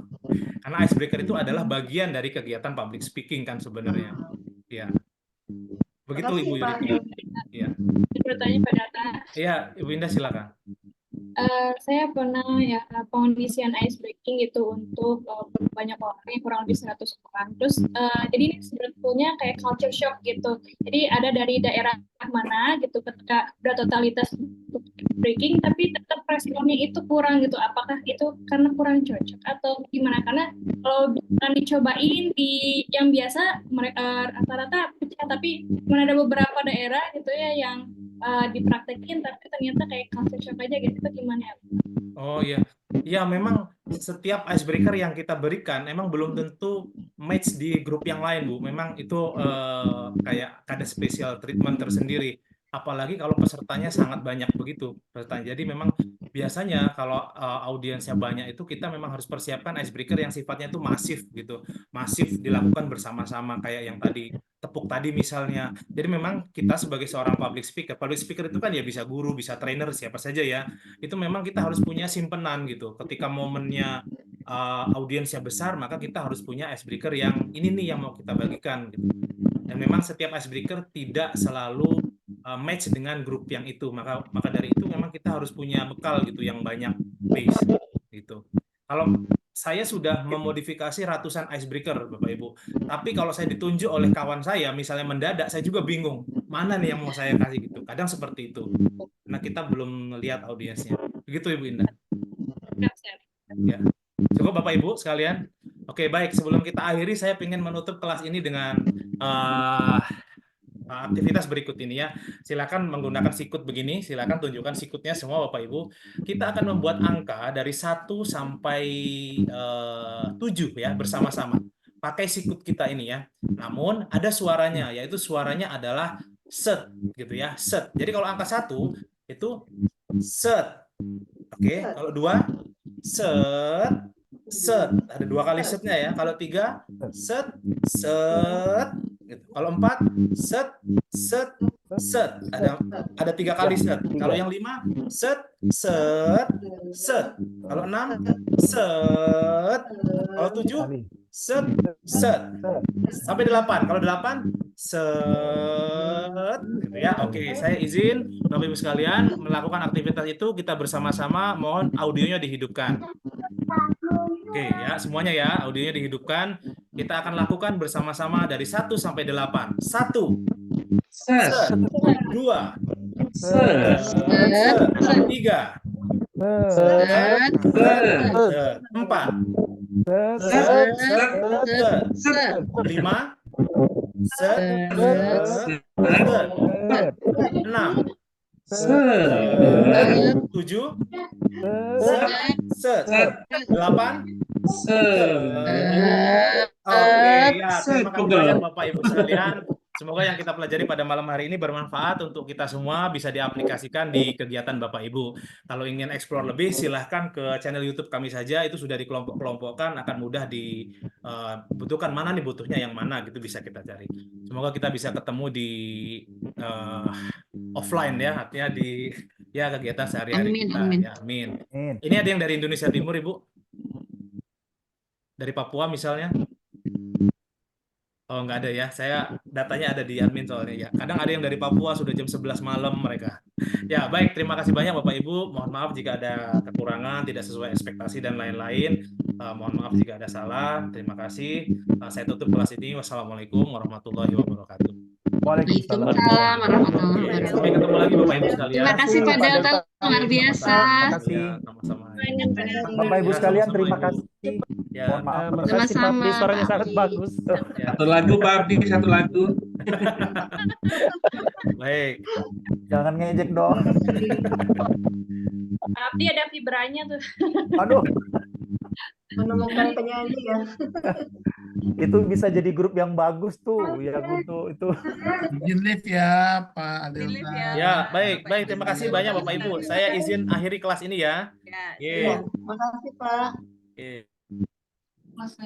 Karena icebreaker itu adalah bagian dari kegiatan public speaking kan sebenarnya. Ya. Begitu Makasih, Ibu Pak. Yurika. Ya. Bertanya Pak Data. Iya, Ibu Indah silakan. Saya pernah ya pengisian ice breaking gitu untuk banyak orang, kurang lebih 100 orang. Terus jadi ini sebetulnya kayak culture shock gitu. Jadi ada dari daerah mana gitu ketika udah totalitas untuk breaking tapi tetap responnya itu kurang gitu. Apakah itu karena kurang cocok atau gimana? Karena kalau dicobain di yang biasa mereka rata-rata pecah, tapi ada beberapa daerah gitu ya yang dipraktekin tapi ternyata kayak culture shock aja gitu. Itu gimana ya? Oh iya. Ya memang setiap icebreaker yang kita berikan emang belum tentu match di grup yang lain, Bu. Memang itu kayak ada special treatment tersendiri. Apalagi kalau pesertanya sangat banyak begitu pesertanya. Jadi memang biasanya kalau audiensnya banyak itu kita memang harus persiapkan icebreaker yang sifatnya itu masif gitu. Masif dilakukan bersama-sama kayak yang tadi tepuk tadi misalnya. Jadi memang kita sebagai seorang public speaker itu kan ya bisa guru, bisa trainer, siapa saja ya. Itu memang kita harus punya simpenan gitu. Ketika momennya audiensnya besar, maka kita harus punya icebreaker yang ini nih yang mau kita bagikan gitu. Dan memang setiap icebreaker tidak selalu match dengan grup yang itu. Maka dari itu memang kita harus punya bekal gitu yang banyak base gitu. Kalau saya sudah memodifikasi ratusan icebreaker, Bapak Ibu. Tapi kalau saya ditunjuk oleh kawan saya, misalnya mendadak, saya juga bingung. Mana nih yang mau saya kasih gitu. Kadang seperti itu. Karena kita belum melihat audiensnya. Begitu Ibu Indah. Ya. Cukup Bapak Ibu sekalian. Oke, baik. Sebelum kita akhiri, saya ingin menutup kelas ini dengan aktivitas berikut ini ya. Silakan menggunakan sikut begini, silakan tunjukkan sikutnya semua Bapak Ibu. Kita akan membuat angka dari 1 sampai 7 ya bersama-sama. Pakai sikut kita ini ya. Namun ada suaranya, yaitu suaranya adalah set gitu ya, set. Jadi kalau angka 1 itu set. Oke, kalau 2 set. Set. Ada 2 kali setnya ya. Kalau 3 set, set. Gitu. Kalau 4 set, set, set. Ada 3 kali set. Kalau yang 5 set, set, set. Kalau 6 set. Kalau 7 set, set. Sampai 8. Kalau 8 set gitu ya. Oke, saya izin Bapak Ibu sekalian melakukan aktivitas itu kita bersama-sama. Mohon audionya dihidupkan. Oke ya, semuanya ya, audionya dihidupkan. Kita akan lakukan bersama-sama dari 1 sampai 8. 1 set, 2 set, 3 set, 4 set, 5 set, 6 7 set, 8 Oke ya, terima kasih banyak Bapak Ibu sekalian. Semoga yang kita pelajari pada malam hari ini bermanfaat untuk kita semua, bisa diaplikasikan di kegiatan Bapak Ibu. Kalau ingin explore lebih, silahkan ke channel YouTube kami saja, itu sudah dikelompok-kelompokkan, akan mudah dibutuhkan mana nih butuhnya yang mana, gitu bisa kita cari. Semoga kita bisa ketemu di offline ya, artinya di ya kegiatan sehari-hari kita. Amin. Ya, amin. Ini ada yang dari Indonesia Timur, Ibu? Dari Papua misalnya? Oh, nggak ada ya. Saya datanya ada di admin soalnya ya. Kadang ada yang dari Papua sudah jam 11 malam mereka. Ya, baik. Terima kasih banyak Bapak Ibu. Mohon maaf jika ada kekurangan, tidak sesuai ekspektasi dan lain-lain. Mohon maaf jika ada salah. Terima kasih. Saya tutup kelas ini. Wassalamualaikum warahmatullahi wabarakatuh. Waalaikumsalam warahmatullahi wabarakatuh. Sampai ketemu lagi Bapak Ibu sekalian. Terima kasih Pak Delta, luar biasa. Terima kasih. Sama-sama. Bapak Ibu sekalian, terima kasih. Ya. Mohon maaf. Terima kasih Pak Abdi, suaranya sangat bagus. Satu lagu Pak Abdi, satu lagu. Baik. Jangan ngejek dong. Abdi ada vibranya tuh. Aduh. Menemukan penyanyi ya. Itu bisa jadi grup yang bagus tuh ya Guntur itu. Izin live ya, Pak Izin live Adelta. ya, Ya, Pak. baik, Bapak baik. Ibu Terima kasih sekalian. banyak Bapak Ibu. Saya izin akhiri kelas ini ya. Ya, Ye. Iya, makasih Pak. Ye.